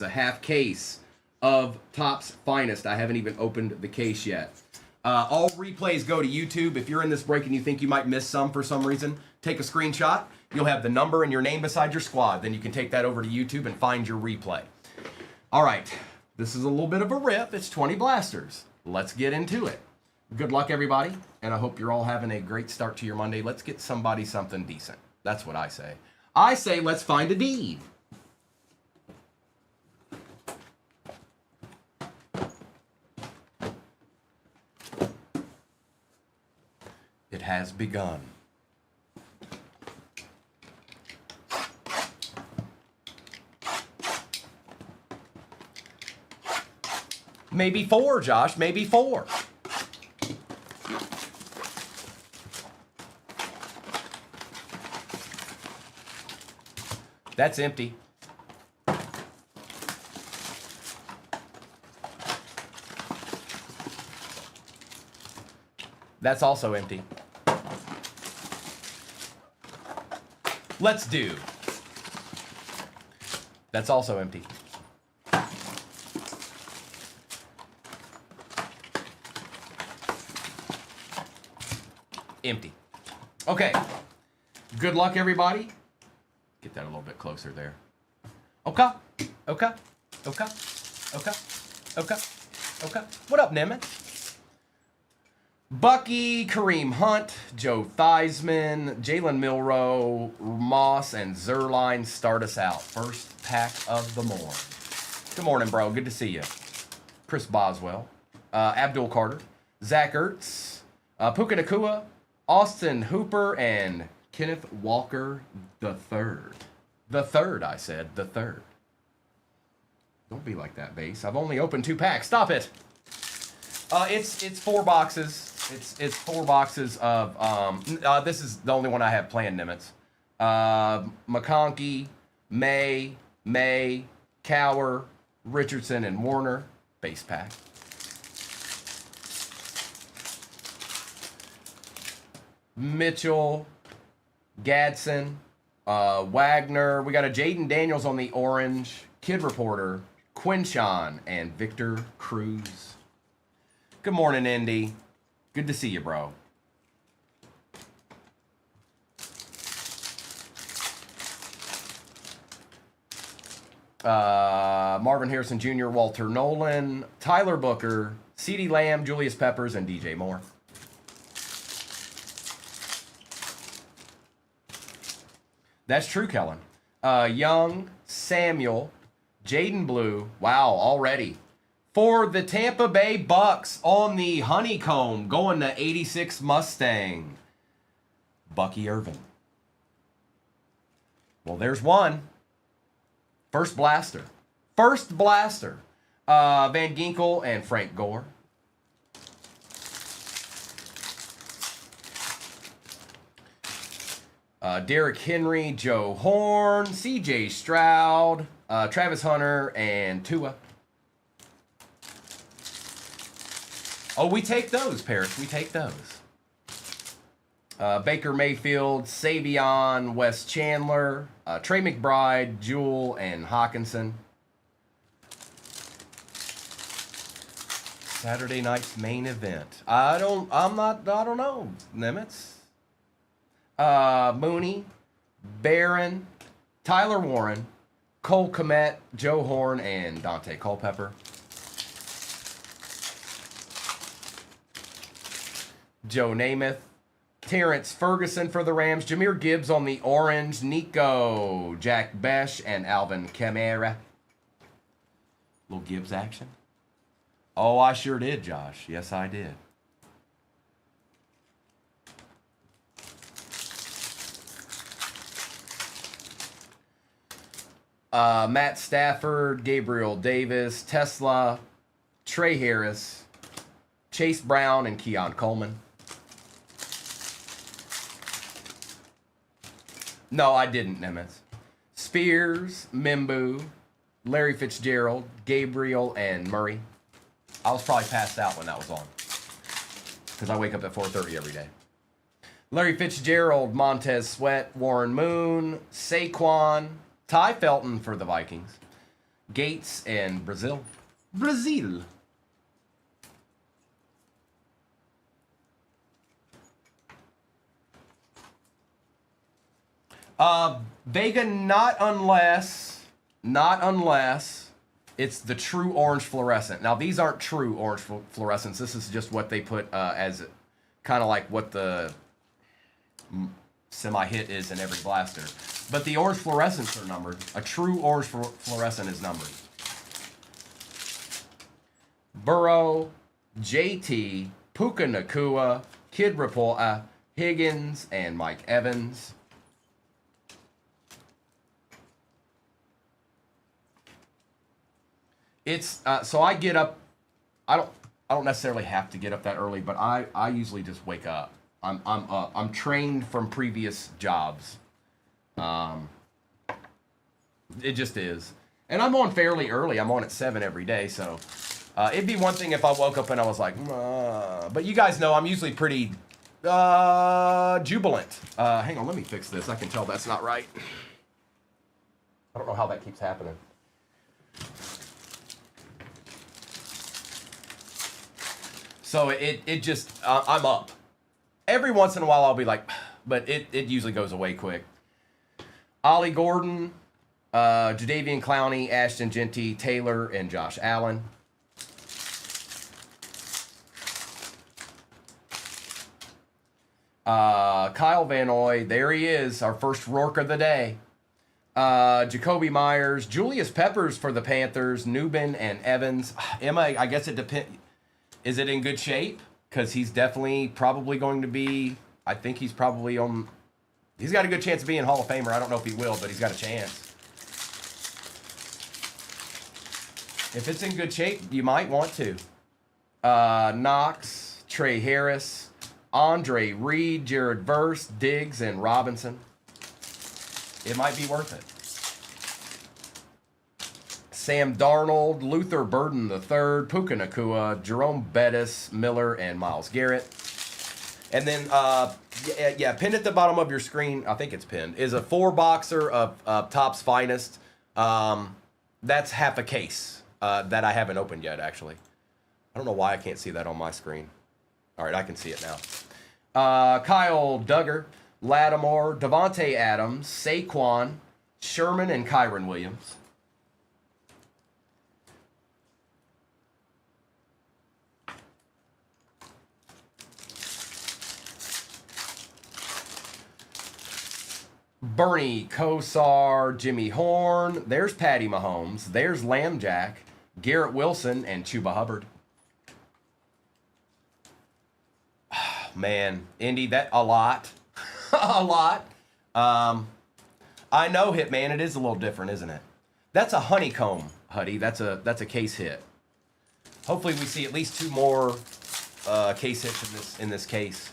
a half case of Topps Finest. I haven't even opened the case yet. All replays go to YouTube. If you're in this break and you think you might miss some for some reason, take a screenshot. You'll have the number and your name beside your squad. Then you can take that over to YouTube and find your replay. All right, this is a little bit of a rip. It's 20 blasters. Let's get into it. Good luck, everybody, and I hope you're all having a great start to your Monday. Let's get somebody something decent. That's what I say. I say let's find a deed. It has begun. Maybe 4, Josh. Maybe 4. That's empty. That's also empty. Let's do. That's also empty. Empty. Okay. Good luck, everybody. Get that a little bit closer there. Okay. Okay. Okay. Okay. Okay. Okay. What up, Nimitz? Bucky, Kareem Hunt, Joe Theismann, Jalen Milroe, Moss, and Zerline start us out. First pack of the morning. Good morning, bro. Good to see you. Chris Boswell, Abdul Carter, Zach Ertz, Puka Nacua, Austin Hooper, and Kenneth Walker the third. The third, I said. The third. Don't be like that, base. I've only opened 2 packs. Stop it. It's 4 boxes. It's 4 boxes of this is the only one I have planned, Nimitz. McConkey, May, Cower, Richardson, and Warner. Base pack. Mitchell, Gadsden, Wagner. We got a Jaden Daniels on the orange, Kid Reporter, Quinshawn, and Victor Cruz. Good morning, Indy. Good to see you, bro. Marvin Harrison Jr., Walter Nolan, Tyler Booker, CeeDee Lamb, Julius Peppers, and DJ Moore. That's true, Kellen. Young, Samuel, Jaden Blue. Wow, already. For the Tampa Bay Bucks on the honeycomb, going to 86 Mustang, Bucky Irvin. Well, there's one. First blaster. First blaster. Van Ginkel and Frank Gore. Derrick Henry, Joe Horn, C.J. Stroud, Travis Hunter, and Tua. Oh, we take those, Parrish. We take those. Baker Mayfield, Savion, Wes Chandler, Trey McBride, Jewell, and Hawkinson. Saturday night's main event. I don't know, Nimitz. Mooney, Barron, Tyler Warren, Cole Kmet, Joe Horn, and Dante Culpepper. Joe Namath, Terrence Ferguson for the Rams, Jahmyr Gibbs on the orange, Nico, Jack Besh, and Alvin Kamara. Little Gibbs action. Oh, I sure did, Josh. Yes, I did. Matt Stafford, Gabriel Davis, Tesla, Trey Harris, Chase Brown, and Keon Coleman. No, I didn't, Nimitz. Spears, Mimbu, Larry Fitzgerald, Gabriel, and Murray. I was probably passed out when that was on, because I wake up at 4:30 every day. Larry Fitzgerald, Montez Sweat, Warren Moon, Saquon, Ty Felton for the Vikings, Gates, and Brazil. Brazil. Vega, not unless it's the true orange fluorescent. Now, these aren't true orange fluorescents. This is just what they put as kind of like what the semi-hit is in every blaster. But the orange fluorescents are numbered. A true orange fluorescent is numbered. Burrow, JT, Puka Nakua, Kid Rappoa, Higgins, and Mike Evans. It's so I get up. I don't necessarily have to get up that early, but I usually just wake up. I'm up. I'm trained from previous jobs. It just is, and I'm on fairly early. I'm on at 7 every day, so it'd be one thing if I woke up and I was like, but you guys know I'm usually pretty jubilant. Hang on, let me fix this. I can tell that's not right. I don't know how that keeps happening. So it just, I'm up. Every once in a while I'll be like, but it usually goes away quick. Ollie Gordon, Jadeveon Clowney, Ashton Genty, Taylor, and Josh Allen. Kyle Van Noy, there he is, our first Rourke of the day. Jacoby Myers, Julius Peppers for the Panthers, Newbin, and Evans. Emma, I guess it depends. Is it in good shape? Because he's definitely probably going to be, I think he's probably on, he's got a good chance of being Hall of Famer. I don't know if he will, but he's got a chance. If it's in good shape, you might want to. Knox, Trey Harris, Andre Reed, Jared Verse, Diggs, and Robinson. It might be worth it. Sam Darnold, Luther Burden III, Puka Nakua, Jerome Bettis, Miller, and Myles Garrett. And then, pinned at the bottom of your screen, I think it's pinned, is a 4-boxer of Topps Finest. That's half a case that I haven't opened yet, actually. I don't know why I can't see that on my screen. All right, I can see it now. Kyle Duggar, Lattimore, Devontae Adams, Saquon, Sherman, and Kyron Williams. Bernie Kosar, Jimmy Horn, there's Patty Mahomes, there's Lambjack, Garrett Wilson, and Chuba Hubbard. Man, Indy, that a lot. A lot. I know, Hitman, it is a little different, isn't it? That's a honeycomb, Huddy. That's a case hit. Hopefully we see at least 2 more case hits in this case.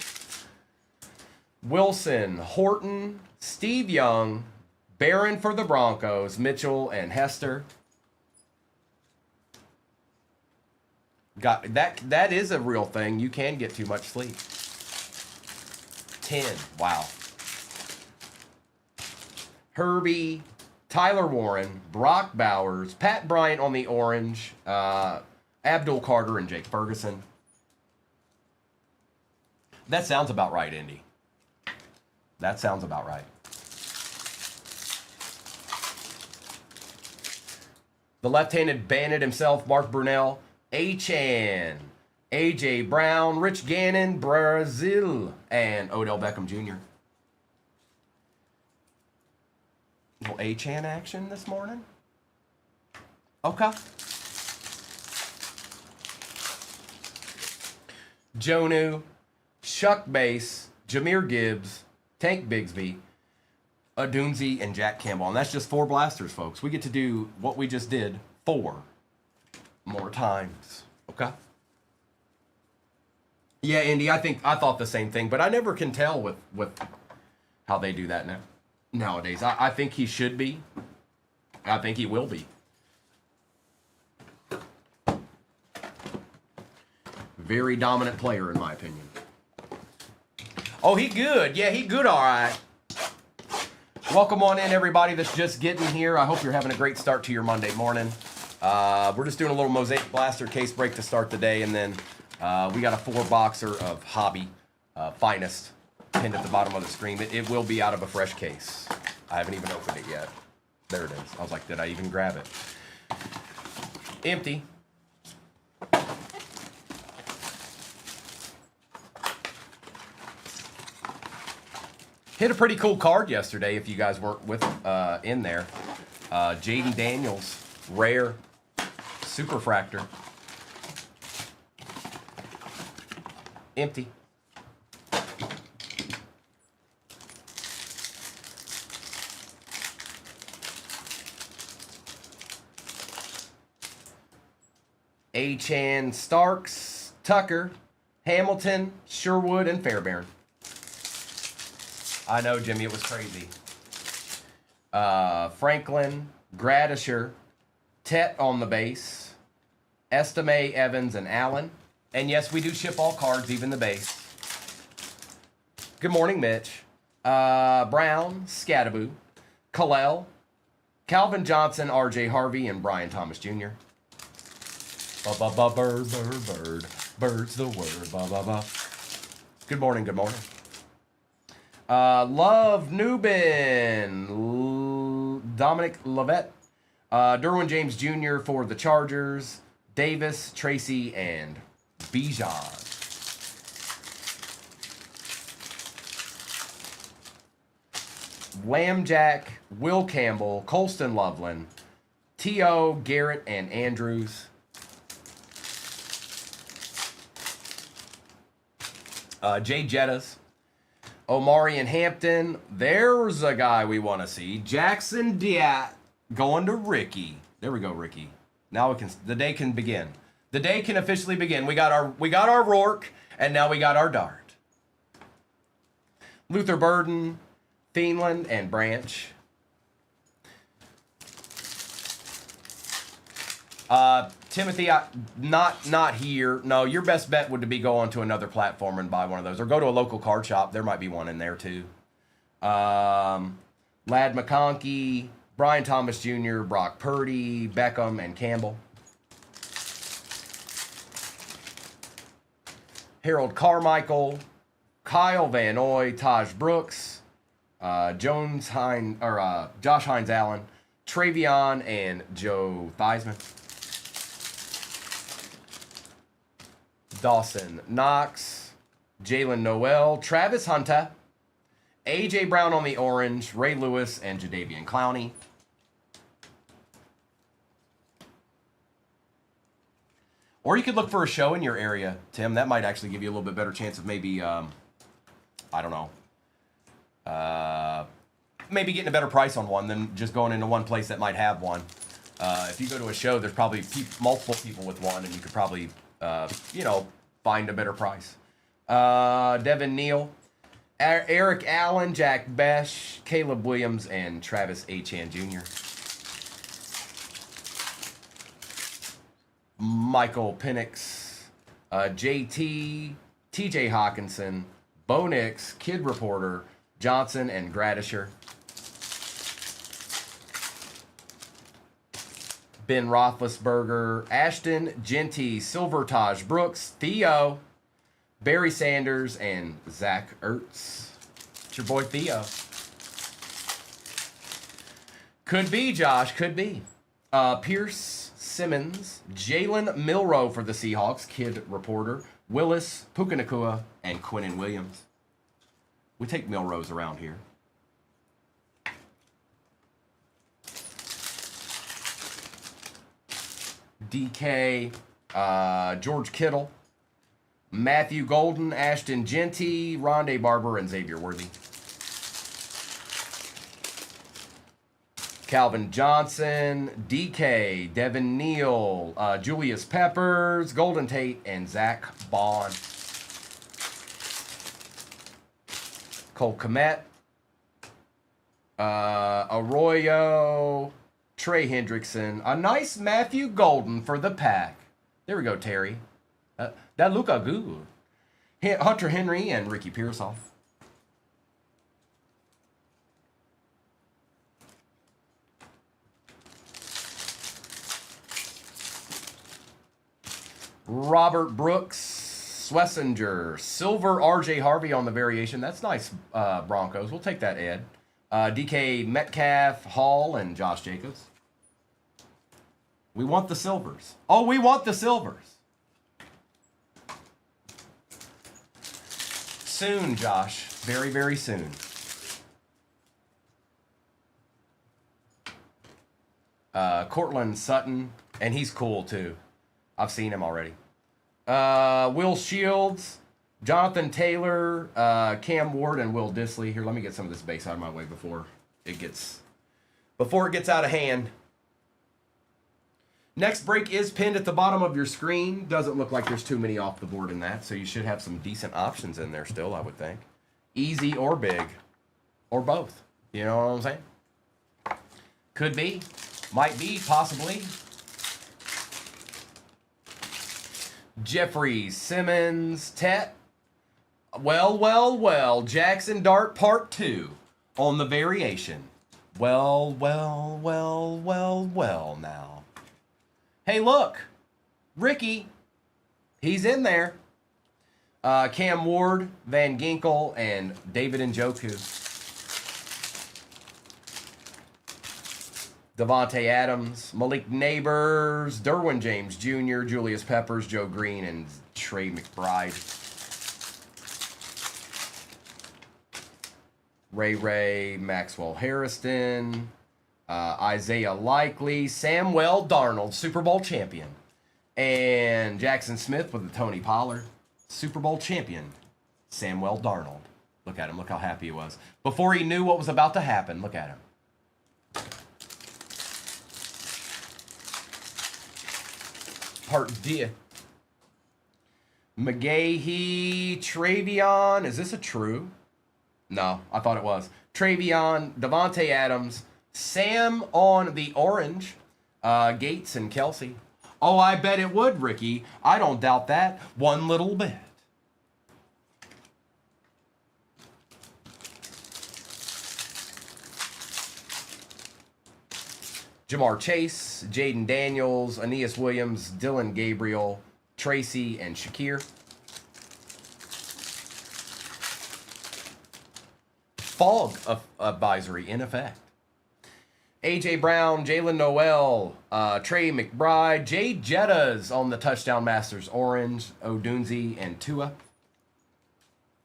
Wilson, Horton, Steve Young, Barron for the Broncos, Mitchell, and Hester. Got that is a real thing. You can get too much sleep. 10. Wow. Herbie, Tyler Warren, Brock Bowers, Pat Bryant on the orange, Abdul Carter, and Jake Ferguson. That sounds about right, Indy. That sounds about right. The left-handed bandit himself, Mark Brunell, A-Chan, A.J. Brown, Rich Gannon, Brazil, and Odell Beckham Jr. Little A-Chan action this morning. Okay. Jonu, Chuck Bass, Jahmyr Gibbs, Tank Bigsby, Adunzi, and Jack Campbell. And that's just 4 blasters, folks. We get to do what we just did 4 more times. Okay? Yeah, Indy, I thought the same thing, but I never can tell with how they do that nowadays. I think he should be. I think he will be. Very dominant player, in my opinion. Oh, he good. Yeah, he good, all right. Welcome on in, everybody that's just getting here. I hope you're having a great start to your Monday morning. We're just doing a little Mosaic Blaster case break to start the day, and then we got a 4-boxer of Hobby Finest pinned at the bottom of the screen. It will be out of a fresh case. I haven't even opened it yet. There it is. I was like, did I even grab it? Empty. Hit a pretty cool card yesterday if you guys weren't with in there. Jaden Daniels, rare, Superfractor. Empty. Achan, Starks, Tucker, Hamilton, Sherwood, and Fairbairn. I know, Jimmy, it was crazy. Franklin, Gradisher, Tet on the base, Estime, Evans, and Allen. And yes, we do ship all cards, even the base. Good morning, Mitch. Brown, Scattaboo, Kalel, Calvin Johnson, RJ Harvey, and Brian Thomas Jr. Bird, bird, bird. Bird's the word. Ba, ba, ba. Good morning, good morning. Love Newbin, Dominic Lovett, Derwin James Jr. for the Chargers, Davis, Tracy, and Bijan. Lambjack, Will Campbell, Colston Loveland, T.O., Garrett, and Andrews. Jay Jettas, Omari and Hampton. There's a guy we want to see. Jackson Diat going to Ricky. There we go, Ricky. Now the day can begin. The day can officially begin. We got our Rourke, and now we got our Dart. Luther Burden, Thienland, and Branch. Timothy, not here. No, your best bet would be go onto another platform and buy one of those, or go to a local card shop. There might be one in there too. Lad McConkey, Brian Thomas Jr., Brock Purdy, Beckham, and Campbell. Harold Carmichael, Kyle Van Noy, Taj Brooks, Josh Hines Allen, Travion, and Joe Theismann. Dawson Knox, Jalen Noel, Travis Hunter, A.J. Brown on the orange, Ray Lewis, and Jadeveon Clowney. Or you could look for a show in your area, Tim. That might actually give you a little bit better chance of maybe, I don't know, maybe getting a better price on one than just going into one place that might have one. If you go to a show, there's probably multiple people with one, and you could probably, find a better price. Devin Neal, Eric Allen, Jack Besh, Caleb Williams, and Travis Achan Jr. Michael Penix, JT, TJ Hawkinson, Bo Nix, Kid Reporter, Johnson, and Gradisher. Ben Roethlisberger, Ashton, Genty, Silvertage Brooks, Theo, Barry Sanders, and Zach Ertz. It's your boy Theo. Could be, Josh, could be. Pierce Simmons, Jalen Milroe for the Seahawks, Kid Reporter, Willis, Puka, and Quinnen Williams. We take Milroes around here. DK, George Kittle, Matthew Golden, Ashton Genty, Rondé Barber, and Xavier Worthy. Calvin Johnson, DK, Devin Neal, Julius Peppers, Golden Tate, and Zach Bond. Cole Kmet, Arroyo, Trey Hendrickson, a nice Matthew Golden for the pack. There we go, Terry. That look a good. Hunter Henry and Ricky Pearsall. Robert Brooks, Schlesinger, silver RJ Harvey on the variation. That's nice, Broncos. We'll take that, Ed. DK Metcalf, Hall, and Josh Jacobs. We want the silvers. Oh, we want the silvers. Soon, Josh. Very, very soon. Cortland Sutton, and he's cool too. I've seen him already. Will Shields, Jonathan Taylor, Cam Ward, and Will Disley. Here, let me get some of this base out of my way before it gets out of hand. Next break is pinned at the bottom of your screen. Doesn't look like there's too many off the board in that, so you should have some decent options in there still, I would think. Easy or big, or both. You know what I'm saying? Could be, might be, possibly. Jeffrey Simmons, Tet. Well, Jackson Dart Part 2 on the variation. Well now. Hey, look, Ricky, he's in there. Cam Ward, Van Ginkel, and David Njoku. Devontae Adams, Malik Neighbors, Derwin James Jr., Julius Peppers, Joe Green, and Trey McBride. Ray, Maxwell Harrison, Isaiah Likely, Samuel Darnold, Super Bowl champion, and Jackson Smith with the Tony Pollard, Super Bowl champion, Samuel Darnold. Look at him. Look how happy he was. Before he knew what was about to happen, look at him. Part D. McGahee, Travion. Is this a true? No, I thought it was. Travion, Devontae Adams, Sam on the orange, Gates and Kelsey. Oh, I bet it would, Ricky. I don't doubt that one little bit. Jamar Chase, Jaden Daniels, Aeneas Williams, Dylan Gabriel, Tracy, and Shakir. Fog advisory in effect. A.J. Brown, Jalen Noel, Trey McBride, Jay Jettas on the Touchdown Masters orange, Odunzi, and Tua.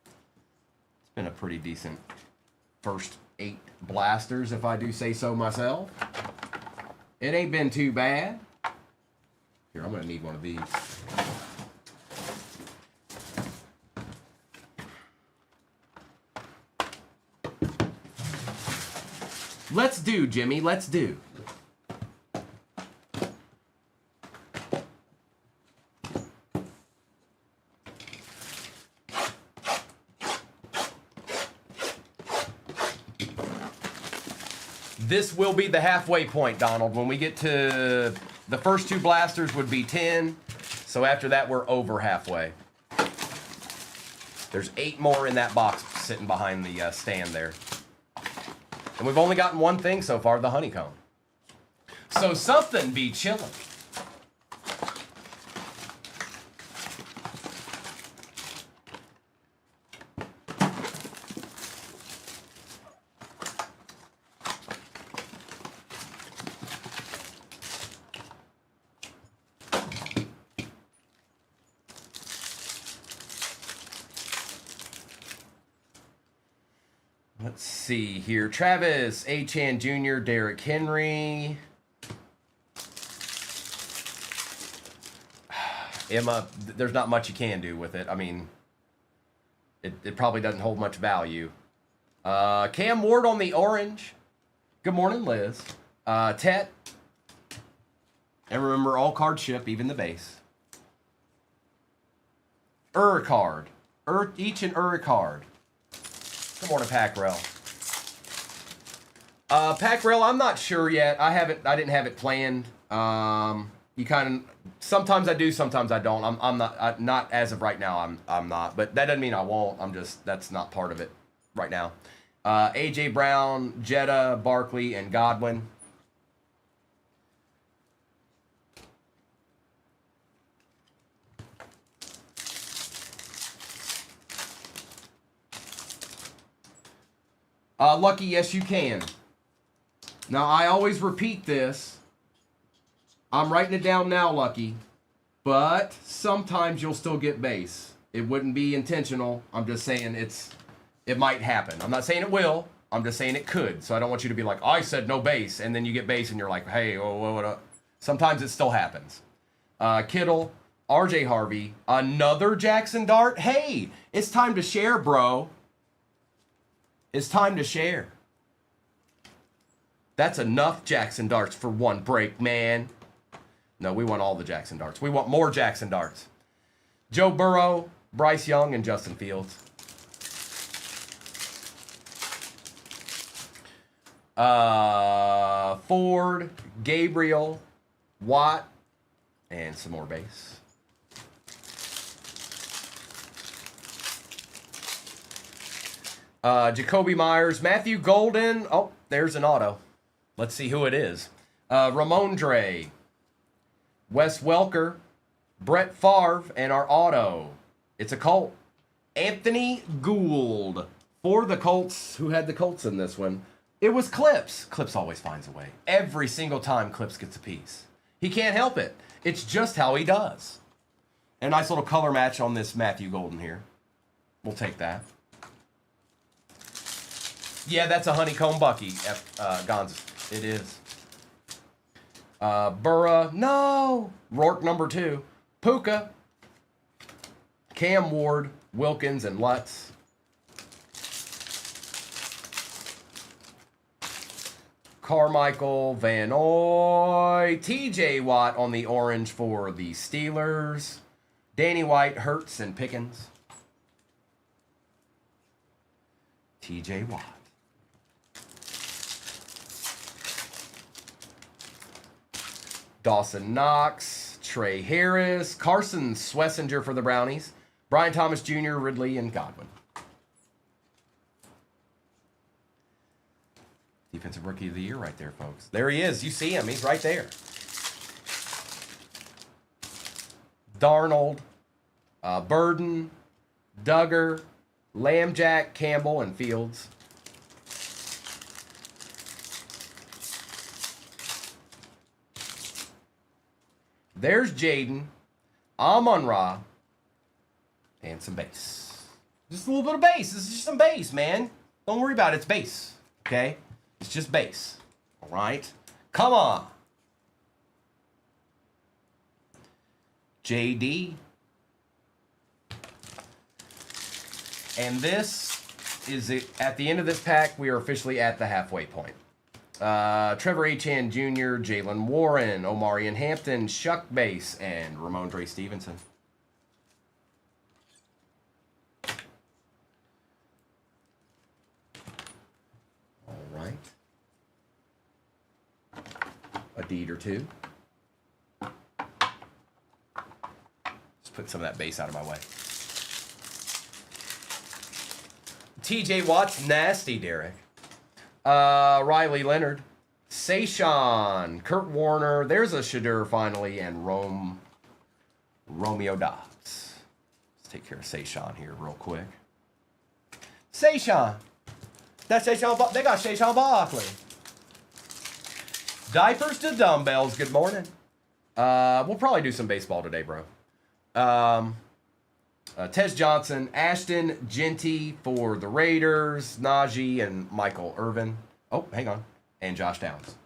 It's been a pretty decent first 8 blasters, if I do say so myself. It ain't been too bad. Here, I'm going to need one of these. Let's do, Jimmy. Let's do. This will be the halfway point, Donald. When we get to the first 2 blasters would be 10. So after that, we're over halfway. There's 8 more in that box sitting behind the stand there. And we've only gotten one thing so far, the honeycomb. So something be chilling. Let's see here. Travis Achan Jr., Derrick Henry. Emma, there's not much you can do with it. I mean, it probably doesn't hold much value. Cam Ward on the orange. Good morning, Liz. Tet. And remember, all cards ship, even the base. Card. Each and card. Good morning, Packrell. Packrell, I'm not sure yet. I didn't have it planned. You kind of sometimes I do, sometimes I don't. I'm not as of right now. I'm not, but that doesn't mean I won't. That's not part of it right now. AJ Brown, Jetta, Barkley, and Godwin. Lucky, yes, you can. Now, I always repeat this. I'm writing it down now, Lucky. But sometimes you'll still get base. It wouldn't be intentional. I'm just saying it might happen. I'm not saying it will. I'm just saying it could. So I don't want you to be like, I said no base. And then you get base and you're like, hey, what? Sometimes it still happens. Kittle, RJ Harvey, another Jackson Dart. Hey, it's time to share, bro. It's time to share. That's enough Jackson Darts for one break, man. No, we want all the Jackson Darts. We want more Jackson Darts. Joe Burrow, Bryce Young, and Justin Fields. Ford, Gabriel, Watt, and some more base. Jacoby Myers, Matthew Golden. Oh, there's an auto. Let's see who it is. Ramondre, Wes Welker, Brett Favre, and our auto. It's a Colt. Anthony Gould for the Colts. Who had the Colts in this one? It was Clips. Clips always finds a way. Every single time Clips gets a piece. He can't help it. It's just how he does. A nice little color match on this Matthew Golden here. We'll take that. Yeah, that's a honeycomb Bucky, Gonzalez. It is. Burra, no. Rourke number 2. Puka, Cam Ward, Wilkins, and Lutz. Carmichael, Van Noy, TJ Watt on the orange for the Steelers. Danny White, Hurts, and Pickens. TJ Watt. Dawson Knox, Trey Harris, Carson Swessinger for the Brownies, Brian Thomas Jr., Ridley, and Godwin. Defensive Rookie of the Year right there, folks. There he is. You see him. He's right there. Darnold, Burden, Duggar, Lambjack, Campbell, and Fields. There's Jaden, Amon-Ra, and some base. Just a little bit of base. This is just some base, man. Don't worry about it. It's base, okay? It's just base, all right? Come on. JD. And this is it. At the end of this pack, we are officially at the halfway point. Trevor Etienne Jr., Jalen Warren, Omarion Hampton, Shuck Base, and Ramondre Stevenson. All right. A deed or two. Just put some of that base out of my way. TJ Watt's nasty, Derek. Riley Leonard, Sayshawn, Kurt Warner. There's a Shadur finally, and Romeo Dobbs. Let's take care of Sayshawn here real quick. Sayshawn. That's Sayshawn. They got Sayshawn Barkley. Diapers to dumbbells. Good morning. We'll probably do some baseball today, bro. Tez Johnson, Ashton Genty for the Raiders, Najee and Michael Irvin. Oh, hang on. And Josh Downs.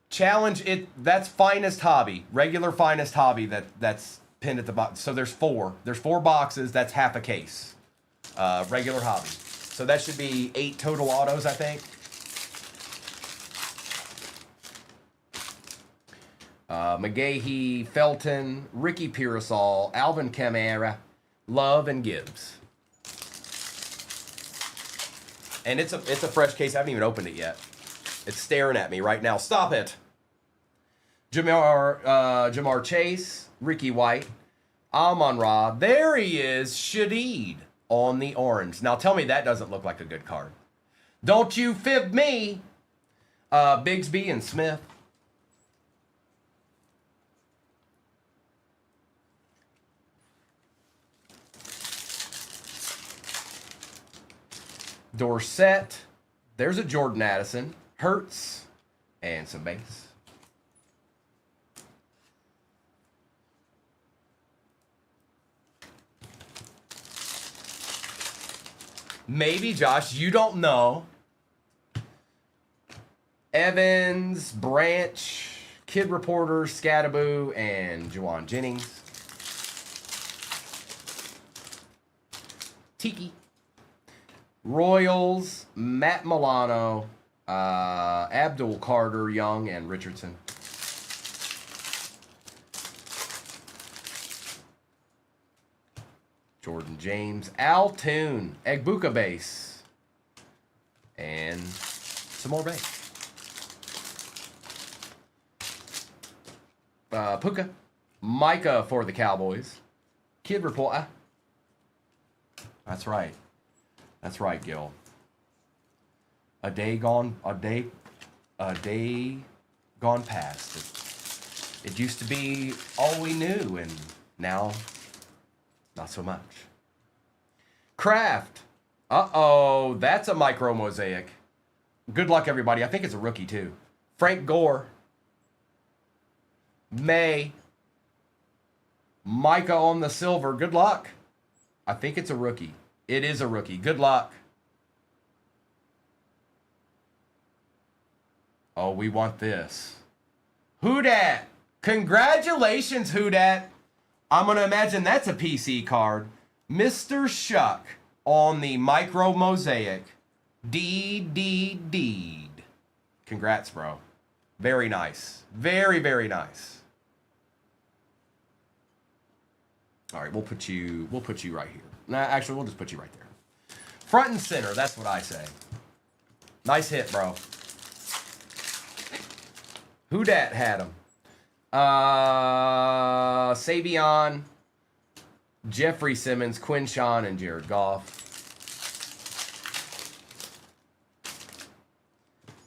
Challenge it. That's finest hobby. Regular finest hobby that's pinned at the bottom. So there's 4. There's 4 boxes. That's half a case. Regular hobby. So that should be 8 total autos, I think. McGahee, Felton, Ricky Pearsall, Alvin Kamara, Love, and Gibbs. And it's a fresh case. I haven't even opened it yet. It's staring at me right now. Stop it. Jamar Chase, Ricky White, Amon-Ra. There he is, Shadeed on the orange. Now tell me that doesn't look like a good card. Don't you fib me. Bigsby and Smith. Dorsett. There's a Jordan Addison. Hurts. And some base. Maybe, Josh, you don't know. Evans, Branch, Kid Reporter, Scattaboo, and Juwan Jennings. Tiki. Royals, Matt Milano, Abdul Carter, Young, and Richardson. Jordan James, Altoon, Egbuka base, and some more base. Puka, Micah for the Cowboys. Kid Report. That's right. That's right, Gil. A day gone past. It used to be all we knew, and now not so much. Kraft. Uh-oh, that's a micro mosaic. Good luck, everybody. I think it's a rookie, too. Frank Gore. May. Micah on the silver. Good luck. I think it's a rookie. It is a rookie. Good luck. Oh, we want this. Who dat? Congratulations, Who dat? I'm going to imagine that's a PC card. Mr. Shuck on the micro mosaic. Deed. Congrats, bro. Very nice. Very, very nice. All right, we'll put you right here. Nah, actually, we'll just put you right there. Front and center, that's what I say. Nice hit, bro. Who dat had him? Savion, Jeffrey Simmons, Quinshawn, and Jared Goff.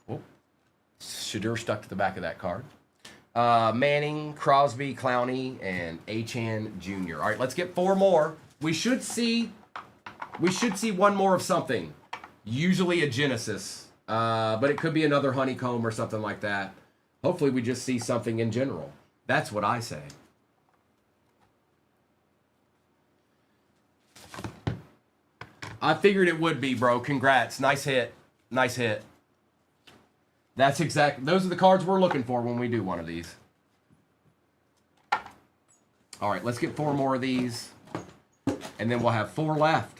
Oh, Shadur stuck to the back of that card. Manning, Crosby, Clowney, and Achan Jr. All right, let's get 4 more. We should see one more of something. Usually a Genesis, but it could be another honeycomb or something like that. Hopefully we just see something in general. That's what I say. I figured it would be, bro. Congrats. Nice hit. Nice hit. Those are the cards we're looking for when we do one of these. All right, let's get 4 more of these. And then we'll have 4 left.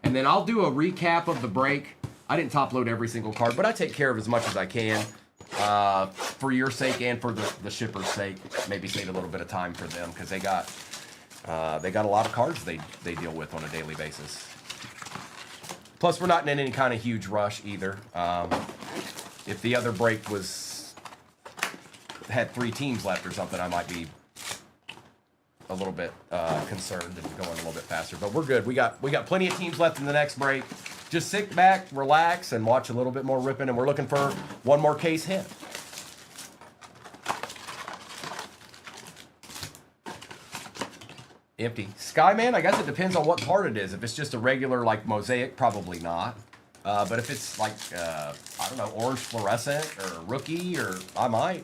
And then I'll do a recap of the break. I didn't top load every single card, but I take care of as much as I can. For your sake and for the shipper's sake, maybe save a little bit of time for them because they got a lot of cards they deal with on a daily basis. Plus, we're not in any kind of huge rush either. If the other break had 3 teams left or something, I might be a little bit concerned and going a little bit faster. But we're good. We got plenty of teams left in the next break. Just sit back, relax, and watch a little bit more ripping. And we're looking for one more case hit. Empty. Skyman, I guess it depends on what part it is. If it's just a regular, like, mosaic, probably not. But if it's, like, I don't know, orange fluorescent or rookie, or I might.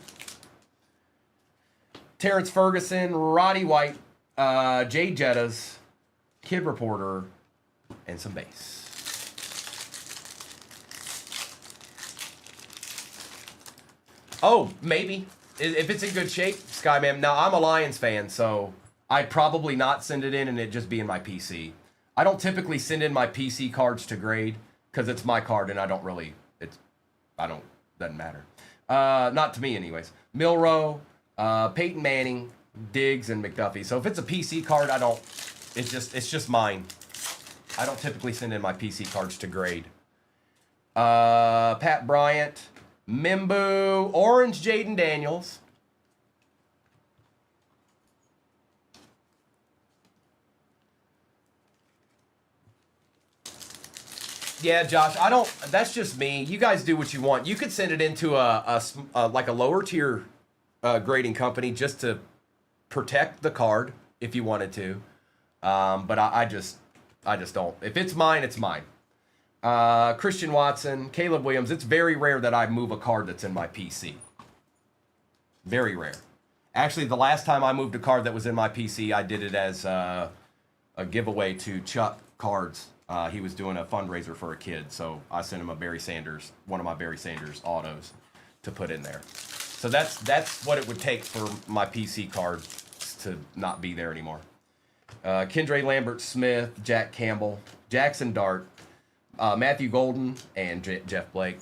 Terrence Ferguson, Roddy White, Jay Jettas, Kid Reporter, and some base. Oh, maybe. If it's in good shape, Skyman. Now, I'm a Lions fan, so I'd probably not send it in and it just be in my PC. I don't typically send in my PC cards to grade because it's my card and doesn't matter. Not to me anyways. Milrow, Peyton Manning, Diggs, and McDuffie. So if it's a PC card, it's just mine. I don't typically send in my PC cards to grade. Pat Bryant, Mimbu, Orange Jaden Daniels. Yeah, Josh, that's just me. You guys do what you want. You could send it into like a lower tier grading company just to protect the card if you wanted to. But I just don't. If it's mine, it's mine. Christian Watson, Caleb Williams. It's very rare that I move a card that's in my PC. Very rare. Actually, the last time I moved a card that was in my PC, I did it as a giveaway to Chuck Cards. He was doing a fundraiser for a kid, so I sent him a Barry Sanders, one of my Barry Sanders autos, to put in there. So that's what it would take for my PC card to not be there anymore. Kendra Lambert Smith, Jack Campbell, Jackson Dart, Matthew Golden, and Jeff Blake.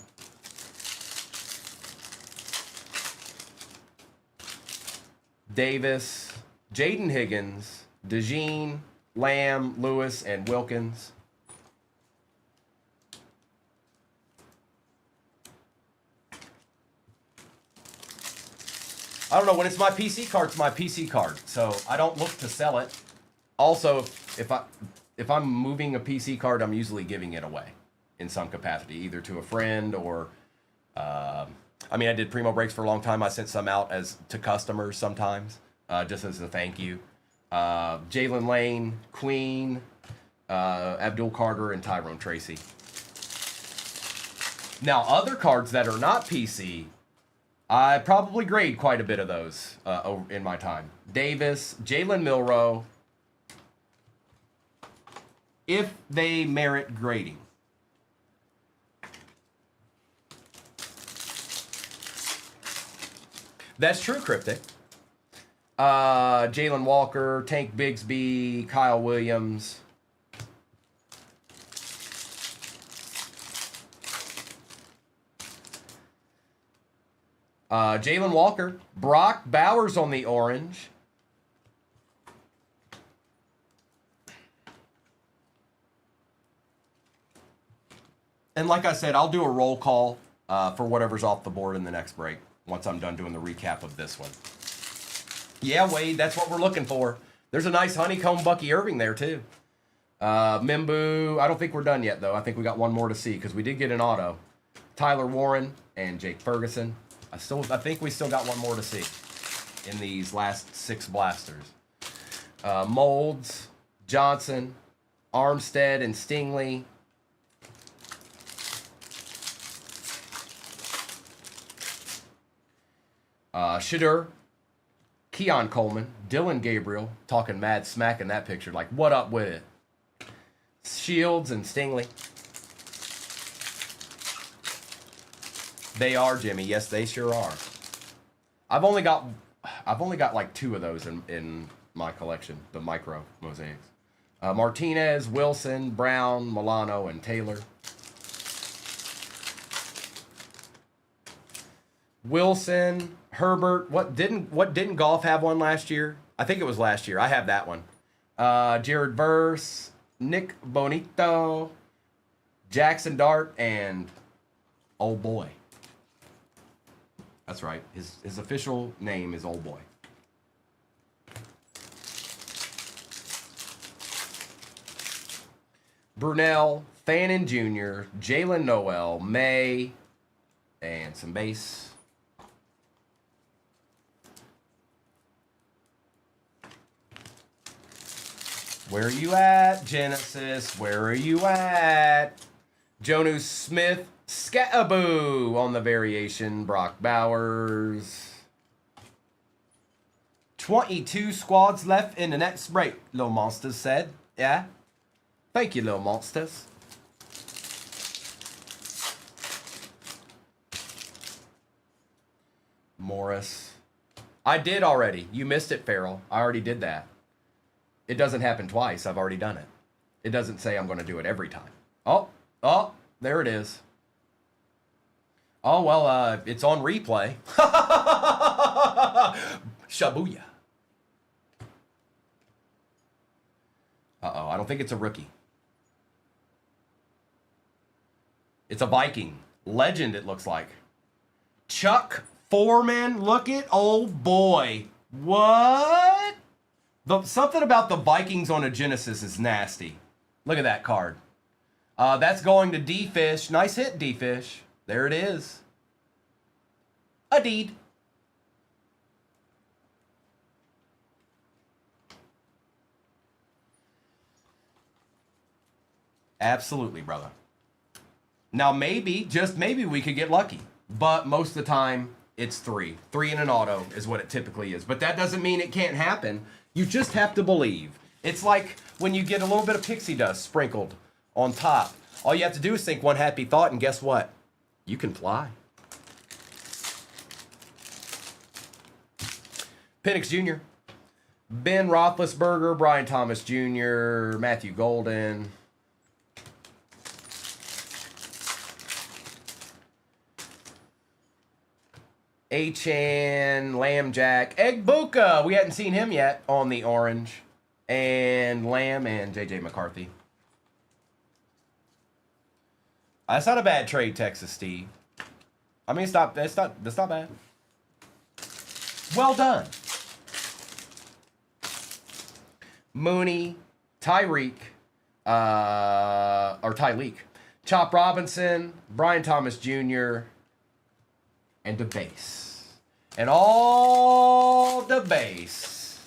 Davis, Jaden Higgins, DeJean, Lamb, Lewis, and Wilkins. I don't know, when it's my PC card, it's my PC card. So I don't look to sell it. Also, if I'm moving a PC card, I'm usually giving it away in some capacity, either to a friend or I mean, I did Primo breaks for a long time. I sent some out to customers sometimes, just as a thank you. Jalen Lane, Queen, Abdul Carter, and Tyrone Tracy. Now, other cards that are not PC, I probably grade quite a bit of those in my time. Davis, Jalen Milroe, if they merit grading. That's true, Cryptic. Jalen Walker, Tank Bigsby, Kyle Williams. Jalen Walker, Brock Bowers on the orange. And like I said, I'll do a roll call for whatever's off the board in the next break once I'm done doing the recap of this one. Yeah, Wade, that's what we're looking for. There's a nice honeycomb Bucky Irving there, too. Mimbu, I don't think we're done yet, though. I think we got one more to see because we did get an auto. Tyler Warren and Jake Ferguson. I think we still got one more to see in these last 6 blasters. Molds, Johnson, Armstead, and Stingley. Shadur, Keon Coleman, Dylan Gabriel, talking mad smack in that picture, like, what up with it? Shields and Stingley. They are, Jimmy. Yes, they sure are. I've only got like 2 of those in my collection, the micro mosaics. Martinez, Wilson, Brown, Milano, and Taylor. Wilson, Herbert. What didn't Golf have one last year? I think it was last year. I have that one. Jared Verse, Nick Bonito, Jackson Dart, and Old Boy. That's right. His official name is Old Boy. Brunell, Fannin Jr., Jalen Noel, May, and some base. Where are you at, Genesis? Where are you at? Jonu Smith, Scataboo on the variation. Brock Bowers. 22 squads left in the next break, Little Monsters said. Yeah? Thank you, Little Monsters. Morris. I did already. You missed it, Farrell. I already did that. It doesn't happen twice. I've already done it. It doesn't say I'm going to do it every time. Oh, there it is. Oh, well, it's on replay. Shabuya. Uh-oh, I don't think it's a rookie. It's a Viking. Legend, it looks like. Chuck Foreman. Look at old boy. What? Something about the Vikings on a Genesis is nasty. Look at that card. That's going to D-Fish. Nice hit, D-Fish. There it is. A deed. Absolutely, brother. Now maybe, just maybe, we could get lucky. But most of the time, it's 3. 3 in an auto is what it typically is. But that doesn't mean it can't happen. You just have to believe. It's like when you get a little bit of pixie dust sprinkled on top. All you have to do is think one happy thought, and guess what? You can fly. Penix Jr., Ben Roethlisberger, Brian Thomas Jr., Matthew Golden. Achan, Lamb Jack, Egbuka. We hadn't seen him yet on the orange. And Lamb and J.J. McCarthy. That's not a bad trade, Texas Steve. I mean, that's not bad. Well done. Mooney, Tyreek, Chop Robinson, Brian Thomas Jr., and the base. And all the base.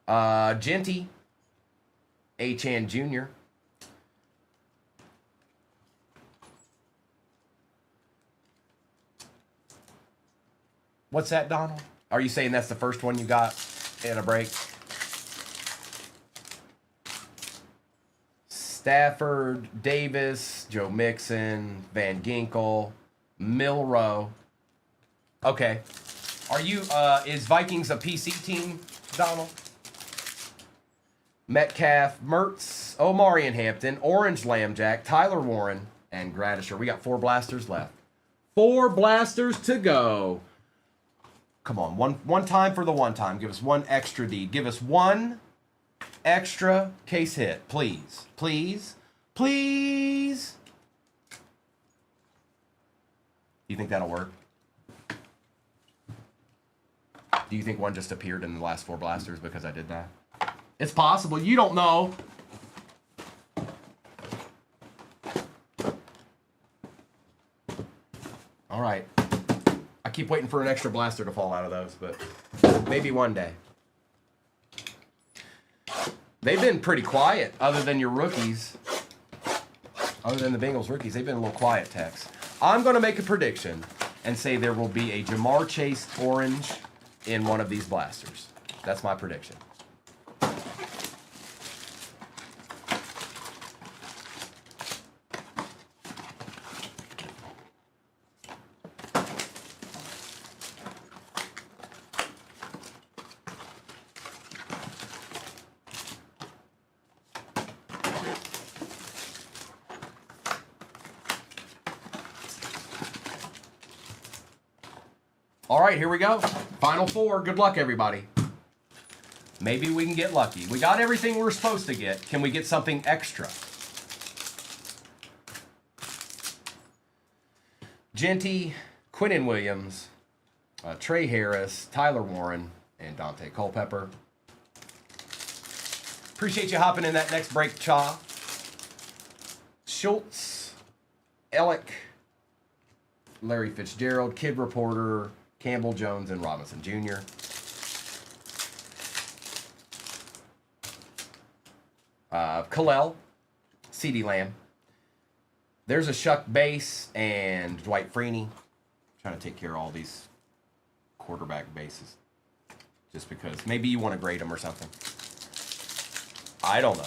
Genty, Achan Jr., What's that, Donald? Are you saying that's the first one you got in a break? Stafford, Davis, Joe Mixon, Van Ginkel, Milrow. Okay. Are you, is Vikings a PC team, Donald? Metcalf, Mertz, Omari and Hampton, Orange Lambjack, Tyler Warren, and Gradisher. We got 4 blasters left. 4 blasters to go. Come on, one time for the one time. Give us one extra deed. Give us one extra case hit, please. Please. Please. Do you think that'll work? Do you think one just appeared in the last 4 blasters because I did that? It's possible. You don't know. All right. I keep waiting for an extra blaster to fall out of those, but maybe one day. They've been pretty quiet, other than your rookies. Other than the Bengals rookies, they've been a little quiet, Tex. I'm going to make a prediction and say there will be a Jamar Chase orange in one of these blasters. That's my prediction. All right, here we go. Final 4. Good luck, everybody. Maybe we can get lucky. We got everything we're supposed to get. Can we get something extra? Genty, Quinnen Williams, Trey Harris, Tyler Warren, and Dante Culpepper. Appreciate you hopping in that next break, Cha. Schultz, Ellick, Larry Fitzgerald, Kid Reporter, Campbell Jones, and Robinson Jr. Khalil, CeeDee Lamb. There's a Shuck Base and Dwight Freeney. Trying to take care of all these quarterback bases. Just because. Maybe you want to grade them or something. I don't know.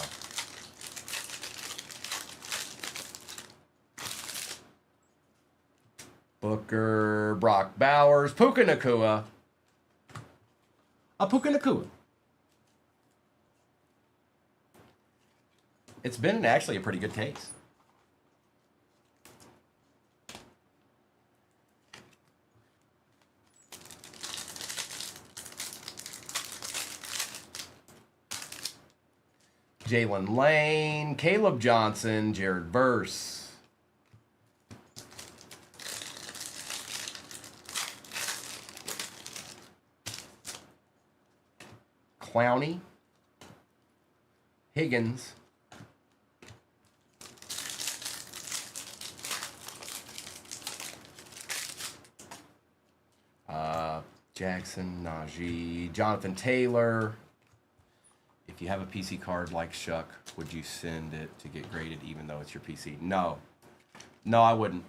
Booker, Brock Bowers, Puka Nacua. A Puka Nacua. It's been actually a pretty good case. Jalen Lane, Caleb Johnson, Jared Verse. Clowney, Higgins, Jackson, Najee, Jonathan Taylor. If you have a PC card like Shuck, would you send it to get graded even though it's your PC? No. No, I wouldn't.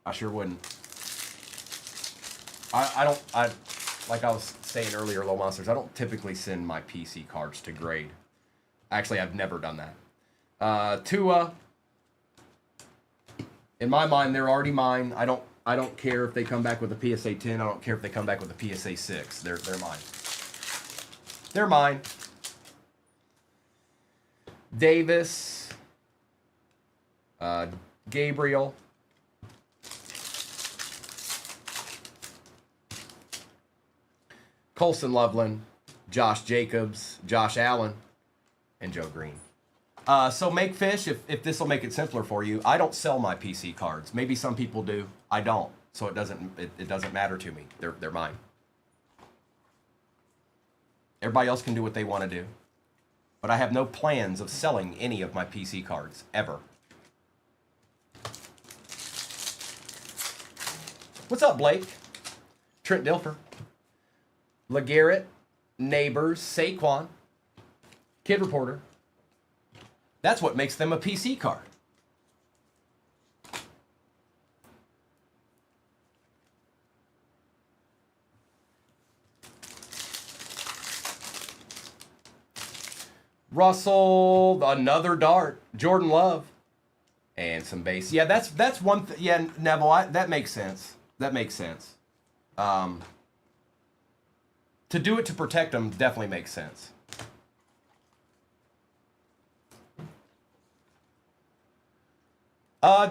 I sure wouldn't. I like I was saying earlier, Low Monsters, I don't typically send my PC cards to grade. Actually, I've never done that. Tua, in my mind, they're already mine. I don't care if they come back with a PSA 10. I don't care if they come back with a PSA 6. They're mine. They're mine. Davis, Gabriel, Colson Loveland, Josh Jacobs, Josh Allen, and Joe Green. So Make Fish, if this will make it simpler for you, I don't sell my PC cards. Maybe some people do. I don't. So it doesn't matter to me. They're mine. Everybody else can do what they want to do. But I have no plans of selling any of my PC cards, ever. What's up, Blake? Trent Dilfer. LeGarrette, Neighbors, Saquon, Kid Reporter. That's what makes them a PC card. Russell, another dart, Jordan Love, and some base. Yeah, that's one thing. Yeah, Neville, that makes sense. That makes sense. To do it to protect them definitely makes sense.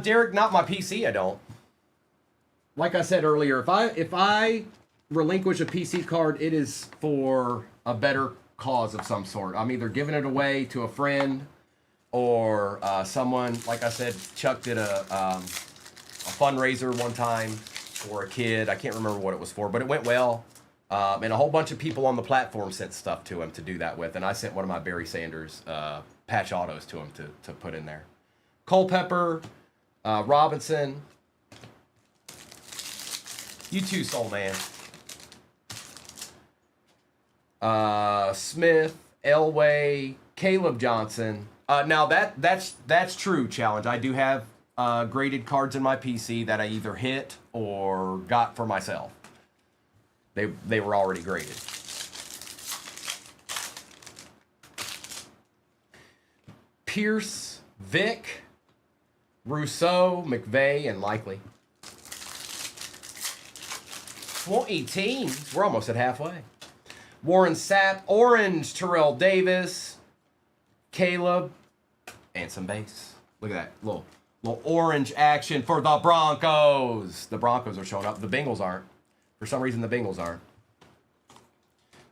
Derek, not my PC, I don't. Like I said earlier, if I relinquish a PC card, it is for a better cause of some sort. I'm either giving it away to a friend or someone, like I said, Chuck did a fundraiser one time for a kid. I can't remember what it was for, but it went well. And a whole bunch of people on the platform sent stuff to him to do that with. And I sent one of my Barry Sanders patch autos to him to put in there. Culpepper, Robinson. You too, Soul Man. Smith, Elway, Caleb Johnson. Now that's true, Challenge. I do have graded cards in my PC that I either hit or got for myself. They were already graded. Pierce, Vic, Rousseau, McVeigh, and Likely. 20 teams. We're almost at halfway. Warren Sapp, Orange, Terrell Davis, Caleb, and some base. Look at that little orange action for the Broncos. The Broncos are showing up. The Bengals aren't. For some reason, the Bengals aren't.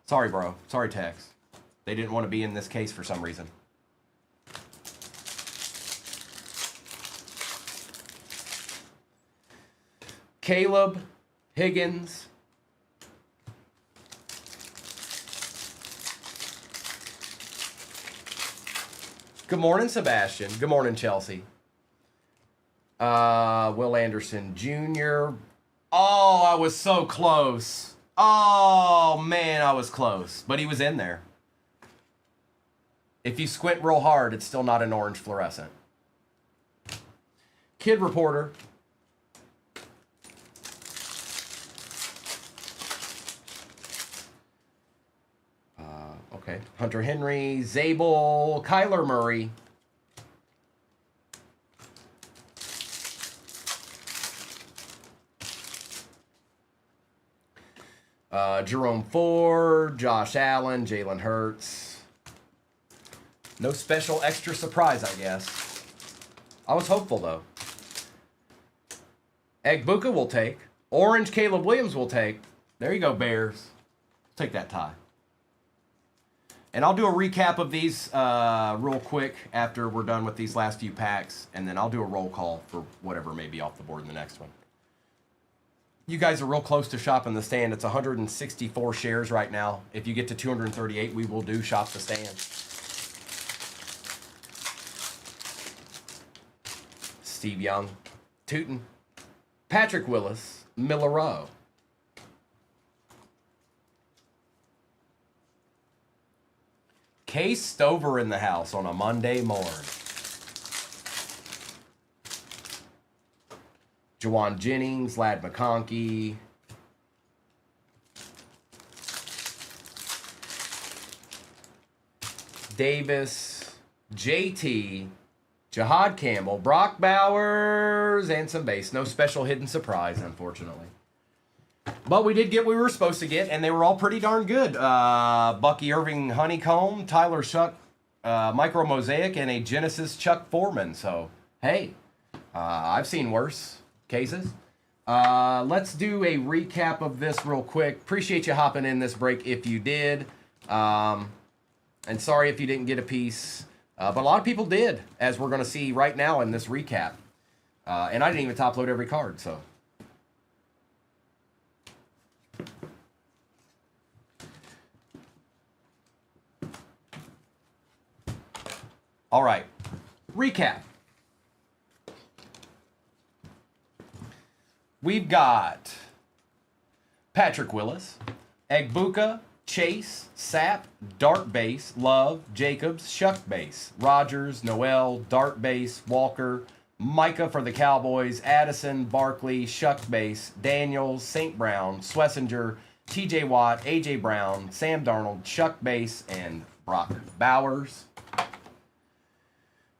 Sorry, bro. Sorry, Tex. They didn't want to be in this case for some reason. Caleb, Higgins. Good morning, Sebastian. Good morning, Chelsea. Will Anderson Jr. Oh, I was so close. Oh, man, I was close. But he was in there. If you squint real hard, it's still not an orange fluorescent. Kid Reporter. Okay. Hunter Henry, Zabel, Kyler Murray. Jerome Ford, Josh Allen, Jalen Hurts. No special extra surprise, I guess. I was hopeful, though. Egbuka will take. Orange Caleb Williams will take. There you go, Bears. Take that tie. And I'll do a recap of these real quick after we're done with these last few packs. And then I'll do a roll call for whatever may be off the board in the next one. You guys are real close to shopping the stand. It's 164 shares right now. If you get to 238, we will do shop the stand. Steve Young, Tootin, Patrick Willis, Miller. Case Stover in the house on a Monday morn. Jawan Jennings, Ladd McConkey. Davis, JT, Jahad Campbell, Brock Bowers, and some base. No special hidden surprise, unfortunately. But we did get what we were supposed to get, and they were all pretty darn good. Bucky Irving Honeycomb, Tyler Shuck, Micro Mosaic, and a Genesis Chuck Foreman. So, hey, I've seen worse cases. Let's do a recap of this real quick. Appreciate you hopping in this break if you did. And sorry if you didn't get a piece. But a lot of people did, as we're going to see right now in this recap. And I didn't even top load every card, so. All right, recap. We've got Patrick Willis, Egbuka, Chase, Sapp, Dart Base, Love, Jacobs, Shuck Base, Rogers, Noel, Dart Base, Walker, Micah for the Cowboys, Addison, Barkley, Shuck Base, Daniels, St. Brown, Swessinger, TJ Watt, AJ Brown, Sam Darnold, Shuck Base, and Brock Bowers.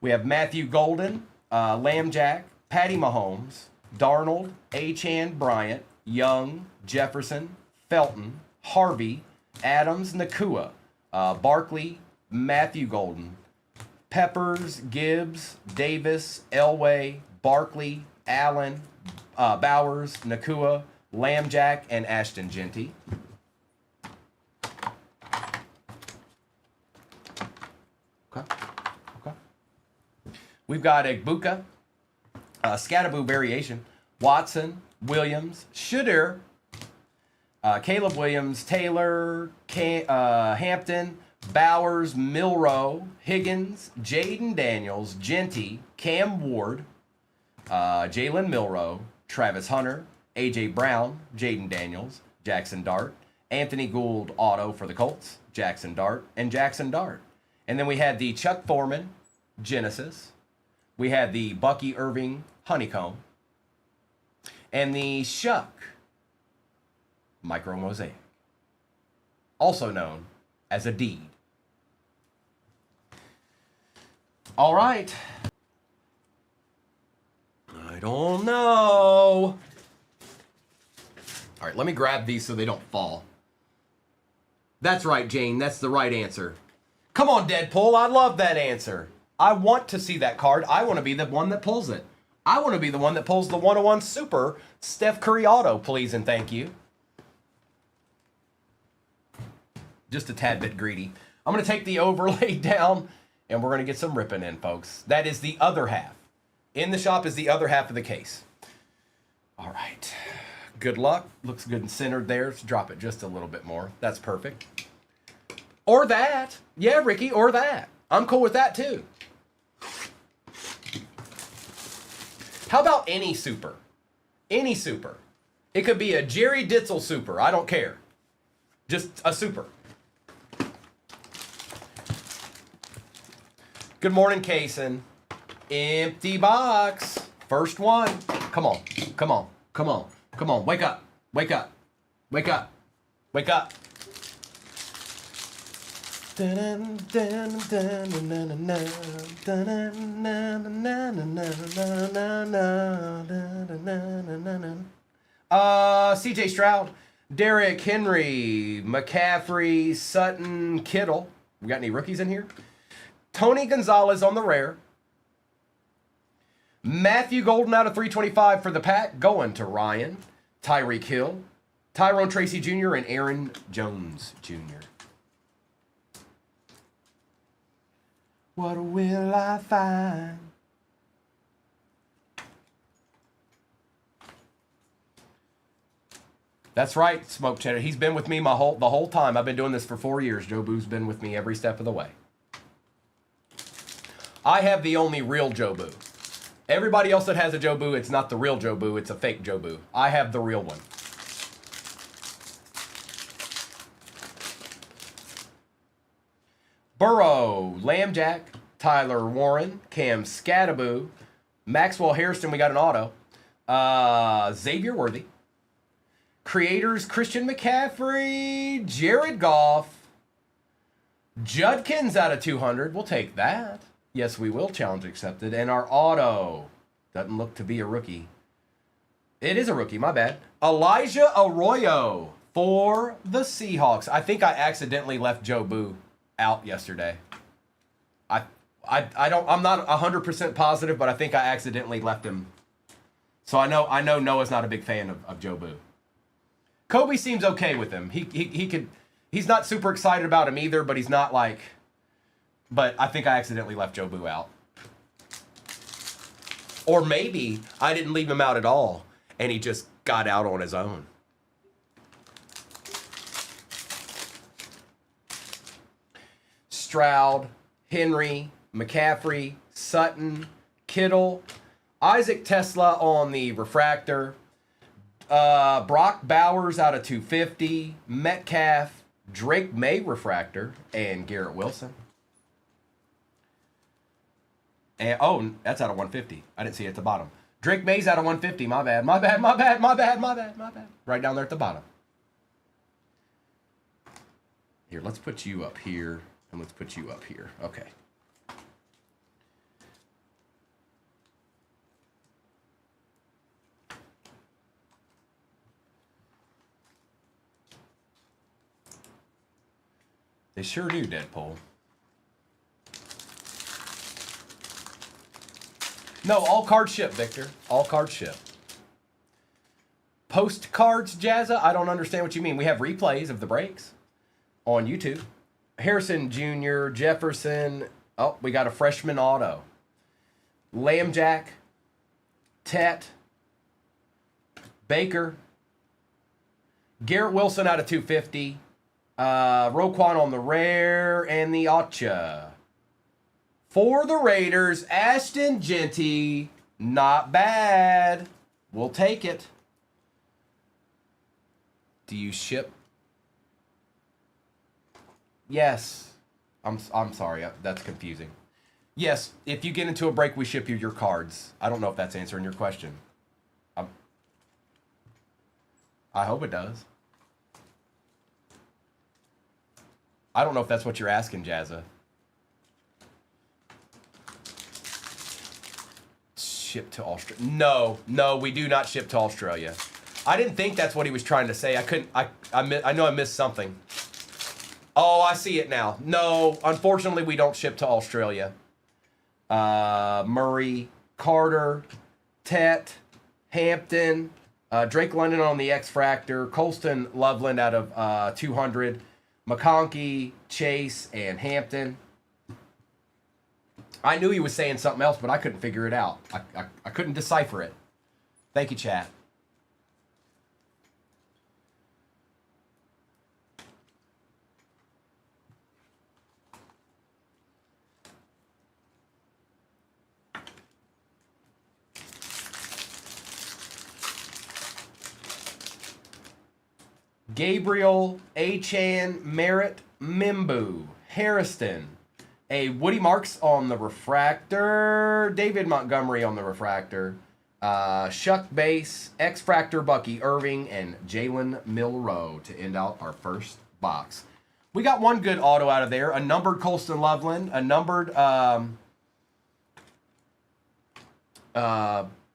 We have Matthew Golden, Lamb Jack, Patty Mahomes, Darnold, Achane Bryant, Young, Jefferson, Felton, Harvey, Adams, Nakua, Barkley, Matthew Golden, Peppers, Gibbs, Davis, Elway, Barkley, Allen, Bowers, Nakua, Lamb Jack, and Ashton Genty. Okay. We've got Egbuka, Scatterboo Variation, Watson, Williams, Shedeur, Caleb Williams, Taylor, Hampton, Bowers, Milrow, Higgins, Jaden Daniels, Genty, Cam Ward, Jalen Milrow, Travis Hunter, A.J. Brown, Jaden Daniels, Jackson Dart, Anthony Gould auto for the Colts, Jackson Dart, and Jackson Dart. And then we had the Chuck Foreman, Genesis. We had the Bucky Irving Honeycomb. And the Shuck Micro Mosaic, also known as a deed. All right. I don't know. All right, let me grab these so they don't fall. That's right, Jane. That's the right answer. Come on, Deadpool. I love that answer. I want to see that card. I want to be the one that pulls it. I want to be the one that pulls the 101 Super Steph Curry auto, please and thank you. Just a tad bit greedy. I'm going to take the overlay down, and we're going to get some ripping in, folks. That is the other half. In the shop is the other half of the case. All right. Good luck. Looks good and centered there. Let's drop it just a little bit more. That's perfect. Or that. Yeah, Ricky, or that. I'm cool with that, too. How about any super? Any super. It could be a Jerry Ditzel super. I don't care. Just a super. Good morning, Kaysen. Empty box. First one. Come on. Come on. Come on. Come on. Wake up. Wake up. Wake up. Wake up. CJ Stroud, Derrick Henry, McCaffrey, Sutton, Kittle. We got any rookies in here? Tony Gonzalez on the rare. Matthew Golden out of 325 for the pack, going to Ryan. Tyreek Hill, Tyrone Tracy Jr., and Aaron Jones Jr. What will I find? That's right, Smoke Cheddar. He's been with me the whole time. I've been doing this for 4 years. Joe Boo's been with me every step of the way. I have the only real Joe Boo. Everybody else that has a Joe Boo, it's not the real Joe Boo, it's a fake Joe Boo. I have the real one. Burrow, Lambjack, Tyler Warren, Cam Scattaboo, Maxwell Hairston, we got an auto. Xavier Worthy. Creators, Christian McCaffrey, Jared Goff, Judkins out of 200. We'll take that. Yes, we will. Challenge accepted. And our auto doesn't look to be a rookie. It is a rookie, my bad. Elijah Arroyo for the Seahawks. I think I accidentally left Joe Boo out yesterday. I'm not 100% positive, but I think I accidentally left him. So I know Noah's not a big fan of Joe Boo. Kobe seems okay with him. He's not super excited about him either, but he's not like, but I think I accidentally left Joe Boo out. Or maybe I didn't leave him out at all and he just got out on his own. Stroud, Henry, McCaffrey, Sutton, Kittle, Isaac Tesla on the refractor, Brock Bowers out of 250, Metcalf, Drake May refractor, and Garrett Wilson. And oh, that's out of 150. I didn't see it at the bottom. Drake May's out of 150. My bad. Right down there at the bottom. Here, let's put you up here, and let's put you up here. Okay. They sure do, Deadpool. No, all cards ship, Victor. All cards ship. Postcards, Jazza? I don't understand what you mean. We have replays of the breaks on YouTube. Harrison Jr., Jefferson. Oh, we got a freshman auto. Lambjack, Tet, Baker, Garrett Wilson out of 250. Roquan on the rare and the Acha. For the Raiders, Ashton Genty. Not bad. We'll take it. Do you ship? Yes. I'm sorry. That's confusing. Yes, if you get into a break, we ship you your cards. I don't know if that's answering your question. I hope it does. I don't know if that's what you're asking, Jazza. Ship to Australia. No, we do not ship to Australia. I didn't think that's what he was trying to say. I know I missed something. Oh, I see it now. No, unfortunately, we don't ship to Australia. Murray, Carter, Tet, Hampton, Drake London on the X-Fractor, Colston Loveland out of 200, McConkey, Chase, and Hampton. I knew he was saying something else, but I couldn't figure it out. I couldn't decipher it. Thank you, chat. Gabriel, Achan, Merritt, Mimbu, Harrison, a Woody Marks on the refractor, David Montgomery on the refractor, Shuck Base, X-Fractor Bucky Irving, and Jalen Milroe to end out our first box. We got one good auto out of there, a numbered Colston Loveland, a numbered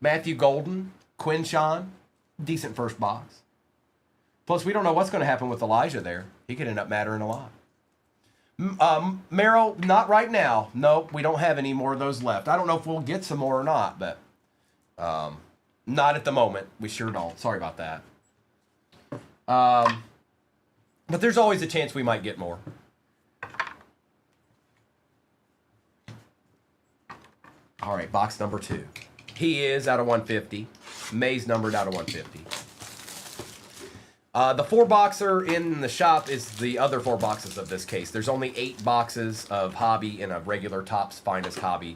Matthew Golden, Quinshawn, decent first box. Plus, we don't know what's going to happen with Elijah there. He could end up mattering a lot. Merrill, not right now. Nope, we don't have any more of those left. I don't know if we'll get some more or not, but not at the moment. We sure don't. Sorry about that. But there's always a chance we might get more. All right, box number 2. He is out of 150. May's numbered out of 150. The 4-boxer in the shop is the other 4 boxes of this case. There's only 8 boxes of hobby in a regular Topps Finest hobby.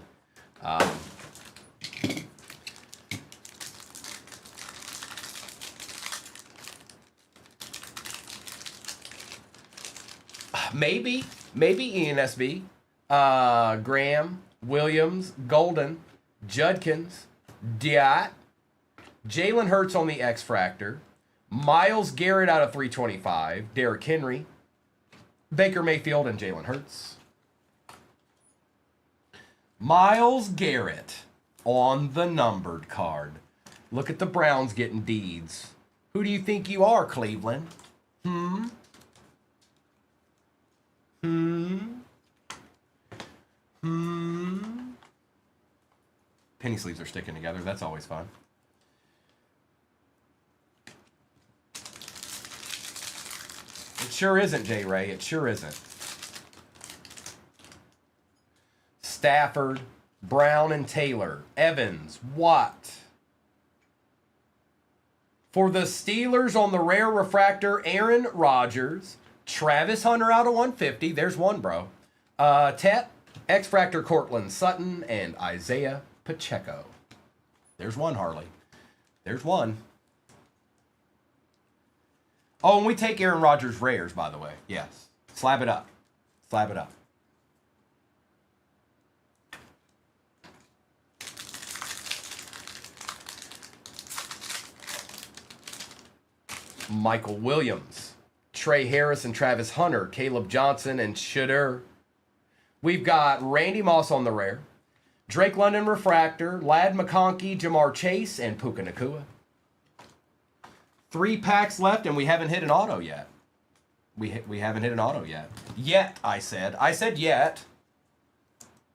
Maybe. Maybe ENSB. Graham, Williams, Golden, Judkins, Diat, Jalen Hurts on the X Fractor, Myles Garrett out of 325, Derrick Henry, Baker Mayfield, and Jalen Hurts. Myles Garrett on the numbered card. Look at the Browns getting deeds. Who do you think you are, Cleveland? Penny sleeves are sticking together. That's always fun. It sure isn't, J. Ray. It sure isn't. Stafford, Brown, and Taylor. Evans, Watt. For the Steelers on the rare refractor, Aaron Rodgers, Travis Hunter out of 150. There's one, bro. Tep, X-Fractor Cortland Sutton, and Isaiah Pacheco. There's one, Harley. There's one. Oh, and we take Aaron Rodgers rares, by the way. Yes. Slab it up. Slab it up. Michael Williams, Trey Harris and Travis Hunter, Caleb Johnson and Shedeur. We've got Randy Moss on the rare, Drake London refractor, Lad McConkey, Jamar Chase, and Puka Nacua. 3 packs left, and we haven't hit an auto yet. We haven't hit an auto yet. Yet, I said. I said yet.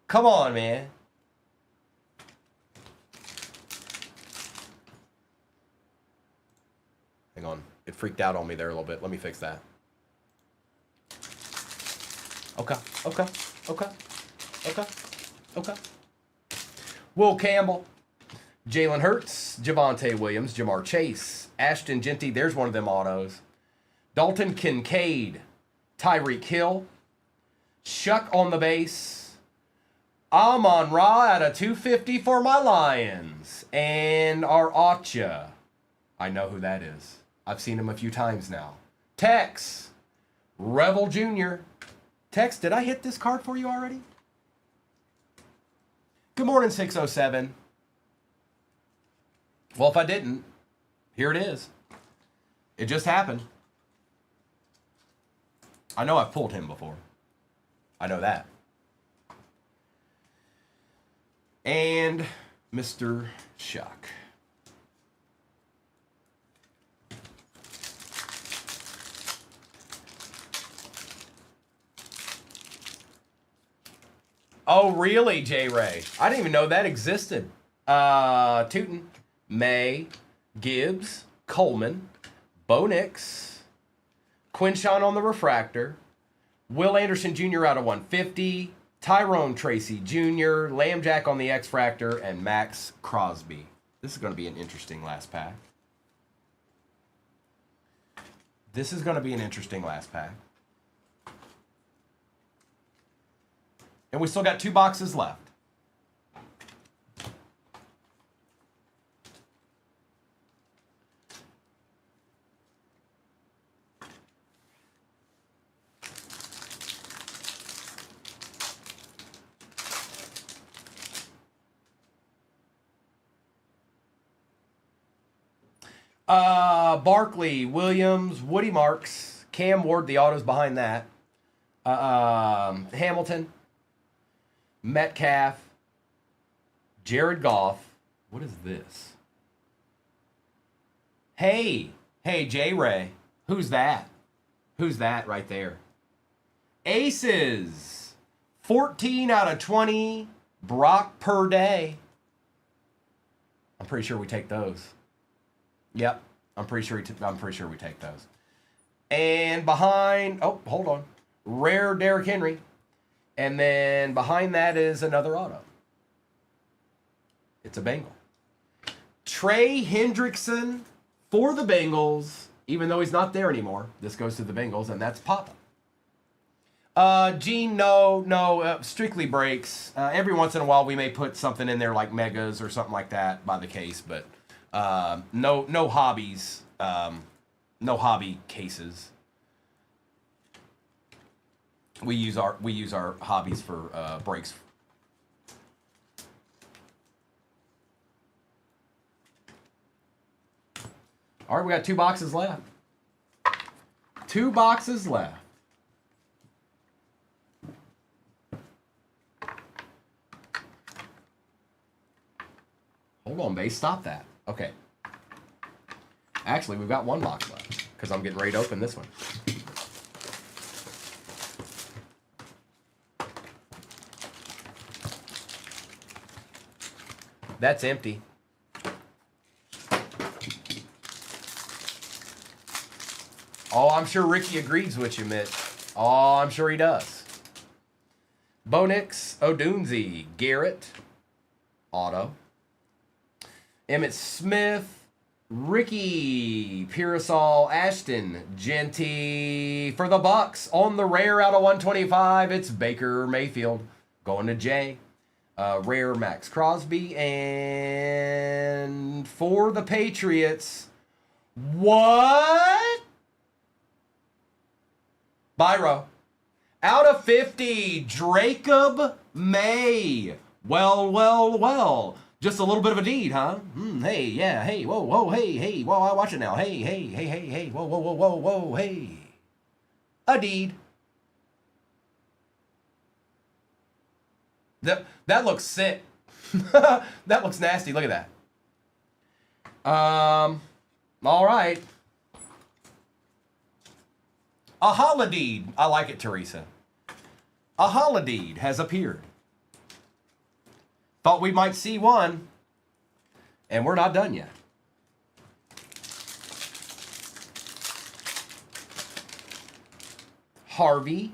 Come on, man. Hang on. It freaked out on me there a little bit. Let me fix that. Okay. Will Campbell, Jalen Hurts, Javonte Williams, Jamar Chase, Ashton Genty, there's one of them autos. Dalton Kincaid, Tyreek Hill, Shuck on the base, Amon Ra out of 250 for my Lions, and our Acha. I know who that is. I've seen him a few times now. Tex, Revel Jr. Tex, did I hit this card for you already? Good morning, 607. Well, if I didn't, here it is. It just happened. I know I've pulled him before. I know that. And Mr. Shuck. Oh, really, J. Ray? I didn't even know that existed. Tootin, May, Gibbs, Coleman, Bo Nix, Quinshawn on the refractor, Will Anderson Jr. out of 150, Tyrone Tracy Jr., Lambjack on the X-Fractor, and Max Crosby. This is going to be an interesting last pack. This is going to be an interesting last pack. And we still got 2 boxes left. Barkley, Williams, Woody Marks, Cam Ward, the autos behind that. Hamilton, Metcalf, Jared Goff. What is this? Hey, J. Ray. Who's that? Who's that right there? Aces. 14 out of 20. Brock Purdy. I'm pretty sure we take those. Yep. I'm pretty sure we take those. And behind, oh, hold on. Rare Derrick Henry. And then behind that is another auto. It's a Bengal. Trey Hendrickson for the Bengals, even though he's not there anymore. This goes to the Bengals, and that's Papa. Gene, no, strictly breaks. Every once in a while we may put something in there like megas or something like that by the case, but no hobbies, no hobby cases. We use our hobbies for breaks. All right, we got 2 boxes left. 2 boxes left. Hold on, base. Stop that. Okay. Actually, we've got 1 box left because I'm getting ready to open this one. That's empty. Oh, I'm sure Ricky agrees with you, Mitch. Oh, I'm sure he does. Bonix, Odunzi, Garrett, auto. Emmett Smith, Ricky, Pearsall, Ashton, Genty for the Bucks. On the rare out of 125, it's Baker Mayfield going to Jay. Rare Max Crosby. And for the Patriots, what? Byro. Out of 50, Jacob May. Well. Just a little bit of a deed, huh? Hey, yeah, hey, whoa, hey, whoa, I watch it now. Hey, whoa, hey. A deed. That looks sick. That looks nasty. Look at that. All right. A holiday. I like it, Teresa. A holiday has appeared. Thought we might see one, and we're not done yet. Harvey,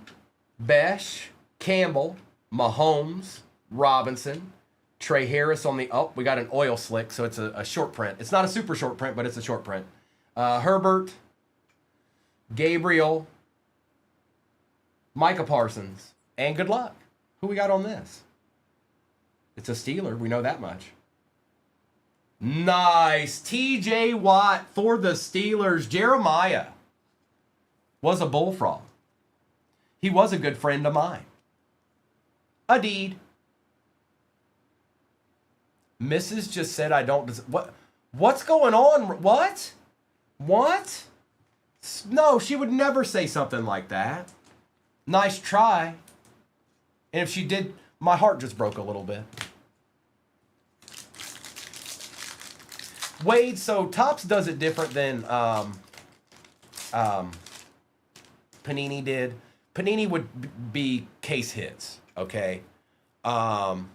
Besh, Campbell, Mahomes, Robinson, Trey Harris on the... Oh, we got an oil slick, so it's a short print. It's not a super short print, but it's a short print. Herbert, Gabriel, Micah Parsons, and good luck. Who we got on this? It's a Steeler. We know that much. Nice. TJ Watt for the Steelers. Jeremiah was a bullfrog. He was a good friend of mine. A deed. Mrs. just said I don't... What's going on? What? No, she would never say something like that. Nice try. And if she did, my heart just broke a little bit. Wade, so Topps does it different than Panini did. Panini would be case hits, okay? And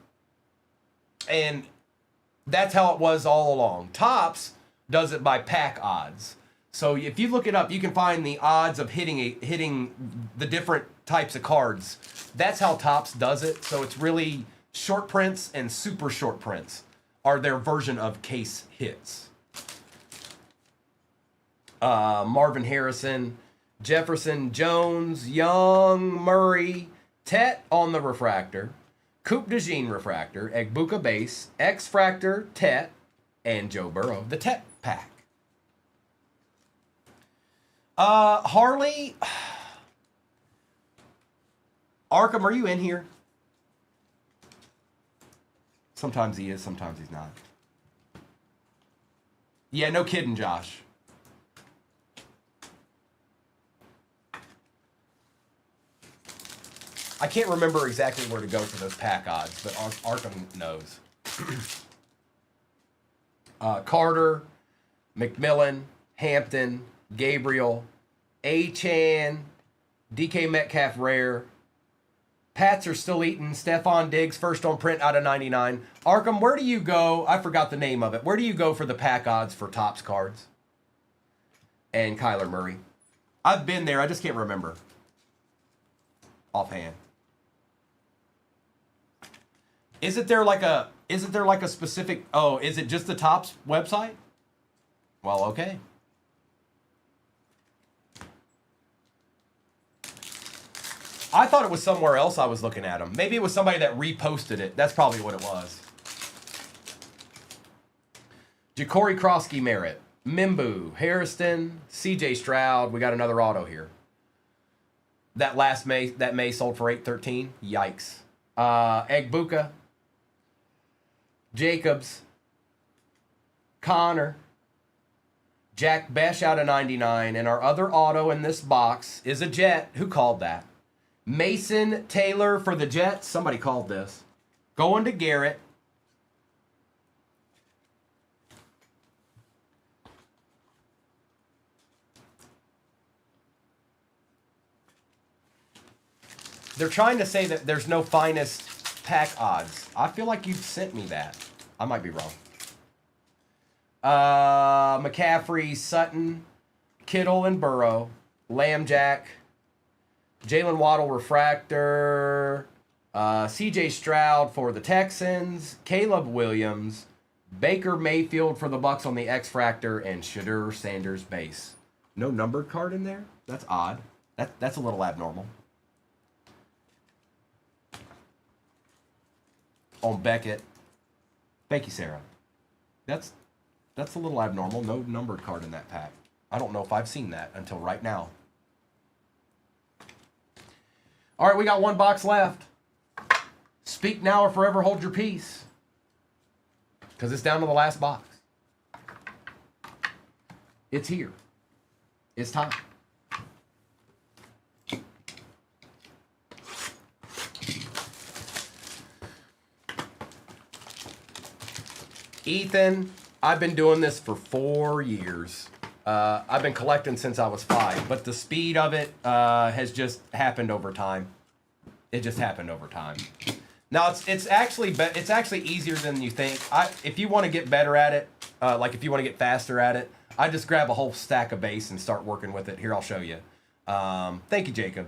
that's how it was all along. Topps does it by pack odds. So if you look it up, you can find the odds of hitting the different types of cards. That's how Topps does it. So it's really short prints and super short prints are their version of case hits. Marvin Harrison, Jefferson, Jones, Young, Murray, Tet on the refractor, Coupe de Jean refractor, Egbuka base, X-Fractor, Tet, and Joe Burrow, the Tet pack. Harley, Arkham, are you in here? Sometimes he is, sometimes he's not. Yeah, no kidding, Josh. I can't remember exactly where to go for those pack odds, but Arkham knows. Carter, McMillan, Hampton, Gabriel, A-Chan, DK Metcalf rare. Pats are still eating. Stephon Diggs, first on print out of 99. Arkham, where do you go? I forgot the name of it. Where do you go for the pack odds for Topps cards? And Kyler Murray. I've been there. I just can't remember offhand. Isn't there like a specific... Oh, is it just the Topps website? Well, okay. I thought it was somewhere else I was looking at them. Maybe it was somebody that reposted it. That's probably what it was. Ja'Cory Krosky Merritt, Mimbu, Harrison, CJ Stroud. We got another auto here. That last May, that May sold for 813. Yikes. Egbuka, Jacobs, Connor, Jack Besh out of 99, and our other auto in this box is a Jet. Who called that? Mason Taylor for the Jets. Somebody called this. Going to Garrett. They're trying to say that there's no finest pack odds. I feel like you've sent me that. I might be wrong. McCaffrey, Sutton, Kittle, and Burrow. Lambjack. Jalen Waddle refractor. CJ Stroud for the Texans. Caleb Williams. Baker Mayfield for the Bucks on the X-Fractor. And Shadur Sanders base. No numbered card in there? That's odd. That's a little abnormal. On Beckett. Thank you, Sarah. That's a little abnormal. No numbered card in that pack. I don't know if I've seen that until right now. All right, we got one box left. Speak now or forever hold your peace. Because it's down to the last box. It's here. It's time. Ethan, I've been doing this for 4 years. I've been collecting since I was 5, but the speed of it has just happened over time. It just happened over time. Now it's actually easier than you think. If you want to get better at it, like if you want to get faster at it, I just grab a whole stack of base and start working with it. Here, I'll show you. Thank you, Jacob.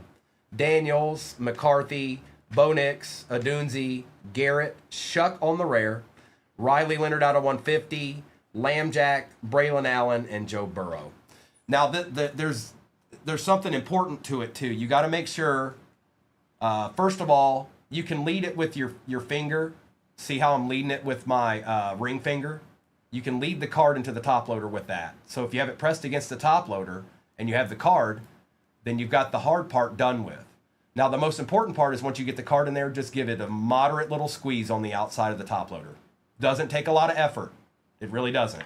Daniels, McCarthy, Bo Nix, Adunzi, Garrett, Shuck on the rare. Riley Leonard out of 150, Lambjack, Braylon Allen, and Joe Burrow. Now, there's something important to it, too. You got to make sure, first of all, you can lead it with your finger. See how I'm leading it with my ring finger? You can lead the card into the top loader with that. So if you have it pressed against the top loader and you have the card, then you've got the hard part done with. Now, the most important part is once you get the card in there, just give it a moderate little squeeze on the outside of the top loader. Doesn't take a lot of effort. It really doesn't.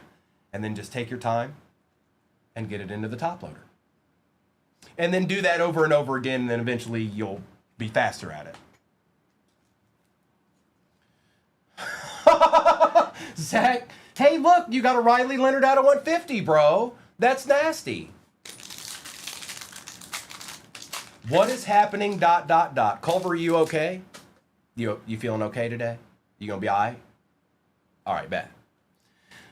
And then just take your time and get it into the top loader. And then do that over and over again, and then eventually you'll be faster at it. Zach, hey, look, you got a Riley Leonard out of 150, bro. That's nasty. What is happening, ... Culver, are you okay? You feeling okay today? You gonna be all right? All right, bet.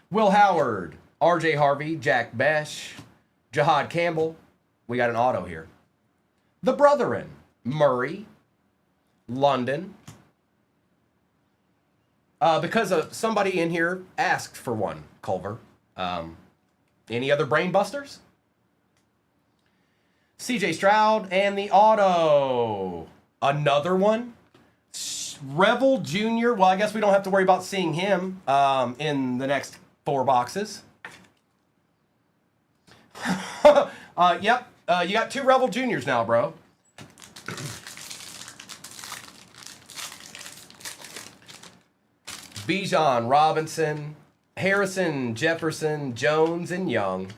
Will Howard, RJ Harvey, Jack Besh, Jahad Campbell. We got an auto here. The Brethren, Murray, London. Because somebody in here asked for one, Culver. Any other brain busters? CJ Stroud and the auto. Another one. Revel Jr. Well, I guess we don't have to worry about seeing him in the next 4 boxes. Yep. You got 2 Revel Juniors now, bro. Bijan Robinson, Harrison, Jefferson, Jones, and Young.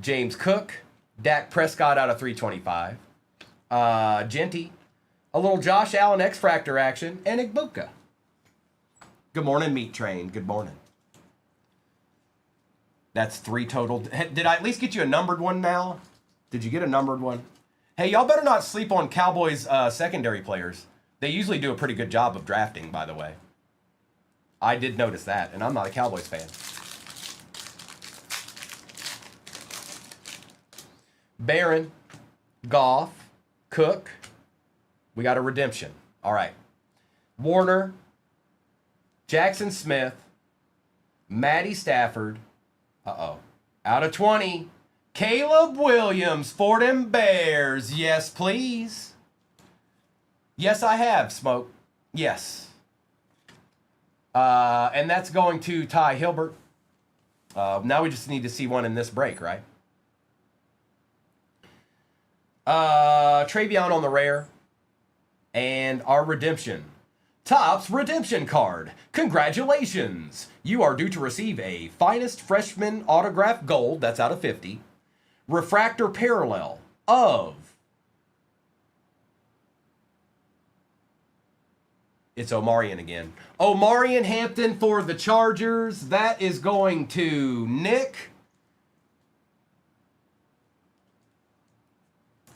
James Cook, Dak Prescott out of 325. Genty. A little Josh Allen X-Fractor action, and Igbuka. Good morning, Meat Train. Good morning. That's 3 total. Did I at least get you a numbered one now? Did you get a numbered one? Hey, y'all better not sleep on Cowboys secondary players. They usually do a pretty good job of drafting, by the way. I did notice that, and I'm not a Cowboys fan. Barron, Goff, Cook. We got a redemption. All right. Warner, Jackson Smith, Matty Stafford. Uh-oh. Out of 20. Caleb Williams for them Bears. Yes, please. Yes, I have, Smoke. Yes. And that's going to Ty Hilbert. Now we just need to see one in this break, right? Travion on the rare. And our redemption. Topps redemption card. Congratulations. You are due to receive a finest freshman autograph gold, that's out of 50. Refractor parallel of... It's Omarion again. Omarion Hampton for the Chargers. That is going to Nick.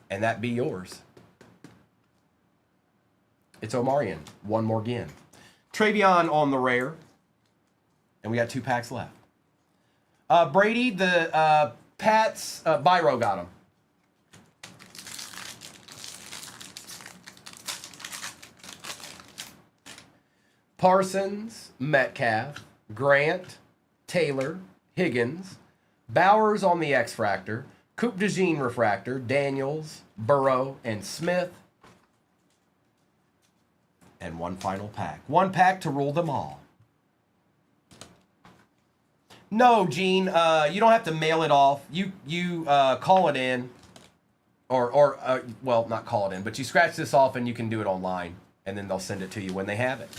And that be yours. It's Omarion. One more again. Travion on the rare. And we got 2 packs left. Brady, the Pats, Byro got him. Parsons, Metcalf, Grant, Taylor, Higgins, Bowers on the X-Fractor, Coupe de Jean Refractor, Daniels, Burrow, and Smith. And one final pack. One pack to rule them all. No, Gene, you don't have to mail it off. You call it in. Or well, not call it in, but you scratch this off and you can do it online. And then they'll send it to you when they have it.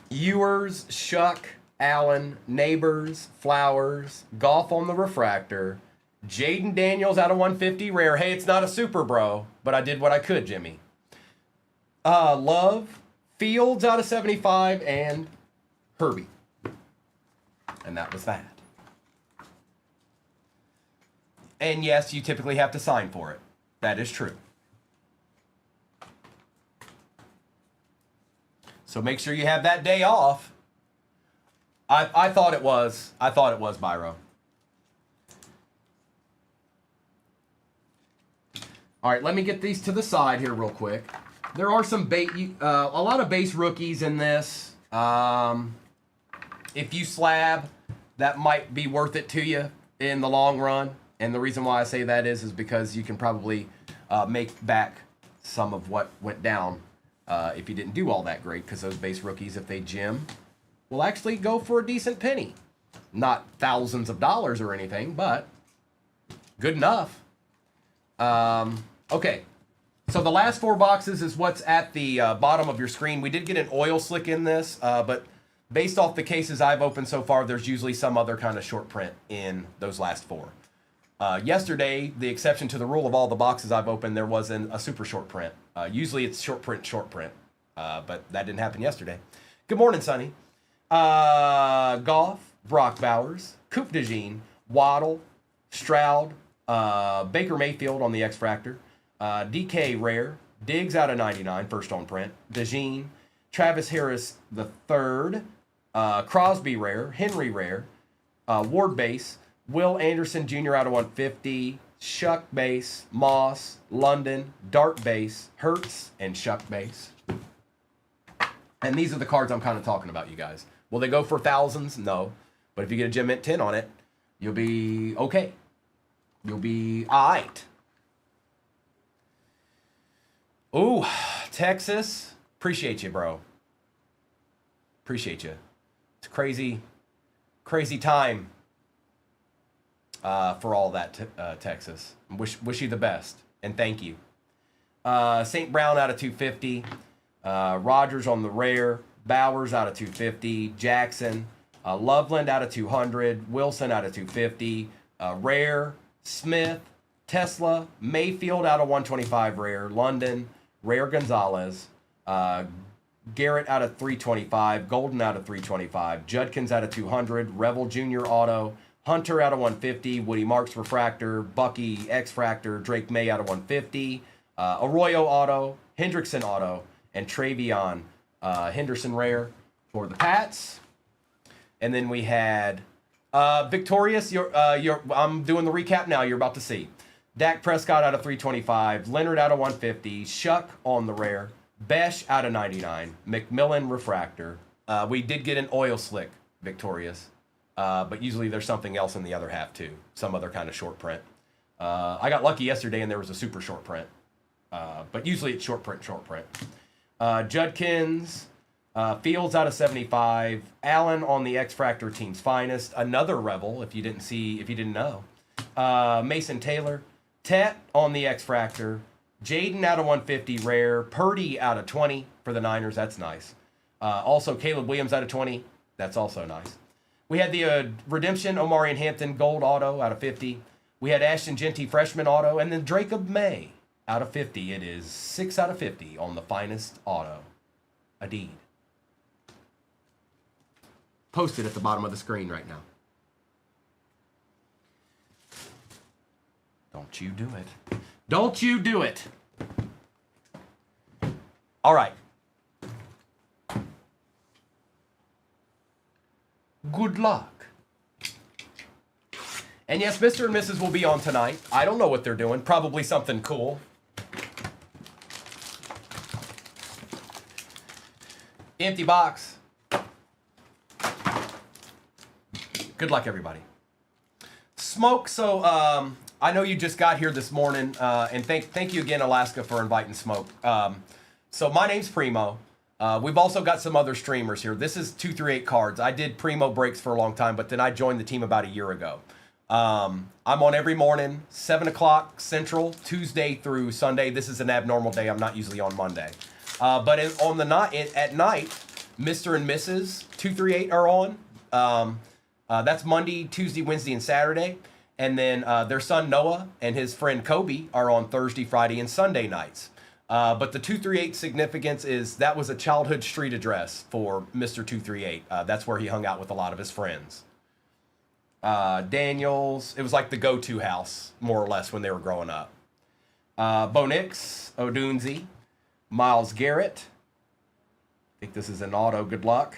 Ewers, Shuck, Allen, Neighbors, Flowers, Golf on the Refractor, Jaden Daniels out of 150 rare. Hey, it's not a super, bro, but I did what I could, Jimmy. Love, Fields out of 75, and Herbie. And that was that. And yes, you typically have to sign for it. That is true. So make sure you have that day off. I thought it was. I thought it was Byro. All right, let me get these to the side here real quick. There are some a lot of base rookies in this. If you slab, that might be worth it to you in the long run. And the reason why I say that is because you can probably make back some of what went down if you didn't do all that great. Because those base rookies, if they gem, will actually go for a decent penny. Not thousands of dollars or anything, but good enough. Okay, so the last 4 boxes is what's at the bottom of your screen. We did get an oil slick in this, but based off the cases I've opened so far, there's usually some other kind of short print in those last 4. Yesterday, the exception to the rule of all the boxes I've opened, there wasn't a super short print. Usually it's short print, but that didn't happen yesterday. Good morning, Sonny. Goff, Brock Bowers, Coupe de Jean, Waddle, Stroud, Baker Mayfield on the X-Fractor, DK Rare, Diggs out of 99, first on print, DeJean, Travis Harris the third, Crosby Rare, Henry Rare, Ward Base, Will Anderson Jr. out of 150, Shuck Base, Moss, London, Dart Base, Hertz, and Shuck Base. And these are the cards I'm kind of talking about, you guys. Will they go for thousands? No. But if you get a Gem Mint 10 on it, you'll be okay. You'll be all right. Ooh, Texas. Appreciate you, bro. Appreciate you. It's a crazy, crazy time for all that, Texas. Wish you the best, and thank you. St. Brown out of 250. Rogers on the rare. Bowers out of 250. Jackson. Loveland out of 200. Wilson out of 250. Rare. Smith. Tesla. Mayfield out of 125 rare. London. Rare Gonzalez. Garrett out of 325. Golden out of 325. Judkins out of 200. Revel Jr. auto. Hunter out of 150. Woody Marks refractor. Bucky X-Fractor. Drake May out of 150. Arroyo auto. Hendrickson auto. And Travion Henderson rare for the Pats. And then we had Victorious. I'm doing the recap now. You're about to see. Dak Prescott out of 325. Leonard out of 150. Shuck on the rare. Besh out of 99. McMillan refractor. We did get an oil slick Victorious. But usually there's something else in the other half too. Some other kind of short print. I got lucky yesterday and there was a super short print. But usually it's short print. Judkins, Fields out of 75. Allen on the X-Fractor team's finest. Another Rebel, if you didn't know. Mason Taylor. Tet on the X-Fractor. Jaden out of 150 rare. Purdy out of 20 for the Niners. That's nice. Also, Caleb Williams out of 20. That's also nice. We had the Redemption Omarion Hampton gold auto out of 50. We had Ashton Genty freshman auto. And then Jacob May out of 50. It is 6 out of 50 on the finest auto. Indeed. Posted at the bottom of the screen right now. Don't you do it. Don't you do it. All right. Good luck. And yes, Mr. and Mrs. will be on tonight. I don't know what they're doing. Probably something cool. Empty box. Good luck, everybody. Smoke. So I know you just got here this morning, and thank you again, Alaska, for inviting Smoke. So my name's Primo. We've also got some other streamers here. This is 238 cards. I did Primo breaks for a long time, but then I joined the team about a year ago. I'm on every morning, 7 o'clock Central, Tuesday through Sunday. This is an abnormal day. I'm not usually on Monday. But at night, Mr. and Mrs. 238 are on. That's Monday, Tuesday, Wednesday, and Saturday. And then their son Noah and his friend Kobe are on Thursday, Friday, and Sunday nights. But the 238 significance is that was a childhood street address for Mr. 238. That's where he hung out with a lot of his friends. Daniels, it was like the go-to house, more or less, when they were growing up. Bo Nix, Odunzi, Miles Garrett. I think this is an auto. Good luck.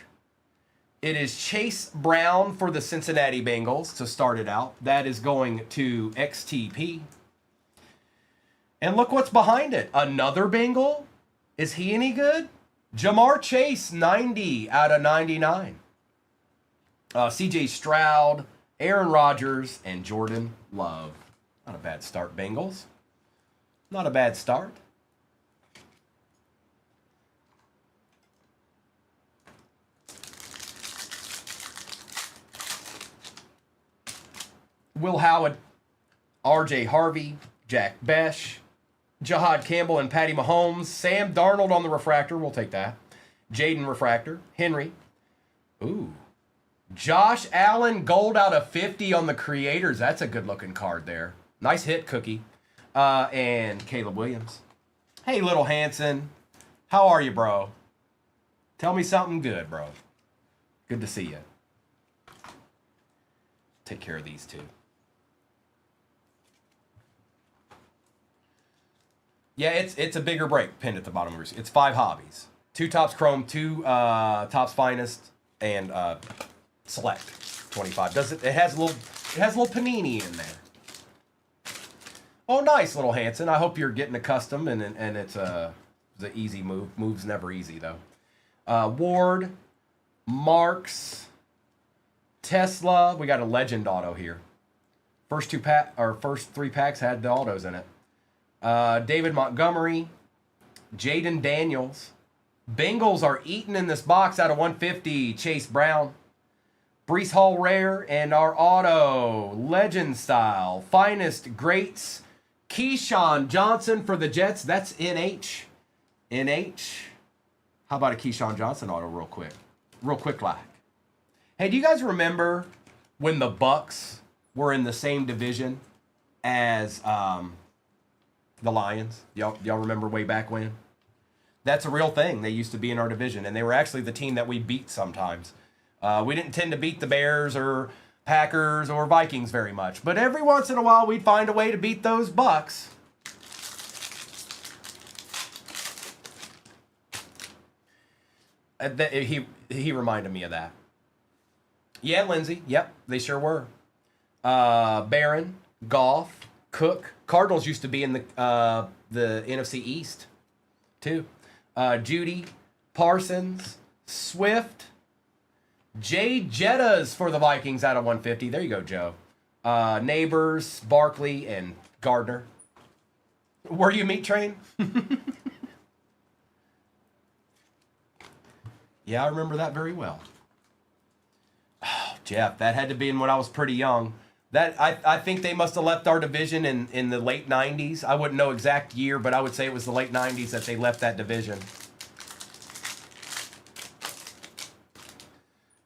It is Chase Brown for the Cincinnati Bengals to start it out. That is going to XTP. And look what's behind it. Another Bengal? Is he any good? Jamar Chase, 90 out of 99. CJ Stroud, Aaron Rodgers, and Jordan Love. Not a bad start, Bengals. Not a bad start. Will Howard, RJ Harvey, Jack Besh, Jahad Campbell and Patty Mahomes, Sam Darnold on the refractor, we'll take that. Jaden refractor, Henry. Ooh. Josh Allen, gold out of 50 on the creators. That's a good looking card there. Nice hit, Cookie. And Caleb Williams. Hey, little Hanson. How are you, bro? Tell me something good, bro. Good to see you. Take care of these two. Yeah, it's a bigger break pinned at the bottom of your. It's 5 hobbies, 2 Topps Chrome, 2 Topps Finest, and Select 25. It has a little panini in there. Oh, nice, little Hanson. I hope you're getting accustomed, and it's the easy move. Move's never easy though. Ward, Marks, Tesla. We got a legend auto here. First 3 packs had the autos in it. David Montgomery, Jaden Daniels. Bengals are eating in this box out of 150. Chase Brown, Brees Hall rare, and our auto legend style finest greats. Keyshawn Johnson for the Jets. That's NH. How about a Keyshawn Johnson auto real quick like? Hey, do you guys remember when the Bucks were in the same division as the Lions? Y'all remember way back when? That's a real thing. They used to be in our division, and they were actually the team that we beat sometimes. We didn't tend to beat the Bears or Packers or Vikings very much, but every once in a while we'd find a way to beat those Bucks. He reminded me of that. Yeah, Lindsay. Yep, they sure were. Barron, Goff, Cook. Cardinals used to be in the NFC East, too. Judy, Parsons, Swift, Jay Jettas for the Vikings out of 150. There you go, Joe. Neighbors, Barkley, and Gardner. Were you meat train? Yeah, I remember that very well. Oh, Jeff, that had to be in when I was pretty young. That I think they must have left our division in the late 90s. I wouldn't know exact year, but I would say it was the late 90s that they left that division.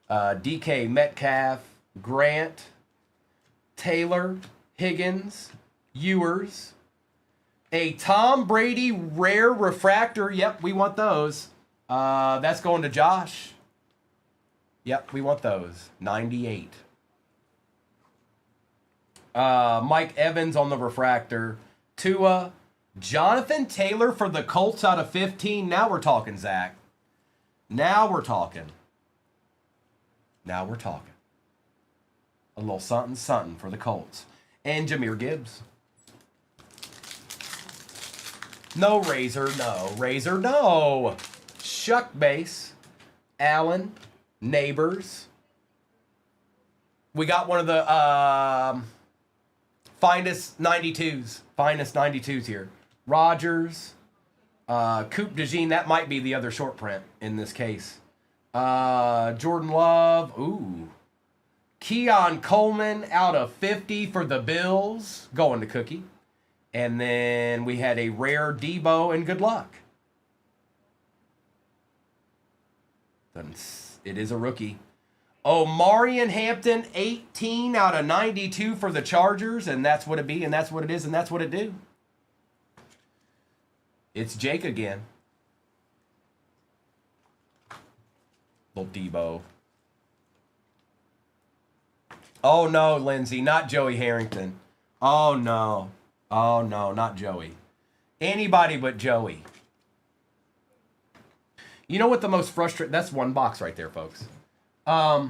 DK Metcalf, Grant, Taylor, Higgins, Ewers, a Tom Brady rare refractor. Yep, we want those. That's going to Josh. Yep, we want those. 98. Mike Evans on the refractor. Tua. Jonathan Taylor for the Colts out of 15. Now we're talking, Zach. Now we're talking. Now we're talking. A little something for the Colts. And Jahmyr Gibbs. No Razor, no. Razor, no. Shuck Base. Allen. Neighbors. We got one of the finest 92s. Finest 92s here. Rogers. Coupe de Jean. That might be the other short print in this case. Jordan Love. Ooh. Keon Coleman out of 50 for the Bills. Going to Cookie. And then we had a rare Debo and good luck. It is a rookie. Omarion Hampton, 18 out of 92 for the Chargers. And that's what it be, and that's what it is, and that's what it do. It's Jake again. Little Debo. Oh, no, Lindsay. Not Joey Harrington. Oh, no. Oh, no, not Joey. Anybody but Joey. You know what the most frustrating... That's one box right there, folks. The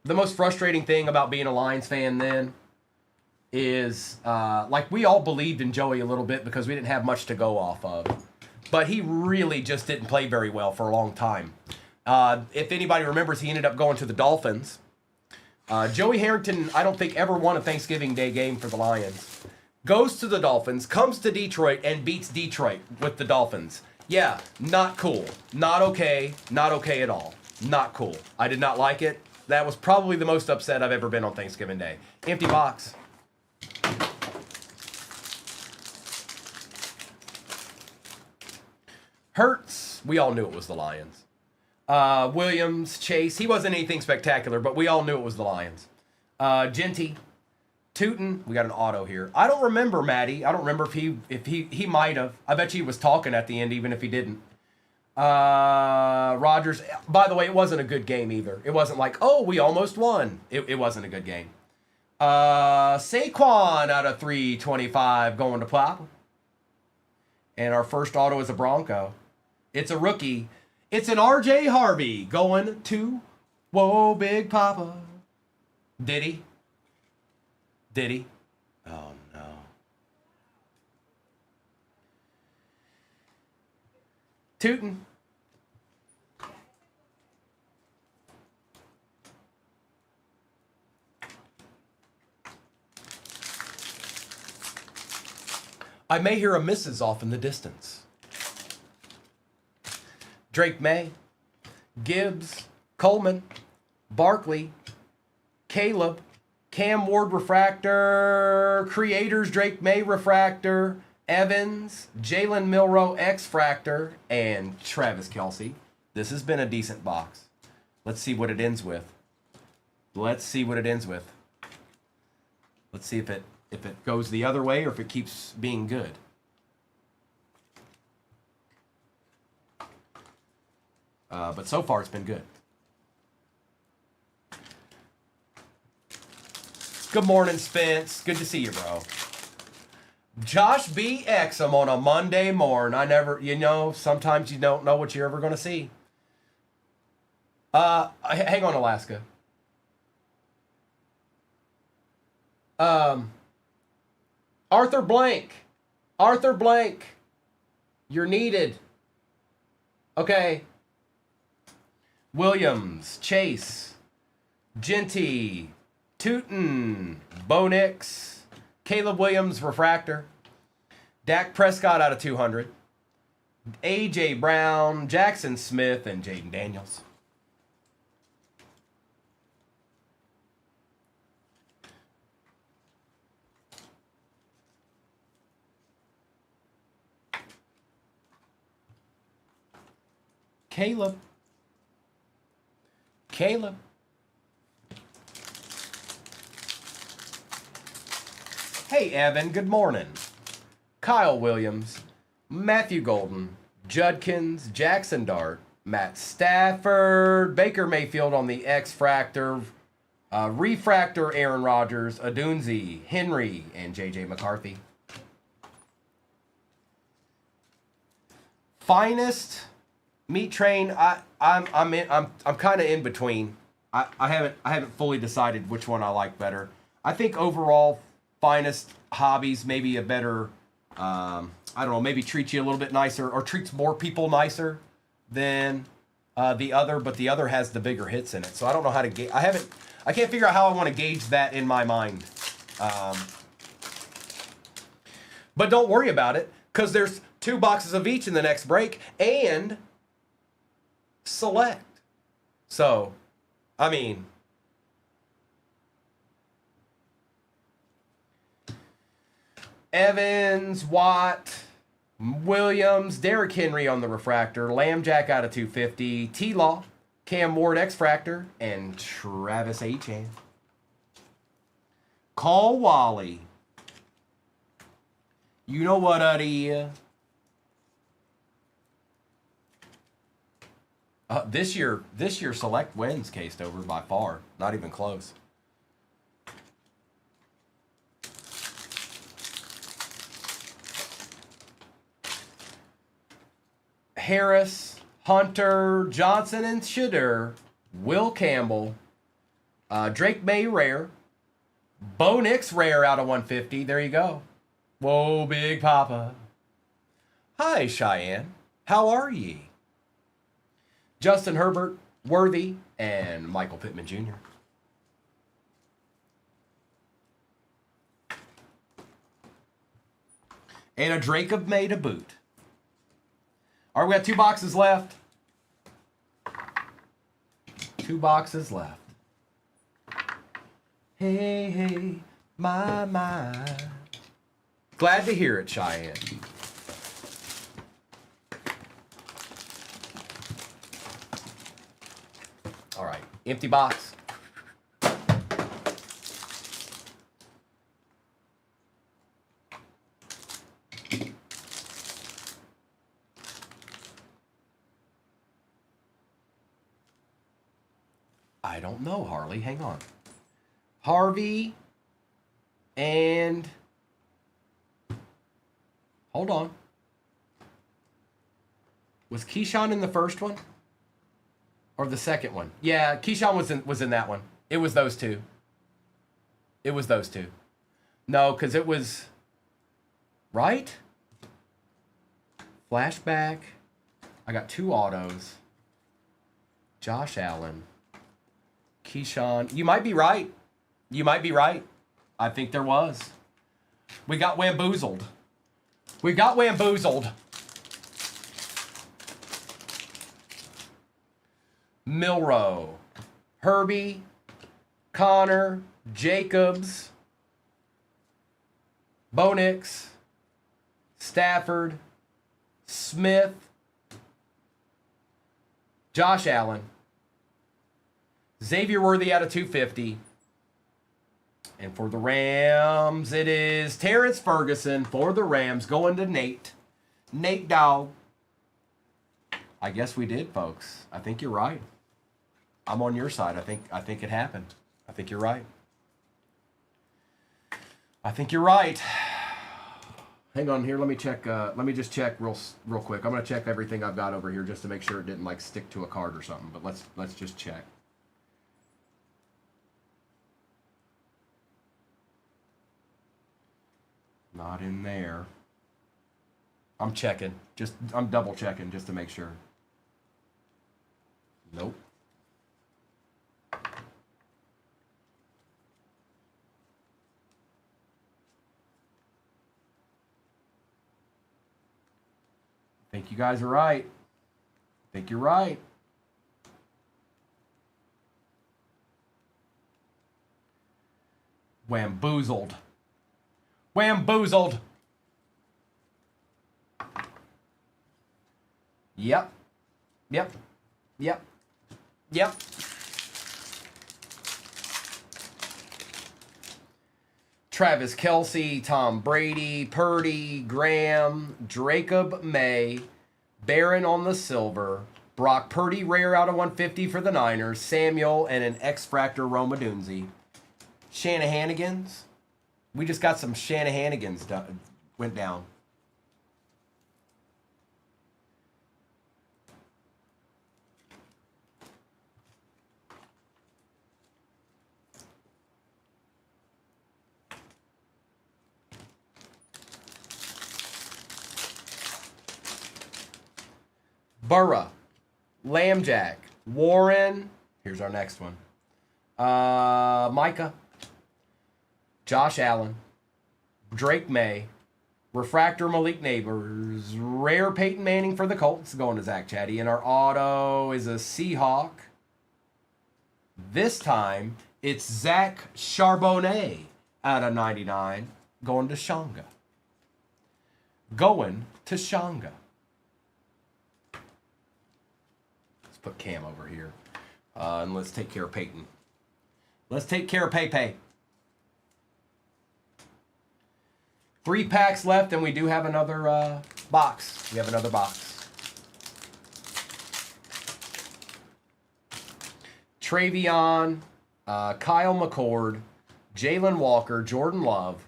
most frustrating thing about being a Lions fan then is, like, we all believed in Joey a little bit because we didn't have much to go off of. But he really just didn't play very well for a long time. If anybody remembers, he ended up going to the Dolphins. Joey Harrington, I don't think ever won a Thanksgiving Day game for the Lions. Goes to the Dolphins, comes to Detroit, and beats Detroit with the Dolphins. Yeah, not cool. Not okay. Not okay at all. Not cool. I did not like it. That was probably the most upset I've ever been on Thanksgiving Day. Empty box. Hurts. We all knew it was the Lions. Williams, Chase. He wasn't anything spectacular, but we all knew it was the Lions. Genty. Tootin. We got an auto here. I don't remember, Maddie. I don't remember if he might have. I bet you he was talking at the end, even if he didn't. Rodgers. By the way, it wasn't a good game either. It wasn't like, oh, we almost won. It wasn't a good game. Saquon out of 325 going to Papa. And our first auto is a Bronco. It's a rookie. It's an R.J. Harvey going to Whoa Big Papa. Did he? Did he? Oh, no. Tootin'. I may hear a missus off in the distance. Drake May, Gibbs, Coleman, Barkley, Caleb, Cam Ward refractor, Creators Drake May refractor, Evans, Jalen Milroe X-fractor, and Travis Kelce. This has been a decent box. Let's see what it ends with. Let's see what it ends with. Let's see if it goes the other way or if it keeps being good. But so far it's been good. Good morning, Spence. Good to see you, bro. Josh B. Exum on a Monday morning. Sometimes you don't know what you're ever going to see. Hang on, Alaska. Arthur Blank. Arthur Blank. You're needed. Okay. Williams. Chase. Genty. Tootin. Bo Nix. Caleb Williams refractor. Dak Prescott out of 200. A.J. Brown, Jackson Smith, and Jaden Daniels. Caleb. Hey, Evan, good morning. Kyle Williams, Matthew Golden, Judkins, Jackson Dart, Matt Stafford, Baker Mayfield on the X-Fractor, Refractor, Aaron Rodgers, Adunzi, Henry, and J.J. McCarthy. Finest Meat Train. I'm kind of in between. I haven't fully decided which one I like better. I think overall Finest Hobbies maybe a better. I don't know. Maybe treats you a little bit nicer or treats more people nicer than the other, but the other has the bigger hits in it. So I don't know how to gauge. I can't figure out how I want to gauge that in my mind. But don't worry about it, because there's 2 boxes of each in the next break and select. So, I mean, Evans, Watt, Williams, Derrick Henry on the Refractor, Lambjack out of 250, T-Law, Cam Ward X-Fractor, and Travis Achan. Call Wally. You know what it is. This year Select wins cased over by far. Not even close. Harris, Hunter, Johnson and Shadur, Will Campbell, Drake May rare, Bo Nix rare out of 150. There you go. Whoa, Big Papa. Hi, Cheyenne. How are ye? Justin Herbert, Worthy, and Michael Pittman Jr. And a Drake of May to boot. All right, we got 2 boxes left. 2 boxes left. Hey, hey, my. Glad to hear it, Cheyenne. All right, empty box. I don't know, Harley. Hang on. Harvey and... Hold on. Was Keyshawn in the first one? Or the second one? Yeah, Keyshawn was in that one. It was those two. It was those two. No, because it was... Right? Flashback. I got 2 autos. Josh Allen. Keyshawn. You might be right. You might be right. I think there was. We got wamboozled. We got wamboozled. Milrow. Herbie. Connor. Jacobs. Bo Nix. Stafford. Smith. Josh Allen. Xavier Worthy out of 250. And for the Rams, it is Terrence Ferguson for the Rams going to Nate. Nate Dowd. I guess we did, folks. I think you're right. I'm on your side. I think it happened. I think you're right. I think you're right. Hang on here. Let me check. Let me just check real quick. I'm gonna check everything I've got over here just to make sure it didn't like stick to a card or something. But let's just check. Not in there. I'm checking. I'm double checking just to make sure. Nope. Think you guys are right. Think you're right. Whamboozled. Whamboozled. Yep. Yep. Yep. Yep. Travis Kelce, Tom Brady, Purdy, Graham, Jacob May, Barron on the silver, Brock Purdy rare out of 150 for the Niners, Samuel, and an X-Fractor Roma Dunze. Shanahanigans. We just got some Shanahanigans went down. Burra, Lambjack, Warren. Here's our next one. Micah, Josh Allen, Drake May, Refractor Malik Neighbors, Rare Peyton Manning for the Colts, going to Zach Chatty. And our auto is a Seahawk. This time, it's Zach Charbonnet out of 99, going to Shanga. Going to Shanga. Let's put Cam over here. And let's take care of Peyton. Let's take care of Pepe. 3 packs left, and we do have another box. We have another box. Travion, Kyle McCord, Jalen Walker, Jordan Love,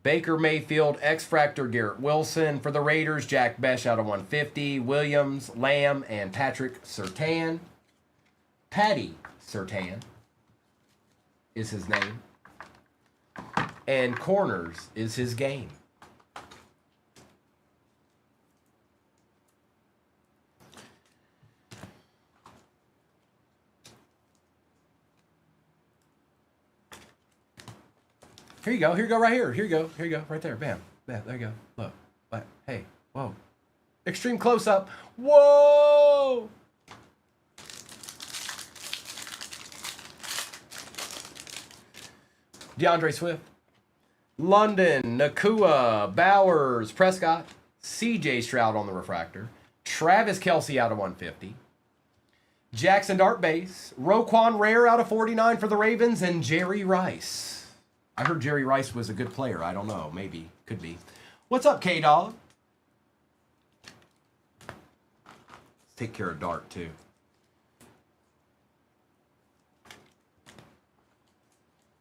Baker Mayfield, X-Fractor Garrett Wilson. For the Raiders, Jack Besh out of 150, Williams, Lamb, and Patrick Surtain. Patty Surtain is his name. And corners is his game. Here you go. Here you go right here. Here you go. Here you go. Right there. Bam. Bam. There you go. Look. But, hey. Whoa. Extreme close-up. Whoa! DeAndre Swift. London, Nakua, Bowers, Prescott, CJ Stroud on the refractor, Travis Kelce out of 150, Jackson Dart base, Roquan Rare out of 49 for the Ravens, and Jerry Rice. I heard Jerry Rice was a good player. I don't know. Maybe. Could be. What's up, K-Dog? Let's take care of Dart, too.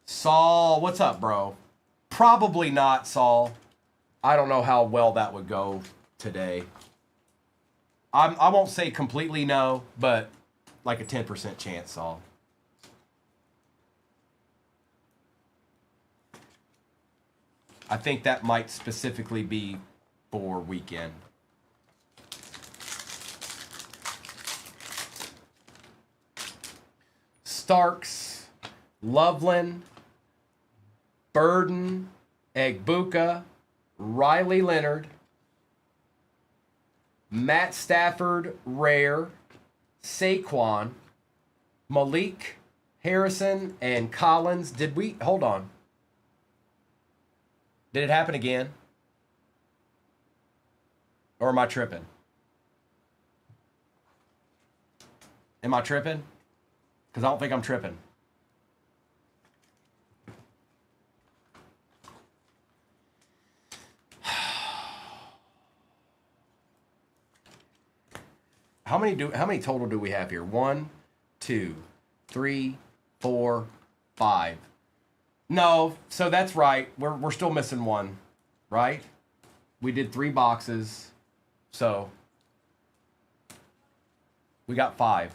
Saul, what's up, bro? Probably not, Saul. I don't know how well that would go today. I won't say completely no, but like a 10% chance, Saul. I think that might specifically be for weekend. Starks, Loveland, Burden, Egbuka, Riley Leonard, Matt Stafford, Rare, Saquon, Malik, Harrison, and Collins. Hold on. Did it happen again? Or am I tripping? Am I tripping? Because I don't think I'm tripping. How many total do we have here? 1, 2, 3, 4, 5. No, so that's right. We're still missing one, right? We did 3 boxes, so we got 5.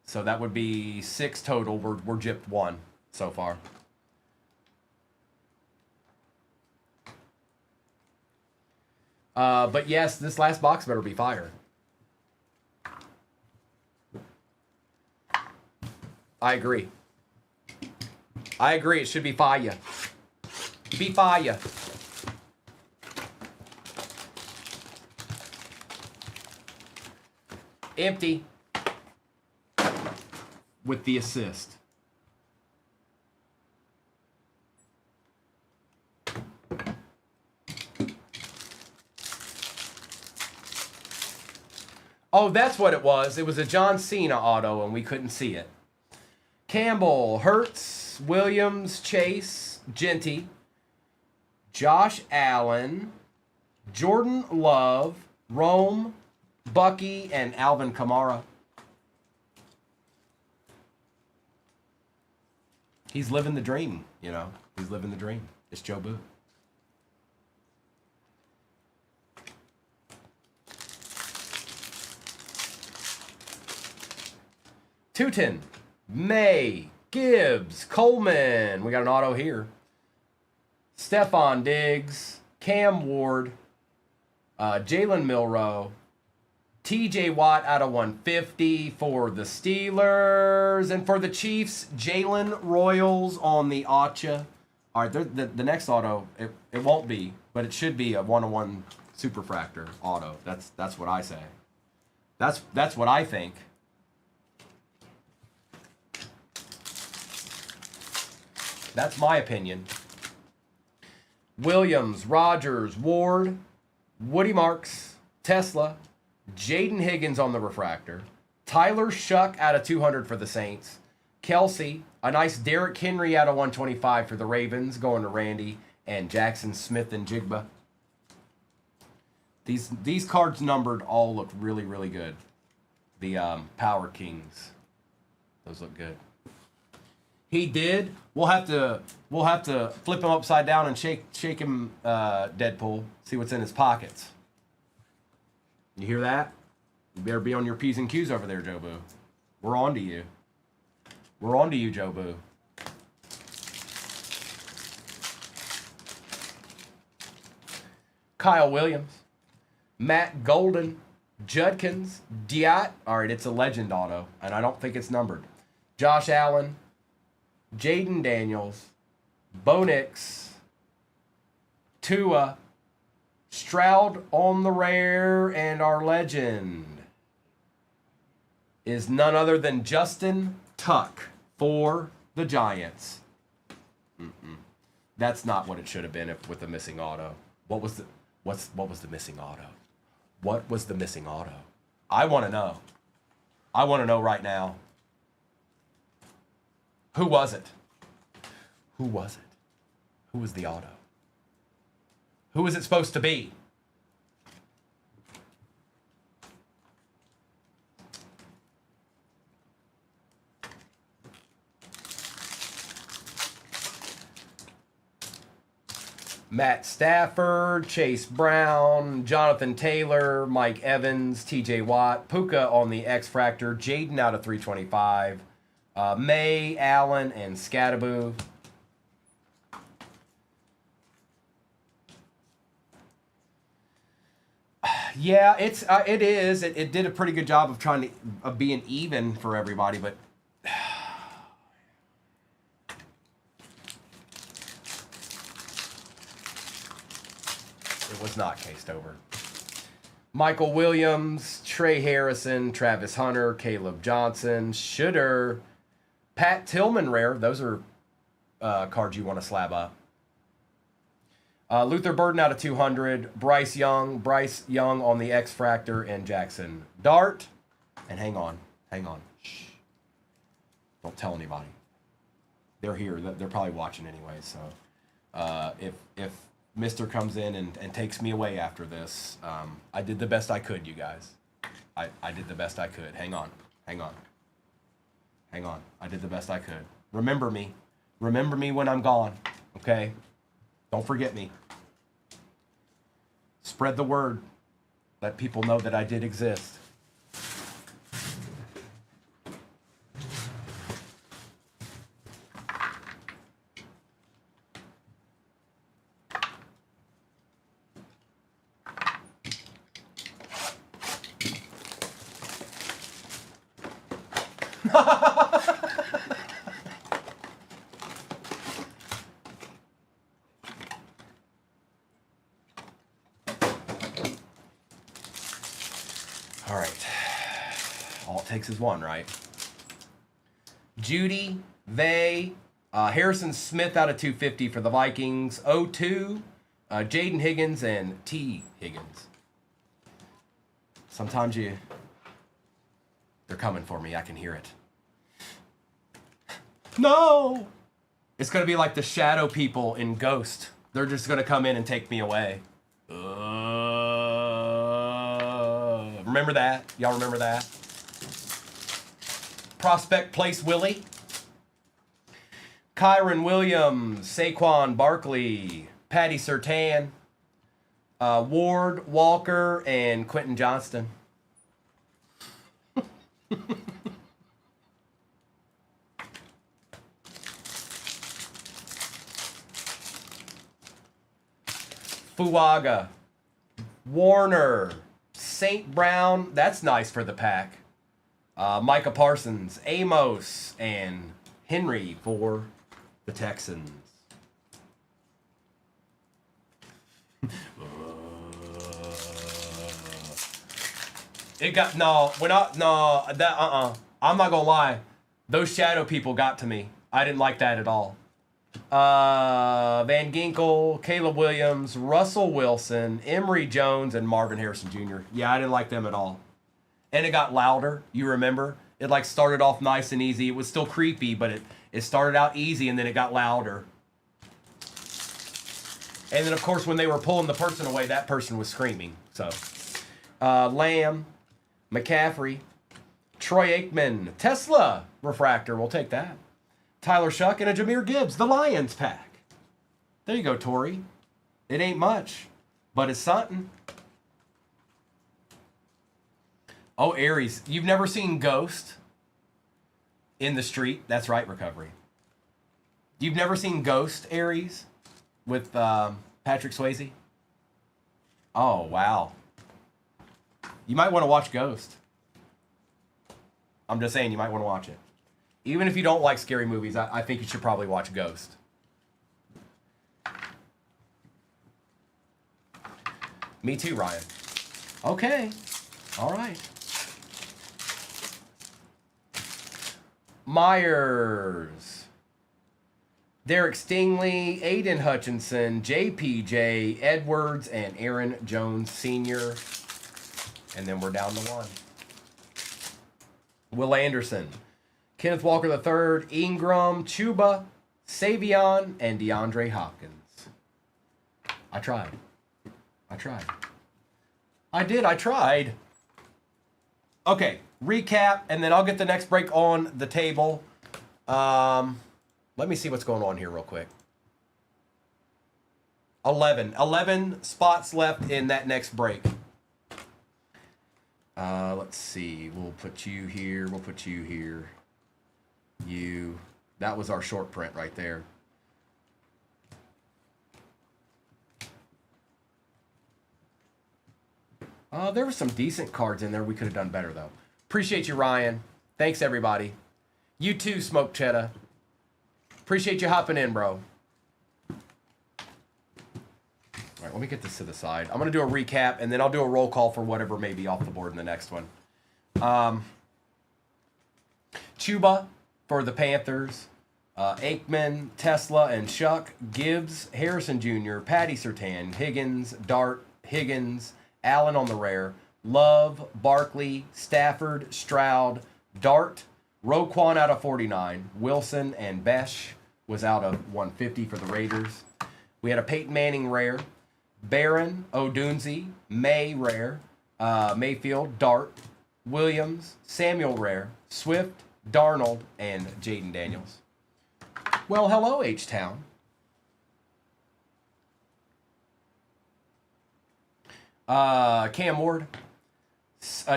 So that would be 6 total. We're gypped 1 so far. But yes, this last box better be fire. I agree. I agree. It should be fire. Be fire. Empty. With the assist. Oh, that's what it was. It was a John Cena auto, and we couldn't see it. Campbell, Hertz, Williams, Chase, Genty, Josh Allen, Jordan Love, Rome, Bucky, and Alvin Kamara. He's living the dream, you know. He's living the dream. It's Joe Boo. Tootin, May, Gibbs, Coleman. We got an auto here. Stephon Diggs, Cam Ward, Jalen Milrow, TJ Watt out of 150 for the Steelers. And for the Chiefs, Jalen Royals on the Acha. All right, the next auto, it won't be, but it should be a 1-on-1 Superfractor auto. That's what I say. That's what I think. That's my opinion. Williams, Rogers, Ward, Woody Marks, Tesla, Jaden Higgins on the refractor, Tyler Shuck out of 200 for the Saints, Kelsey, a nice Derrick Henry out of 125 for the Ravens, going to Randy, and Jackson Smith and Jigba. These cards numbered all look really, really good. The Power Kings, those look good. He did. We'll have to flip him upside down and shake him, Deadpool. See what's in his pockets. You hear that? You better be on your P's and Q's over there, Joe Boo. We're on to you. We're on to you, Joe Boo. Kyle Williams, Matt Golden, Judkins, Diat. All right, it's a legend auto, and I don't think it's numbered. Josh Allen, Jaden Daniels, Bo Nix, Tua, Stroud on the rare, and our legend is none other than Justin Tuck for the Giants. That's not what it should have been with the missing auto. What was the missing auto? What was the missing auto? I want to know. I want to know right now. Who was it? Who was it? Who was the auto? Who was it supposed to be? Matt Stafford, Chase Brown, Jonathan Taylor, Mike Evans, TJ Watt, Puka on the X-Fractor, Jaden out of 325, May, Allen, and Scattaboo. Yeah, it is. It did a pretty good job of being even for everybody, but it was not cased over. Michael Williams, Trey Harrison, Travis Hunter, Caleb Johnson, Shooter, Pat Tillman rare. Those are cards you want to slab up. Luther Burden out of 200. Bryce Young on the X-Fractor, and Jackson Dart. And hang on. Shh. Don't tell anybody. They're here. They're probably watching anyway. So if Mr. comes in and takes me away after this, I did the best I could, you guys. I did the best I could. Hang on. I did the best I could. Remember me. Remember me when I'm gone. Okay? Don't forget me. Spread the word. Let people know that I did exist. All takes is one, right? Judy, Vay, Harrison Smith out of 250 for the Vikings. 0-2, Jaden Higgins and T. Higgins. Sometimes they're coming for me. I can hear it. No! It's going to be like the shadow people in Ghost. They're just going to come in and take me away. Remember that? Y'all remember that? Prospect Place Willie. Kyron Williams, Saquon Barkley, Patty Surtain, Ward, Walker, and Quentin Johnston. Fuaga, Warner, St. Brown, that's nice for the pack. Micah Parsons, Amos, and Henry for the Texans. It got, no, we're not, no, that, I'm not gonna lie. Those shadow people got to me. I didn't like that at all. Van Ginkel, Caleb Williams, Russell Wilson, Emory Jones, and Marvin Harrison Jr. Yeah, I didn't like them at all. And it got louder, you remember? It like started off nice and easy. It was still creepy, but it started out easy and then it got louder. And then of course when they were pulling the person away, that person was screaming. So, Lamb, McCaffrey, Troy Aikman, Tesla refractor, we'll take that. Tyler Shuck and a Jahmyr Gibbs, the Lions pack. There you go, Tori. It ain't much, but it's something. Oh, Aries, you've never seen Ghost in the street? That's right, Recovery. You've never seen Ghost, Aries, with Patrick Swayze? Oh, wow. You might want to watch Ghost. I'm just saying, you might want to watch it. Even if you don't like scary movies, I think you should probably watch Ghost. Me too, Ryan. Okay. All right. Myers. Derek Stingley, Aiden Hutchinson, JPJ, Edwards, and Aaron Jones Sr. And then we're down to one. Will Anderson, Kenneth Walker III, Ingram, Chuba, Savion, and DeAndre Hopkins. I tried. I tried. Okay, recap, and then I'll get the next break on the table. Let me see what's going on here real quick. 11 spots left in that next break. Let's see. We'll put you here. We'll put you here. You. That was our short print right there. There were some decent cards in there. We could have done better, though. Appreciate you, Ryan. Thanks, everybody. You too, Smoke Cheddar. Appreciate you hopping in, bro. All right, let me get this to the side. I'm going to do a recap, and then I'll do a roll call for whatever may be off the board in the next one. Chuba for the Panthers. Aikman, Tesla, and Shuck. Gibbs, Harrison Jr., Patty Surtain, Higgins, Dart, Higgins, Allen on the rare. Love, Barkley, Stafford, Stroud, Dart, Roquan out of 49. Wilson and Besh was out of 150 for the Raiders. We had a Peyton Manning rare. Barron, Odunze, May rare. Mayfield, Dart, Williams, Samuel rare. Swift, Darnold, and Jaden Daniels. Well, hello, H-Town. Cam Ward,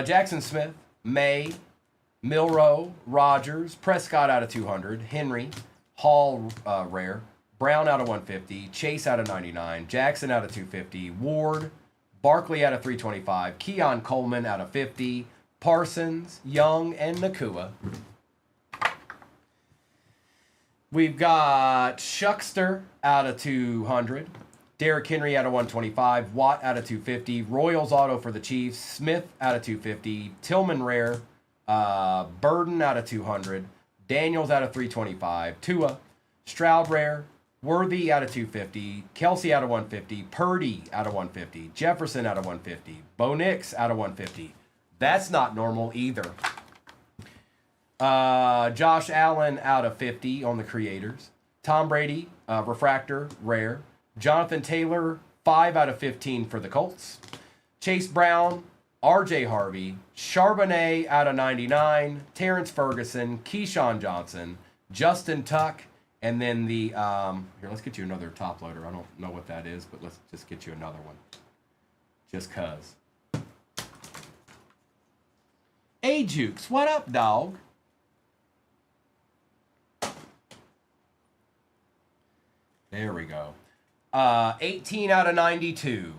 Jackson Smith, May, Milrow, Rogers, Prescott out of 200, Henry, Hall rare, Brown out of 150, Chase out of 99, Jackson out of 250, Ward, Barkley out of 325, Keon Coleman out of 50, Parsons, Young, and Nakua. We've got Shuckster out of 200. Derrick Henry out of 125. Watt out of 250. Royals auto for the Chiefs. Smith out of 250. Tillman rare. Burden out of 200. Daniels out of 325. Tua. Stroud rare. Worthy out of 250. Kelsey out of 150. Purdy out of 150. Jefferson out of 150. Bo Nix out of 150. That's not normal either. Josh Allen out of 50 on the creators. Tom Brady, refractor, rare. Jonathan Taylor, 5 out of 15 for the Colts. Chase Brown, RJ Harvey, Charbonnet out of 99, Terrence Ferguson, Keyshawn Johnson, Justin Tuck, and then the, here, let's get you another top loader. I don't know what that is, but let's just get you another one. Just cuz. Hey, Jukes, what up, dog? There we go. 18 out of 92.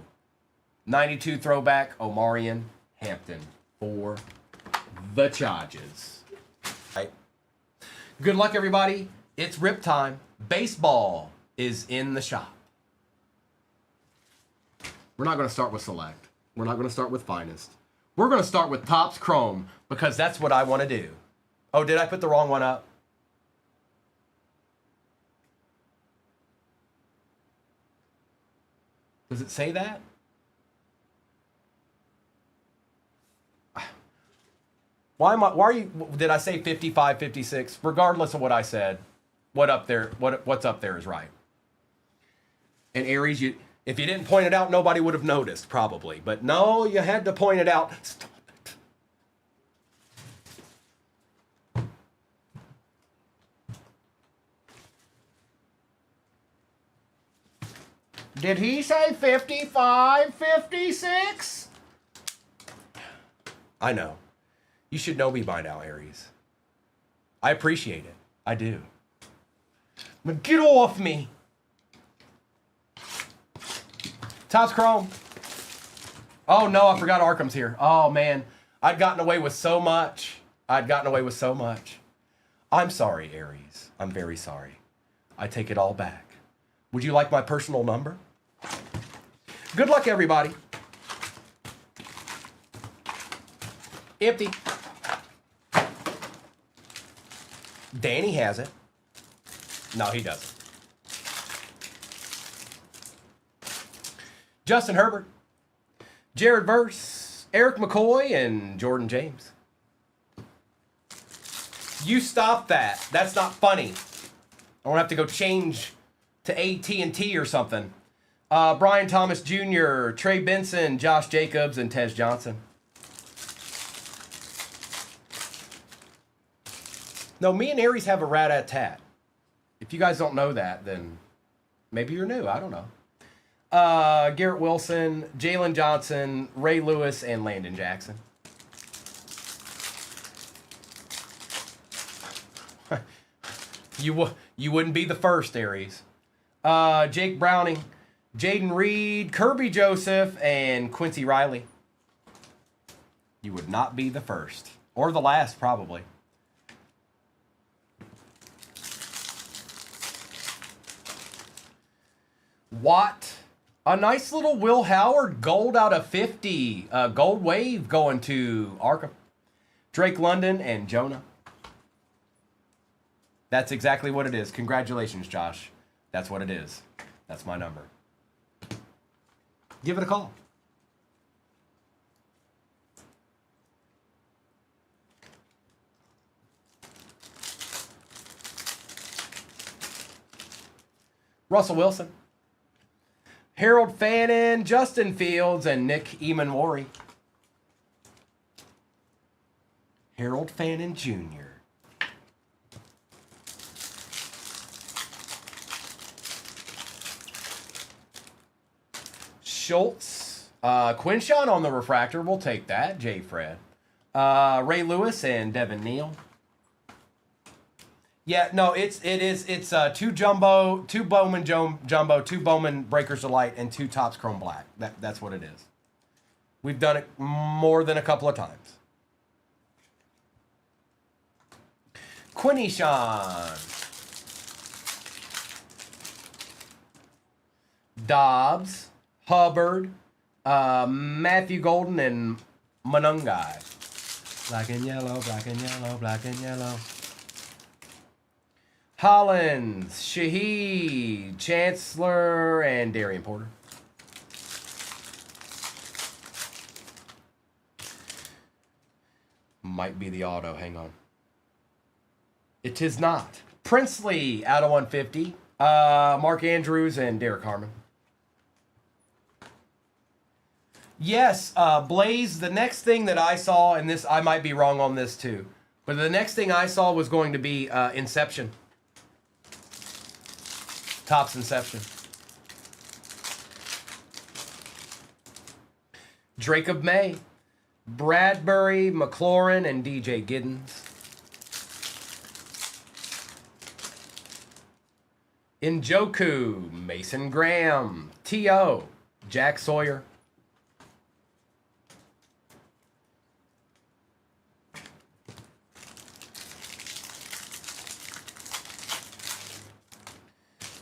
92 throwback, Omarion Hampton for the Chargers. Right. Good luck, everybody. It's rip time. Baseball is in the shop. We're not going to start with Select. We're not going to start with Finest. We're going to start with Topps Chrome because that's what I want to do. Oh, did I put the wrong one up? Does it say that? Did I say 55, 56? Regardless of what I said, what's up there is right. And Aries, if you didn't point it out, nobody would have noticed, probably. But no, you had to point it out. Stop it. Did he say 55, 56? I know. You should know me by now, Aries. I appreciate it. I do. But get off me. Topps Chrome. Oh, no, I forgot Arkham's here. Oh, man. I'd gotten away with so much. I'm sorry, Aries. I'm very sorry. I take it all back. Would you like my personal number? Good luck, everybody. Empty. Danny has it. No, he doesn't. Justin Herbert, Jared Verse, Eric McCoy, and Jordan James. You stop that. That's not funny. I won't have to go change to AT&T or something. Brian Thomas Jr., Trey Benson, Josh Jacobs, and Tez Johnson. No, me and Aries have a rat-a-tat. If you guys don't know that, then maybe you're new. I don't know. Garrett Wilson, Jalen Johnson, Ray Lewis, and Landon Jackson. You wouldn't be the first, Aries. Jake Browning, Jaden Reed, Kirby Joseph, and Quincy Riley. You would not be the first. Or the last, probably. Watt. A nice little Will Howard gold out of 50. Gold wave going to Arkham. Drake London and Jonah. That's exactly what it is. Congratulations, Josh. That's what it is. That's my number. Give it a call. Russell Wilson. Harold Fannin, Justin Fields, and Nick Emanwari. Harold Fannin Jr. Schultz. Quinshawn on the refractor. We'll take that. J. Fred. Ray Lewis and Devin Neal. Yeah, no, it's two jumbo, two Bowman jumbo, two Bowman Breakers of Light, and two Topps Chrome Black. That's what it is. We've done it more than a couple of times. Quinshawn. Dobbs, Hubbard, Matthew Golden, and Monungai. Black and yellow, black and yellow, black and yellow. Hollins, Shaheed, Chancellor, and Darian Porter. Might be the auto. Hang on. It is not. Princely out of 150. Mark Andrews and Derek Harmon. Yes, Blaze, the next thing that I saw, and this I might be wrong on this too, but the next thing I saw was going to be Inception. Topps Inception. Drake of May, Bradbury, McLaurin, and DJ Giddens. Njoku, Mason Graham, T.O., Jack Sawyer.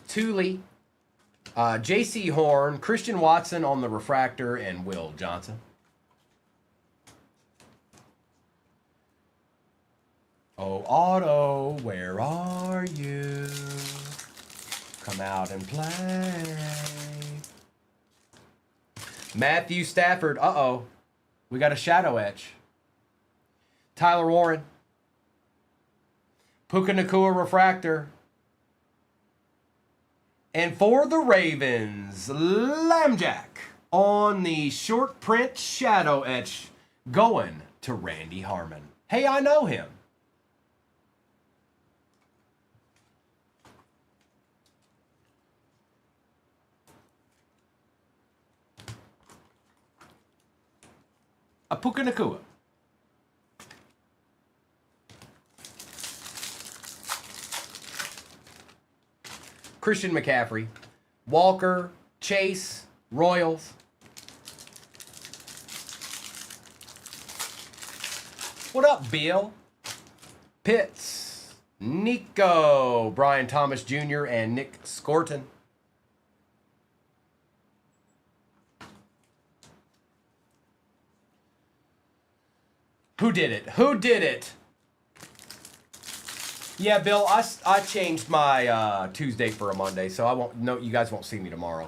Thule, J.C. Horn, Christian Watson on the refractor, and Will Johnson. Oh, Auto, where are you? Come out and play. Matthew Stafford, uh-oh. We got a shadow etch. Tyler Warren. Puka Nacua refractor. And for the Ravens, Lambjack on the short print shadow etch going to Randy Harmon. Hey, I know him. A Puka Nacua. Christian McCaffrey, Walker, Chase, Royals. What up, Bill? Pitts, Nico, Brian Thomas Jr., and Nick Scorton. Who did it? Who did it? Yeah, Bill, I changed my Tuesday for a Monday, so I won't. No, you guys won't see me tomorrow.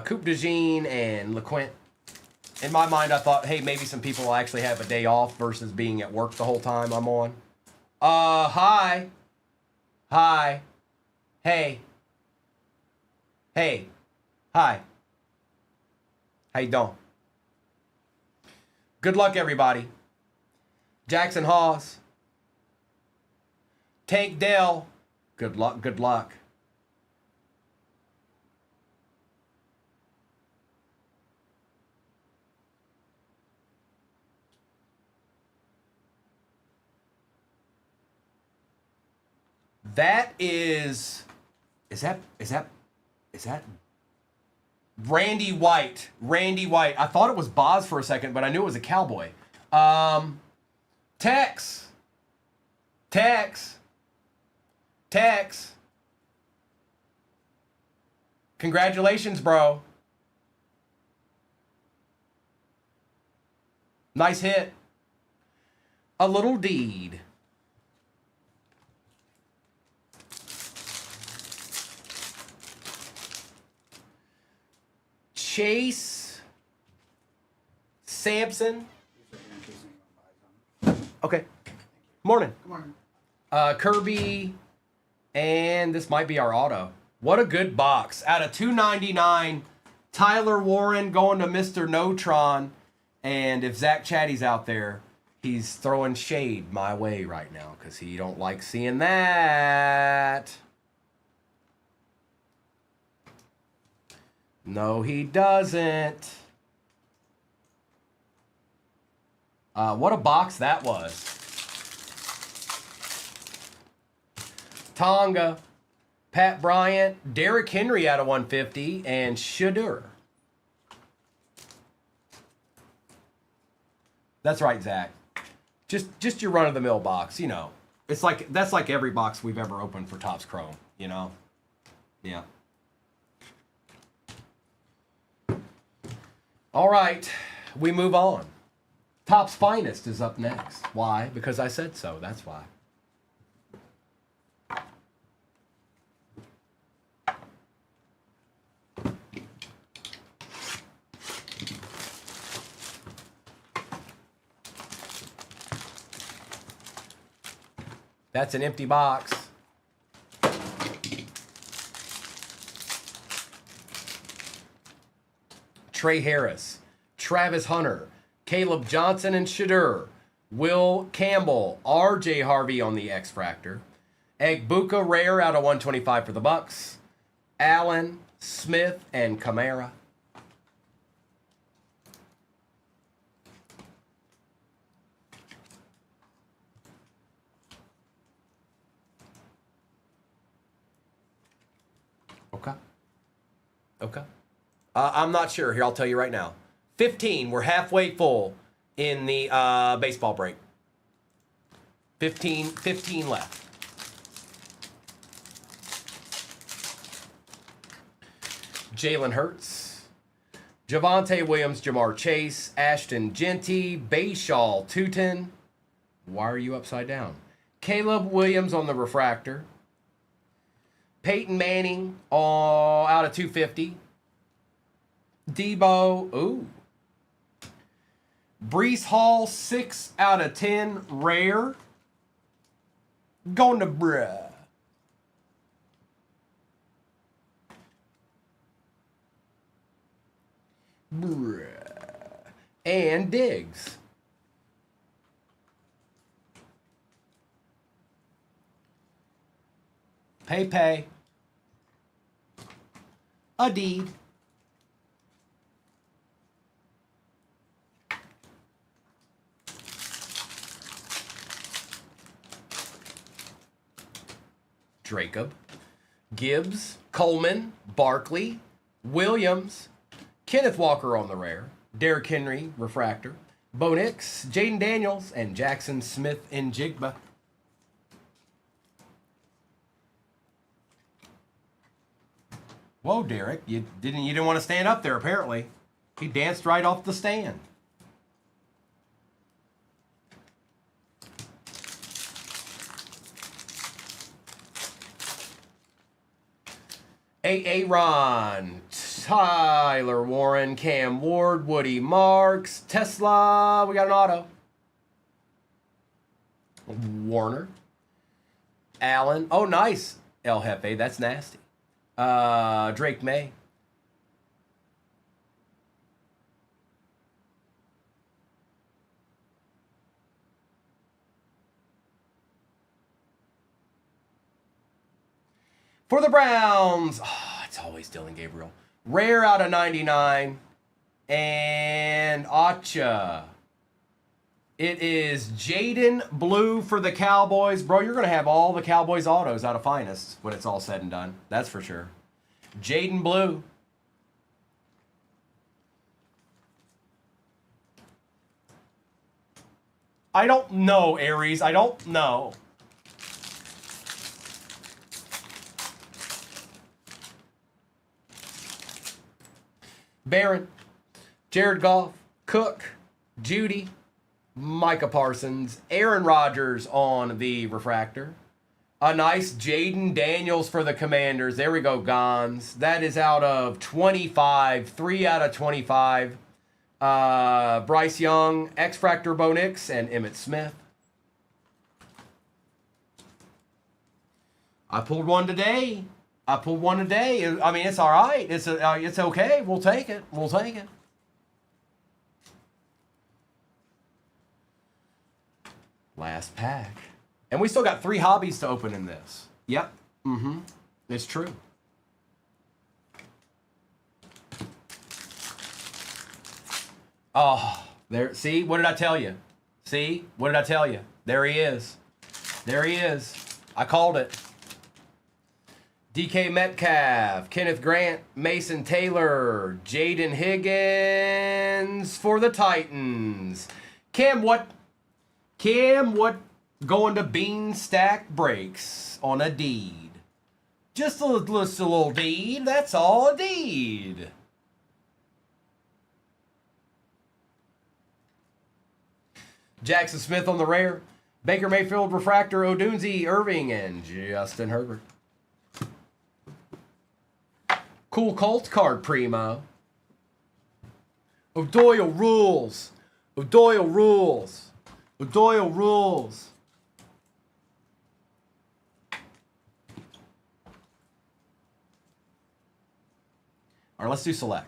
Coupe de Jean and LeQuint. In my mind, I thought, hey, maybe some people will actually have a day off versus being at work the whole time I'm on. Hi. Hi. Hey. Hey. Hi. How you doing? Good luck, everybody. Jackson Hawes. Tank Dell. Good luck, good luck. That is that Randy White. Randy White. I thought it was Boz for a second, but I knew it was a Cowboy. Tex. Congratulations, bro. Nice hit. A little deed. Chase Sampson. Okay. Morning. Good morning. Kirby, and this might be our auto. What a good box. Out of 299, Tyler Warren going to Mr. Notron. And if Zach Chatty's out there, he's throwing shade my way right now because he don't like seeing that. No, he doesn't. What a box that was. Tonga, Pat Bryant, Derrick Henry out of 150, and Shadur. That's right, Zach. Just your run-of-the-mill box, you know. It's like that's like every box we've ever opened for Topps Chrome, you know. Yeah. All right, we move on. Topps Finest is up next. Why? Because I said so. That's why. That's an empty box. Trey Harris, Travis Hunter, Caleb Johnson and Shadur, Will Campbell, RJ Harvey on the X-Fractor, Egbuka Rare out of 125 for the Bucks, Allen, Smith, and Kamara. Okay. Okay. I'm not sure. Here, I'll tell you right now. 15. We're halfway full in the baseball break. 15 left. Jalen Hurts, Javonte Williams, Jamar Chase, Ashton Genty, Bayshaw Tootin. Why are you upside down? Caleb Williams on the refractor. Peyton Manning out of 250. Debo, ooh. Breece Hall, 6 out of 10, rare. Going to bruh. Bruh. And Diggs. Pay. A deed. Jacob, Gibbs, Coleman, Barkley, Williams, Kenneth Walker on the rare, Derrick Henry, refractor, Bo Nix, Jaden Daniels, and Jackson Smith in Jigba. Whoa, Derek, you didn't want to stand up there apparently. He danced right off the stand. Ron, Tyler Warren, Cam Ward, Woody Marks, Tesla. We got an auto. Warner, Allen. Oh, nice. El Jefe. That's nasty. Drake May. For the Browns, it's always Dylan Gabriel. Rare out of 99. And Acha. It is Jaden Blue for the Cowboys. Bro, you're going to have all the Cowboys autos out of Finest when it's all said and done. That's for sure. Jaden Blue. I don't know, Aries. I don't know. Barron, Jared Goff, Cook, Judy, Micah Parsons, Aaron Rodgers on the refractor. A nice Jaden Daniels for the Commanders. There we go, Gons. That is out of 25. 3 out of 25. Bryce Young, X-Fractor Bo Nix, and Emmitt Smith. I pulled one today. I mean, it's all right. It's okay. We'll take it. Last pack. And we still got 3 hobbies to open in this. Yep. It's true. Oh, there. See, what did I tell you? There he is. I called it. DK Metcalf, Kenneth Grant, Mason Taylor, Jaden Higgins for the Titans. Cam, what going to Bean Stack Breaks on a deed? Just a little deed, that's all, a deed. Jackson Smith on the rare. Baker Mayfield, Refractor, Odunze, Irving, and Justin Herbert. Cool Colt card, Primo. O'Doyle rules. O'Doyle rules. O'Doyle rules. All right, let's do select.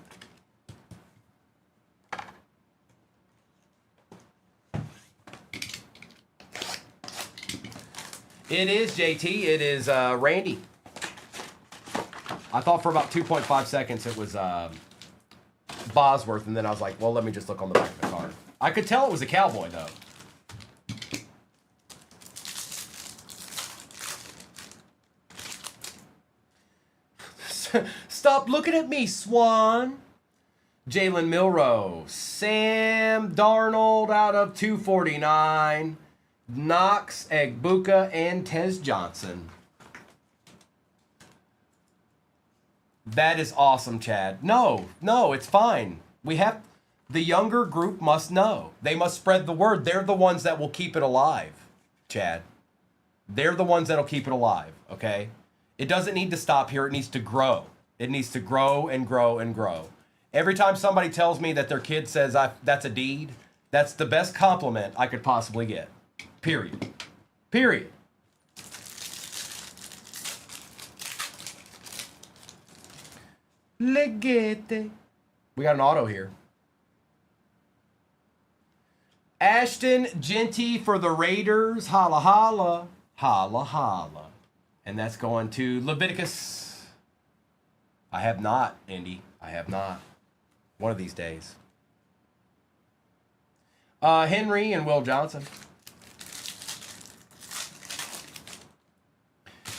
It is JT. It is Randy. I thought for about 2.5 seconds it was Bosworth, and then I was like, well, let me just look on the back of the card. I could tell it was a Cowboy, though. Stop looking at me, Swan. Jalen Milroe. Sam Darnold out of 249. Knox, Egbuka, and Tez Johnson. That is awesome, Chad. No, it's fine. We have... The younger group must know. They must spread the word. They're the ones that will keep it alive, Chad. They're the ones that'll keep it alive, okay? It doesn't need to stop here. It needs to grow. It needs to grow and grow and grow. Every time somebody tells me that their kid says that's a deed, that's the best compliment I could possibly get. Period. Period. Legete. We got an auto here. Ashton Genty for the Raiders. Holla, holla. Holla, holla. And that's going to Leviticus. I have not, Indy. I have not. One of these days. Henry and Will Johnson.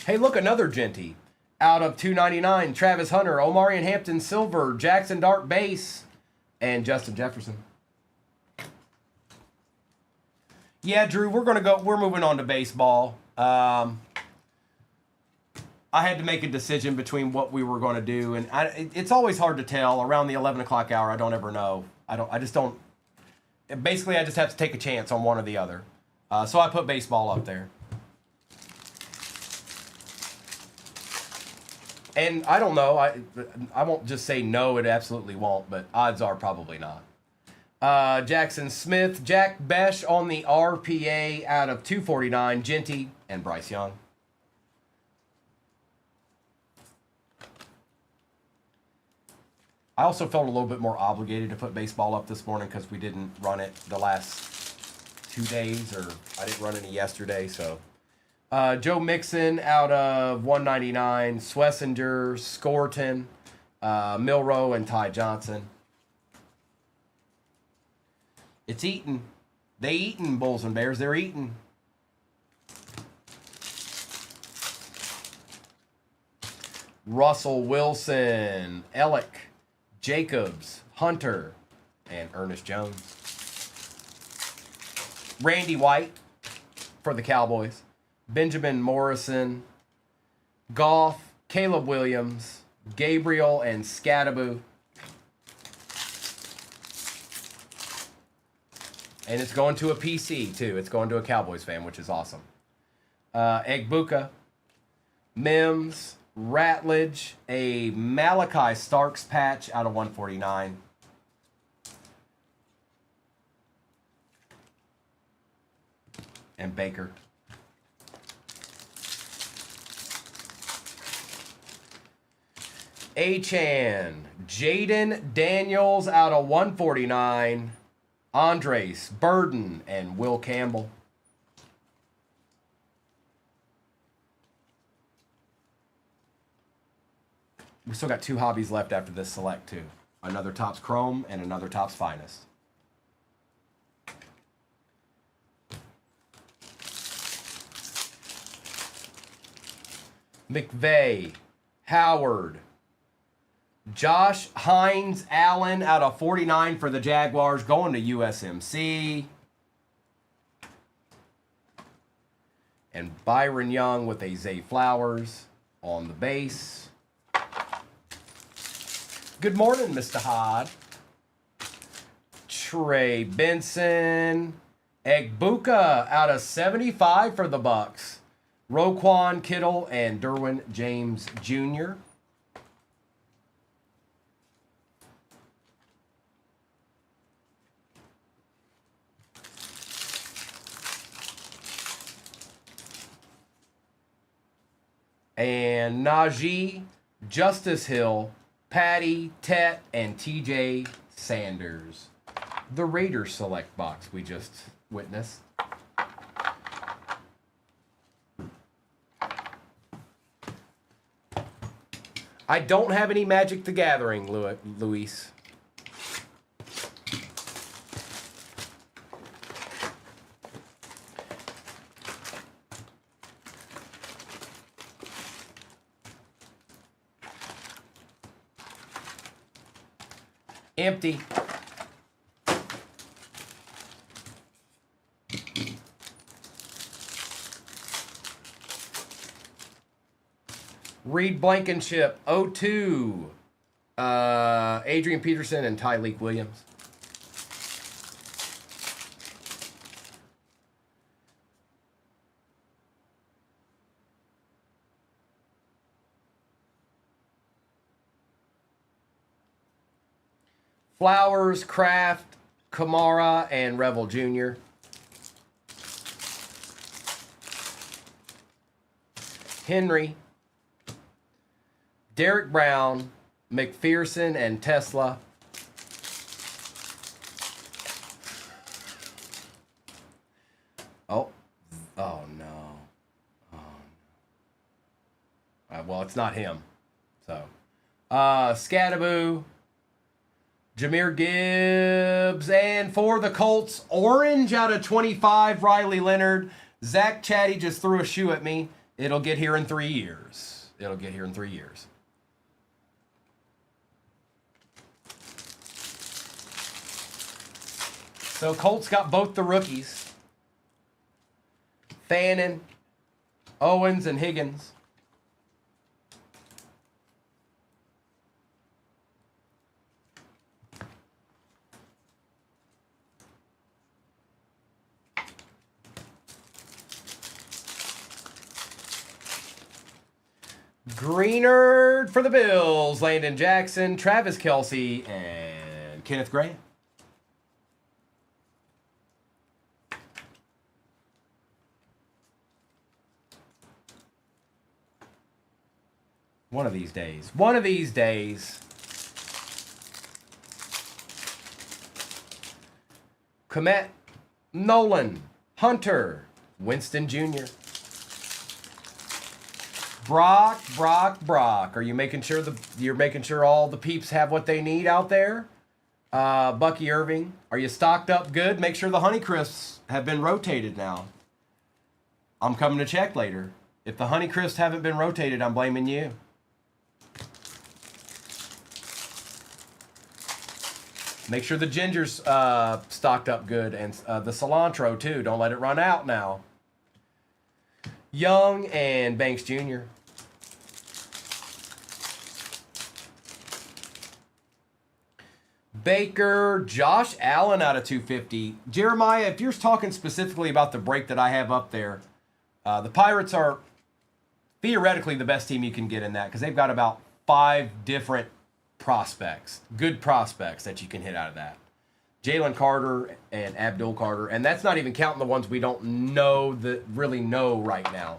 Hey, look, another Genty. Out of 299, Travis Hunter, Omarion Hampton Silver, Jackson Dart Base, and Justin Jefferson. Yeah, Drew, we're moving on to baseball. I had to make a decision between what we were going to do, and it's always hard to tell. Around the 11 o'clock hour, I don't ever know. Basically, I just have to take a chance on one or the other. So I put baseball up there. And I don't know. I won't just say no, it absolutely won't, but odds are probably not. Jackson Smith, Jack Besh on the RPA out of 249, Genty, and Bryce Young. I also felt a little bit more obligated to put baseball up this morning because we didn't run it the last 2 days, or I didn't run any yesterday, so... Joe Mixon out of 199, Swessinger, Scorton, Milroe, and Ty Johnson. It's eating. They eating, Bulls and Bears. They're eating. Russell Wilson, Ellick, Jacobs, Hunter, and Ernest Jones. Randy White for the Cowboys. Benjamin Morrison, Goff, Caleb Williams, Gabriel, and Scattaboo. And it's going to a PC, too. It's going to a Cowboys fan, which is awesome. Egbuka, Mims, Ratledge, a Malachi Starks patch out of 149. And Baker. Achan, Jaden Daniels out of 149, Andres Burden, and Will Campbell. We still got 2 hobbies left after this select, too. Another Topps Chrome and another Topps Finest. McVay, Howard, Josh Hines Allen out of 49 for the Jaguars, going to USMC. And Byron Young with a Zay Flowers on the base. Good morning, Mr. Hod. Trey Benson, Egbuka out of 75 for the Bucks. Roquan, Kittle, and Derwin James Jr. And Najee, Justice Hill, Patty, Tet, and TJ Sanders. The Raiders select box we just witnessed. I don't have any Magic the Gathering, Luis. Empty. Reed Blankenship, 02. Adrian Peterson and Tyleek Williams. Flowers, Kraft, Kamara, and Revel Jr. Henry, Derek Brown, McPherson, and Tesla. Oh no. Oh, no. Well, it's not him. So, Scattaboo, Jahmyr Gibbs, and for the Colts, orange out of 25, Riley Leonard. Zach Chatty just threw a shoe at me. It'll get here in 3 years. It'll get here in 3 years. So Colts got both the rookies. Fannin, Owens, and Higgins. Greenard for the Bills, Landon Jackson, Travis Kelce, and Kenneth Grant. One of these days. One of these days. Komet, Nolan, Hunter, Winston Jr. Brock. Are you making sure you're making sure all the peeps have what they need out there? Bucky Irving, are you stocked up good? Make sure the Honeycrisps have been rotated now. I'm coming to check later. If the Honeycrisps haven't been rotated, I'm blaming you. Make sure the ginger's stocked up good, and the cilantro too. Don't let it run out now. Young and Banks Jr. Baker, Josh Allen out of 250. Jeremiah, if you're talking specifically about the break that I have up there, the Pirates are theoretically the best team you can get in that because they've got about 5 different prospects, good prospects that you can hit out of that. Jalen Carter and Abdul Carter, and that's not even counting the ones we don't know that really know right now.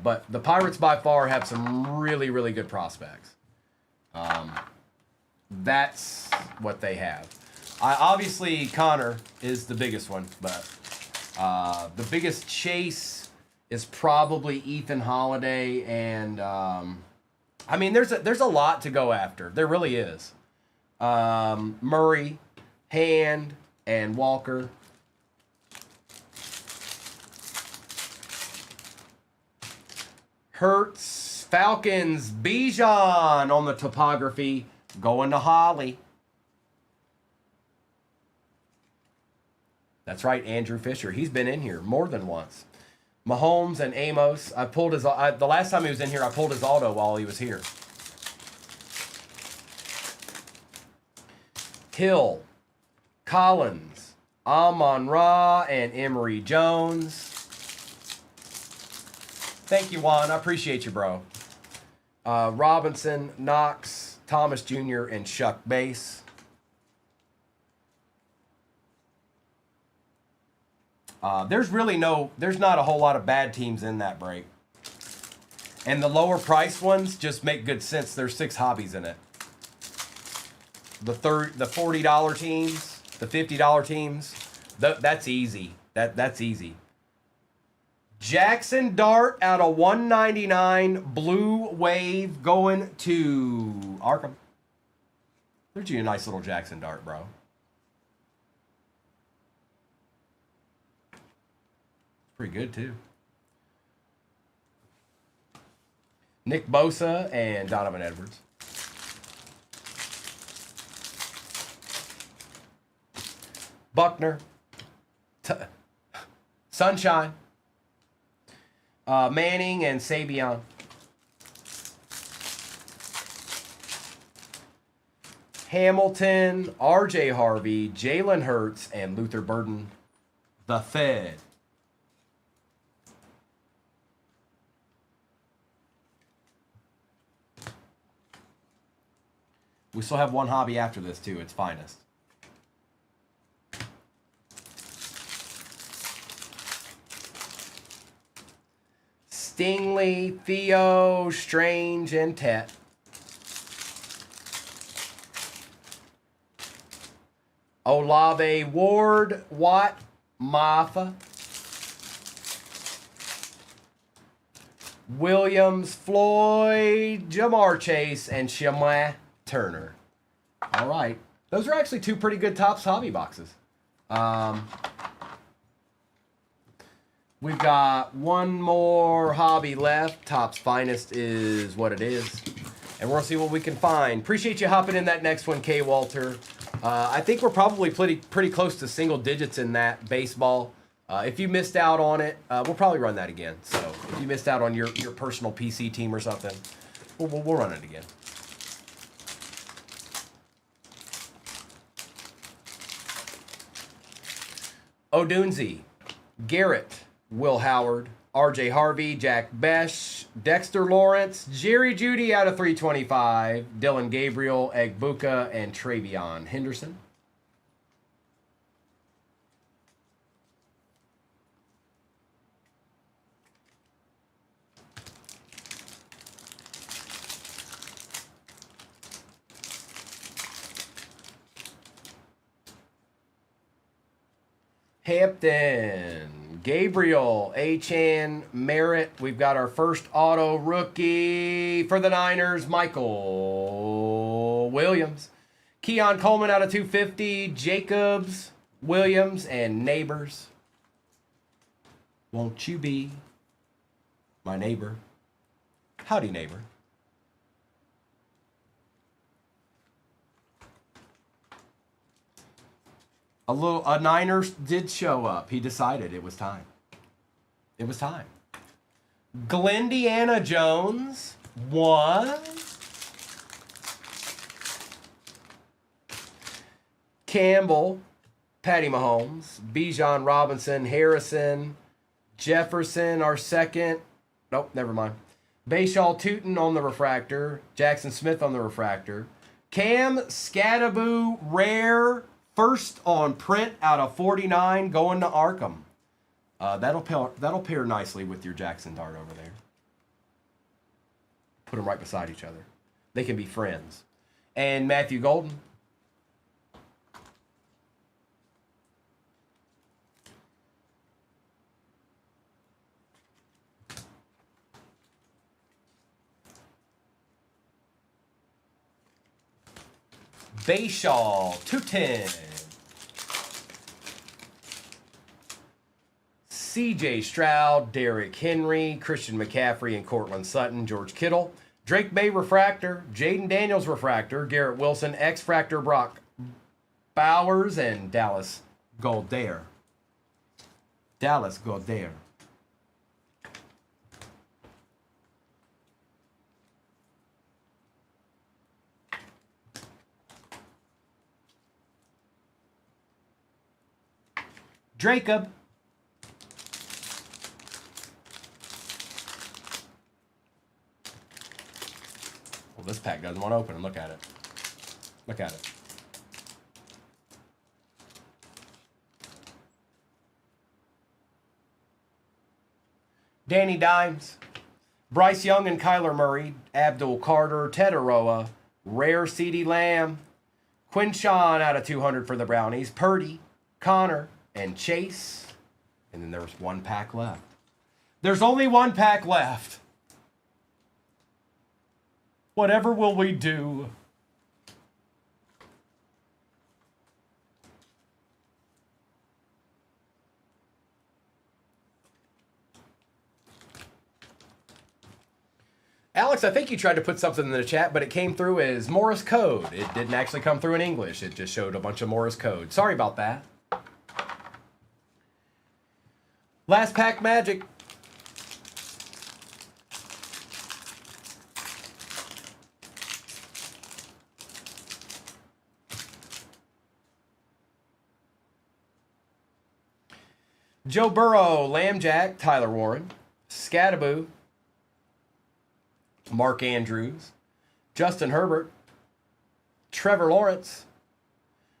But the Pirates by far have some really, really good prospects. That's what they have. Obviously, Connor is the biggest one, but the biggest chase is probably Ethan Holiday, and I mean, there's a lot to go after. There really is. Murray, Hand, and Walker. Hurts, Falcons, Bijan on the topography, going to Holly. That's right, Andrew Fisher. He's been in here more than once. Mahomes and Amos. I pulled his. The last time he was in here, I pulled his auto while he was here. Hill, Collins, Amon-Ra and Emory Jones. Thank you, Juan. I appreciate you, bro. Robinson, Knox, Thomas Jr., and Shuck Base. There's not a whole lot of bad teams in that break. And the lower price ones just make good sense. There's 6 hobbies in it. The $40 teams, the $50 teams, that's easy. That's easy. Jackson Dart out of 199, Blue Wave going to Arkham. There's you a nice little Jackson Dart, bro. Pretty good, too. Nick Bosa and Donovan Edwards. Buckner. Sunshine. Manning and Savion. Hamilton, R.J. Harvey, Jalen Hurts, and Luther Burden. The Fed. We still have one hobby after this, too. Its finest. Stingley, Theo, Strange, and Tet. Olave, Ward, Watt, Mafa. Williams, Floyd, Jamar Chase, and Shamah Turner. All right. Those are actually 2 pretty good Topps hobby boxes. We've got one more hobby left. Topps Finest is what it is. And we're going to see what we can find. Appreciate you hopping in that next one, K. Walter. I think we're probably pretty close to single digits in that baseball. If you missed out on it, we'll probably run that again. So if you missed out on your personal PC team or something, we'll run it again. Odunzi, Garrett, Will Howard, R.J. Harvey, Jack Besh, Dexter Lawrence, Jerry Jeudy out of 325, Dylan Gabriel, Egbuka, and Travion Henderson. Hampton, Gabriel, Achan, Merritt. We've got our first auto rookie for the Niners, Michael Williams. Keon Coleman out of 250, Jacobs, Williams, and Neighbors. Won't you be my neighbor? Howdy, neighbor. A Niners did show up. He decided it was time. It was time. Glendiana Jones. What? Campbell. Patty Mahomes. Bijan Robinson. Harrison. Jefferson, our second. Nope, never mind. Bayshaw Tootin on the refractor. Jackson Smith on the refractor. Cam Scadaboo Rare. First on print out of 49 going to Arkham. That'll pair nicely with your Jackson Dart over there. Put them right beside each other. They can be friends. And Matthew Golden. Bayshaw 210. CJ Stroud, Derrick Henry, Christian McCaffrey, and Cortland Sutton, George Kittle. Drake May Refractor, Jaden Daniels Refractor, Garrett Wilson, X-Fractor, Brock Bowers, and Dallas Goddard. Dallas Goddard. Jacob. Well, this pack doesn't want to open. Look at it. Look at it. Danny Dimes, Bryce Young and Kyler Murray, Abdul Carter, Tetaroa, Rare CeeDee Lamb, Quinshawn out of 200 for the Brownies, Purdy, Connor, and Chase. And then there's one pack left. There's only one pack left. Whatever will we do? Alex, I think you tried to put something in the chat, but it came through as Morse code. It didn't actually come through in English. It just showed a bunch of Morse code. Sorry about that. Last pack magic. Joe Burrow, Lamb Jack, Tyler Warren, Scattaboo, Mark Andrews, Justin Herbert, Trevor Lawrence,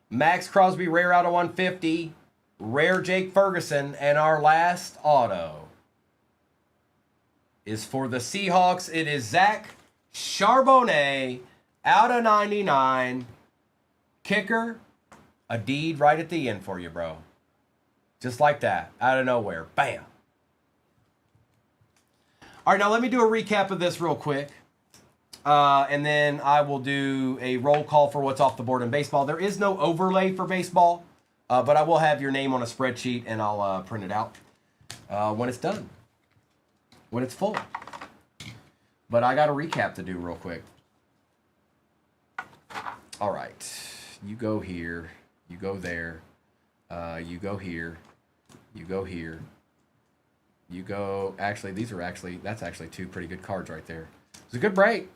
Max Crosby, rare out of 150, rare Jake Ferguson, and our last auto is for the Seahawks. It is Zach Charbonnet out of 99. Kicker, a deed right at the end for you, bro. Just like that, out of nowhere. Bam. All right, now let me do a recap of this real quick. And then I will do a roll call for what's off the board in baseball. There is no overlay for baseball, but I will have your name on a spreadsheet, and I'll print it out when it's done, when it's full. But I got a recap to do real quick. All right. You go here. You go there. You go here. You go here. You go, actually, that's actually two pretty good cards right there. It's a good break.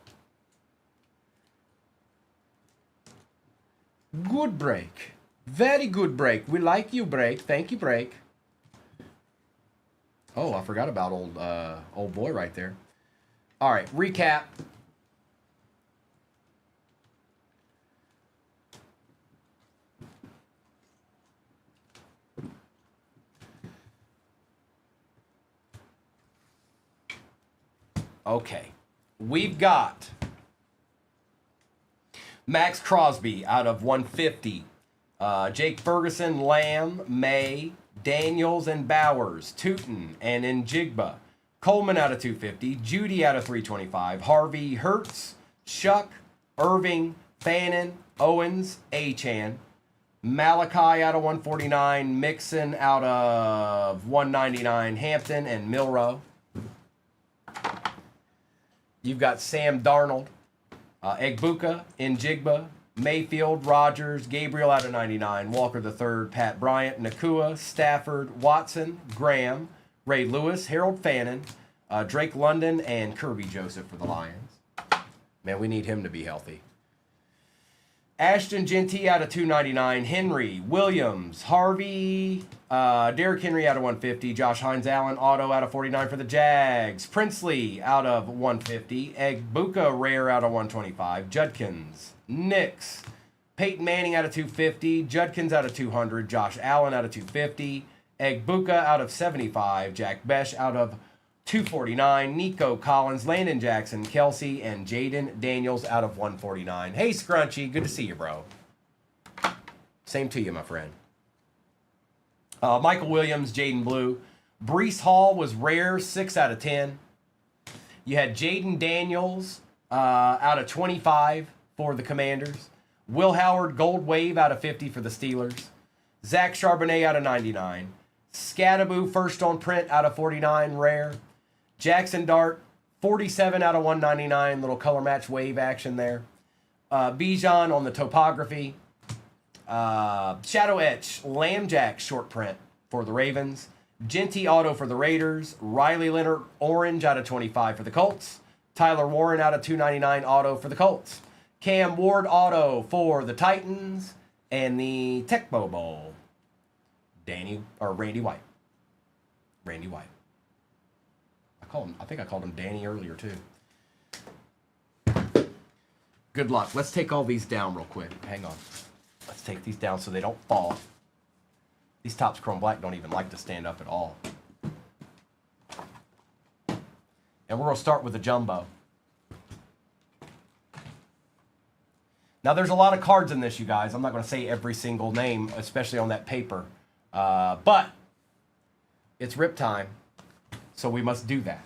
Good break. Very good break. We like you, break. Thank you, break. Oh, I forgot about old boy right there. All right, recap. Okay, we've got Max Crosby out of 150. Jake Ferguson, Lamb, May, Daniels, and Bowers, Tootin, and Njigba. Coleman out of 250. Judy out of 325. Harvey, Hertz, Shuck, Irving, Fannin, Owens, Achan. Malachi out of 149. Mixon out of 199. Hampton and Milrow. You've got Sam Darnold, Egbuka, Njigba, Mayfield, Rogers, Gabriel out of 99, Walker III, Pat Bryant, Nakua, Stafford, Watson, Graham, Ray Lewis, Harold Fannin, Drake London, and Kirby Joseph for the Lions. Man, we need him to be healthy. Ashton Genty out of 299, Henry, Williams, Harvey, Derrick Henry out of 150, Josh Hines Allen, auto out of 49 for the Jags, Princely out of 150, Egbuka rare out of 125, Judkins, Nix, Peyton Manning out of 250, Judkins out of 200, Josh Allen out of 250, Egbuka out of 75, Jack Besh out of 249, Nico Collins, Landon Jackson, Kelsey, and Jaden Daniels out of 149. Hey, Scrunchy, good to see you, bro. Same to you, my friend. Michael Williams, Jaden Blue. Breece Hall was rare, 6 out of 10. You had Jaden Daniels out of 25 for the Commanders. Will Howard, Gold Wave out of 50 for the Steelers. Zach Charbonnet out of 99. Scattaboo, first on print out of 49, rare. Jackson Dart, 47 out of 199, little color match wave action there. Bijan on the topography. Shadow Etch, Lamb Jack short print for the Ravens. Genty auto for the Raiders. Riley Leonard, orange out of 25 for the Colts. Tyler Warren out of 299 auto for the Colts. Cam Ward auto for the Titans. And the Tecmo Bowl. Randy White. Randy White. I think I called him Danny earlier too. Good luck. Let's take all these down real quick. Hang on. Let's take these down so they don't fall. These Topps Chrome Black don't even like to stand up at all. And we're going to start with the jumbo. Now, there's a lot of cards in this, you guys. I'm not going to say every single name, especially on that paper. But it's rip time, so we must do that.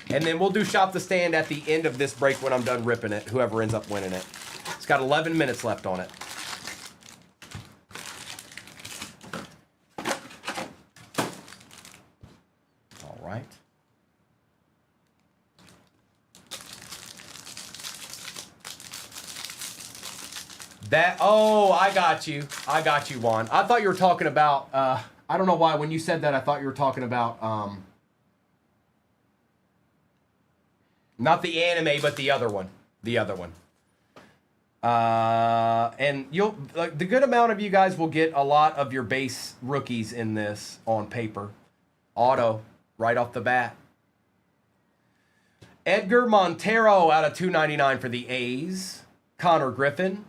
And then we'll do Shop the Stand at the end of this break when I'm done ripping it, whoever ends up winning it. It's got 11 minutes left on it. All right. Oh, I got you. I got you, Juan. I thought you were talking about, I don't know why, when you said that, I thought you were talking about, not the anime, but the other one. The other one. And you'll, like, the good amount of you guys will get a lot of your base rookies in this on paper. Auto, right off the bat. Edgar Montero out of 299 for the A's. Connor Griffin.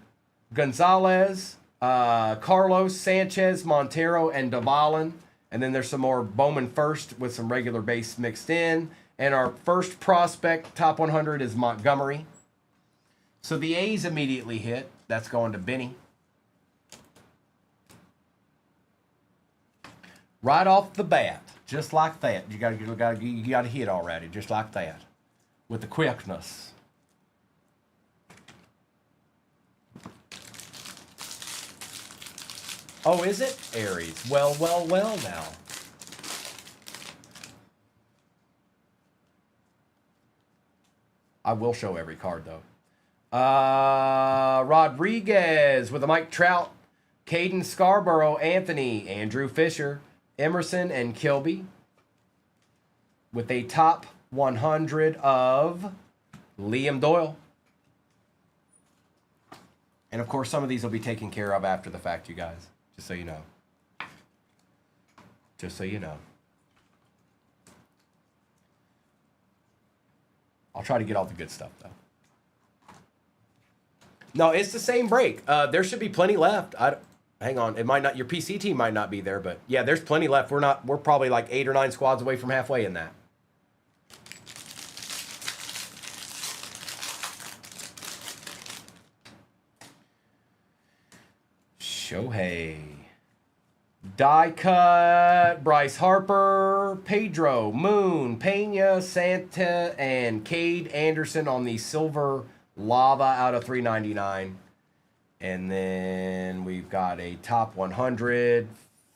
Gonzalez. Carlos Sanchez, Montero, and Dvalin. And then there's some more Bowman first with some regular base mixed in. And our first prospect, top 100, is Montgomery. So the A's immediately hit. That's going to Benny. Right off the bat, just like that. You got to hit already, just like that, with the quickness. Oh, is it? Aries. Well now. I will show every card, though. Rodriguez with a Mike Trout, Caden Scarborough, Anthony, Andrew Fisher, Emerson, and Kilby. With a top 100 of Liam Doyle. And, of course, some of these will be taken care of after the fact, you guys. Just so you know. Just so you know. I'll try to get all the good stuff, though. No, it's the same break. There should be plenty left. Hang on. It might not. Your PC team might not be there, but yeah, there's plenty left. We're probably like 8 or 9 squads away from halfway in that. Shohei. Die cut, Bryce Harper, Pedro, Moon, Pena, Santa, and Cade Anderson on the silver lava out of 399. And then we've got a top 100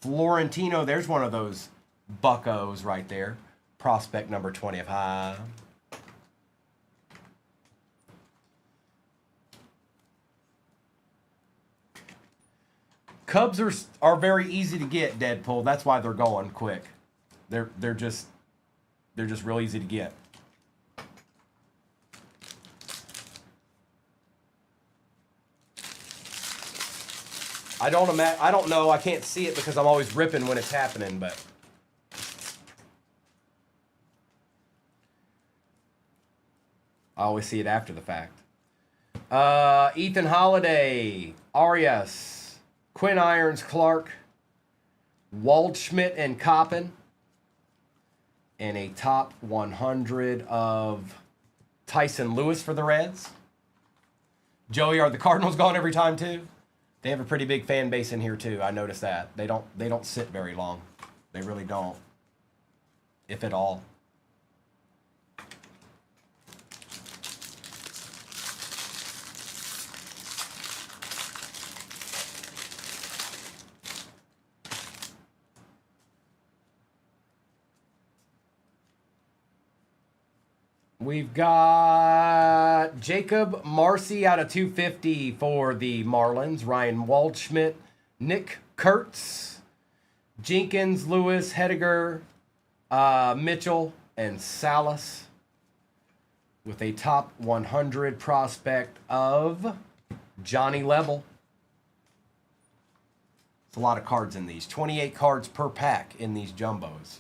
Florentino. There's one of those buckos right there. Prospect number 20 of high. Cubs are very easy to get, Deadpool. That's why they're going quick. They're just real easy to get. I don't know. I can't see it because I'm always ripping when it's happening, but I always see it after the fact. Ethan Holiday, Arias. Quinn Irons, Clark, Waldschmidt, and Coppin. And a top 100 of Tyson Lewis for the Reds. Joey, are the Cardinals gone every time too? They have a pretty big fan base in here too. I noticed that. They don't sit very long. They really don't. If at all. We've got Jacob Marcy out of 250 for the Marlins. Ryan Waldschmidt, Nick Kurtz, Jenkins, Lewis, Hediger, Mitchell, and Salas. with a top 100 prospect of Johnny Level. It's a lot of cards in these. 28 cards per pack in these jumbos.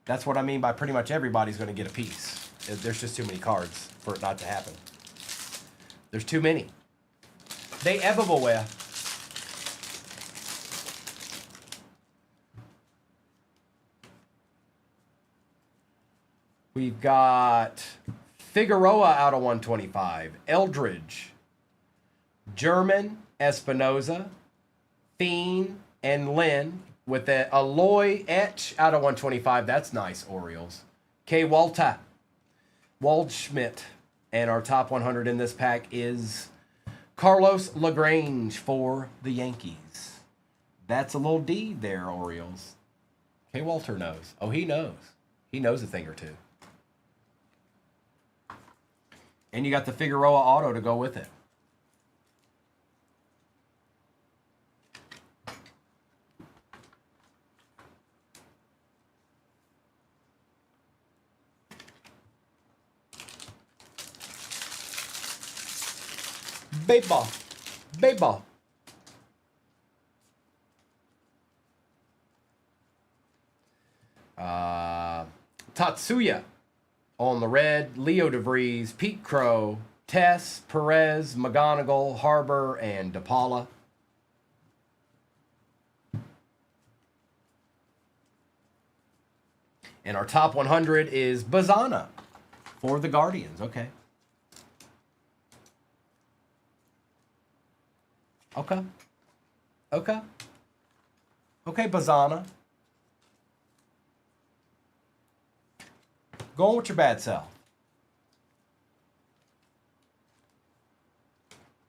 That's what I mean by pretty much everybody's going to get a piece. There's just too many cards for it not to happen. There's too many. They everywhere. We've got Figueroa out of 125. Eldridge. German, Espinoza, Fiend, and Lynn. With the Alloy Etch out of 125. That's nice, Orioles. K. Walter. Waldschmidt. And our top 100 in this pack is Carlos LaGrange for the Yankees. That's a little D there, Orioles. K. Walter knows. Oh, he knows. He knows a thing or two. And you got the Figueroa auto to go with it. Baseball. Baseball. Tatsuya on the red. Leo DeVries, Pete Crow, Tess, Perez, McGonigal, Harbor, and DePaula. And our top 100 is Bazana for the Guardians. Okay. Okay. Okay. Okay, Bazana. Go on with your bad self.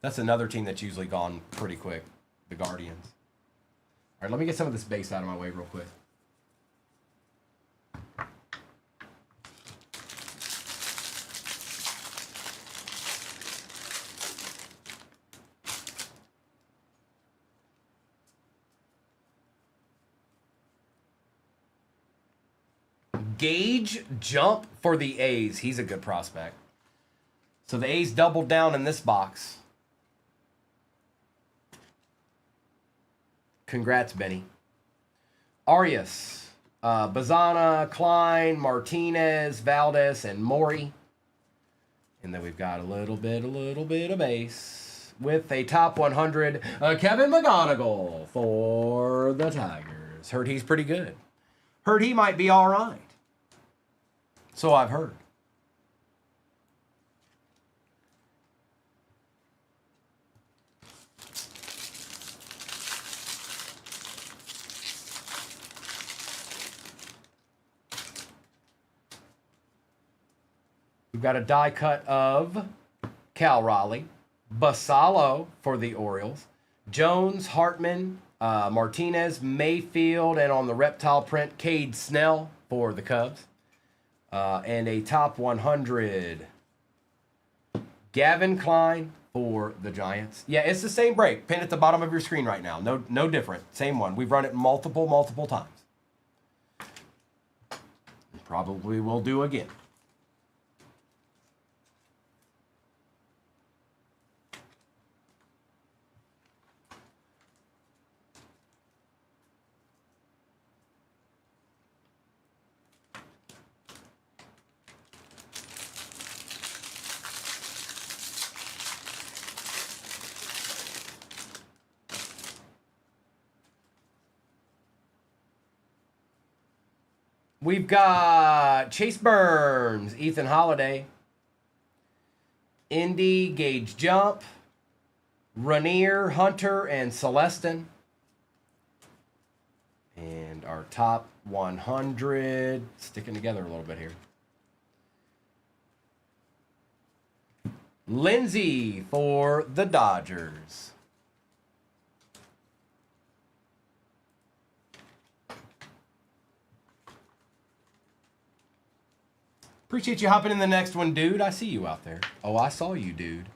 That's another team that's usually gone pretty quick, the Guardians. All right, let me get some of this base out of my way real quick. Gage Jump for the A's. He's a good prospect. So the A's doubled down in this box. Congrats, Benny. Arias, Bazana, Klein, Martinez, Valdez, and Maury. And then we've got a little bit of base with a top 100, Kevin McGonigal for the Tigers. Heard he's pretty good. Heard he might be all right. So I've heard. We've got a die cut of Cal Raleigh, Basalo for the Orioles, Jones, Hartman, Martinez, Mayfield, and on the reptile print, Cade Snell for the Cubs. And a top 100, Gavin Klein for the Giants. Yeah, it's the same break. Pin at the bottom of your screen right now. No different. Same one. We've run it multiple times. Probably will do again. We've got Chase Burns, Ethan Holiday, Indy, Gage Jump, Rainier, Hunter, and Celestin. And our top 100, sticking together a little bit here. Lindsay for the Dodgers. Appreciate you hopping in the next one, dude. I see you out there. Oh, I saw you, dude.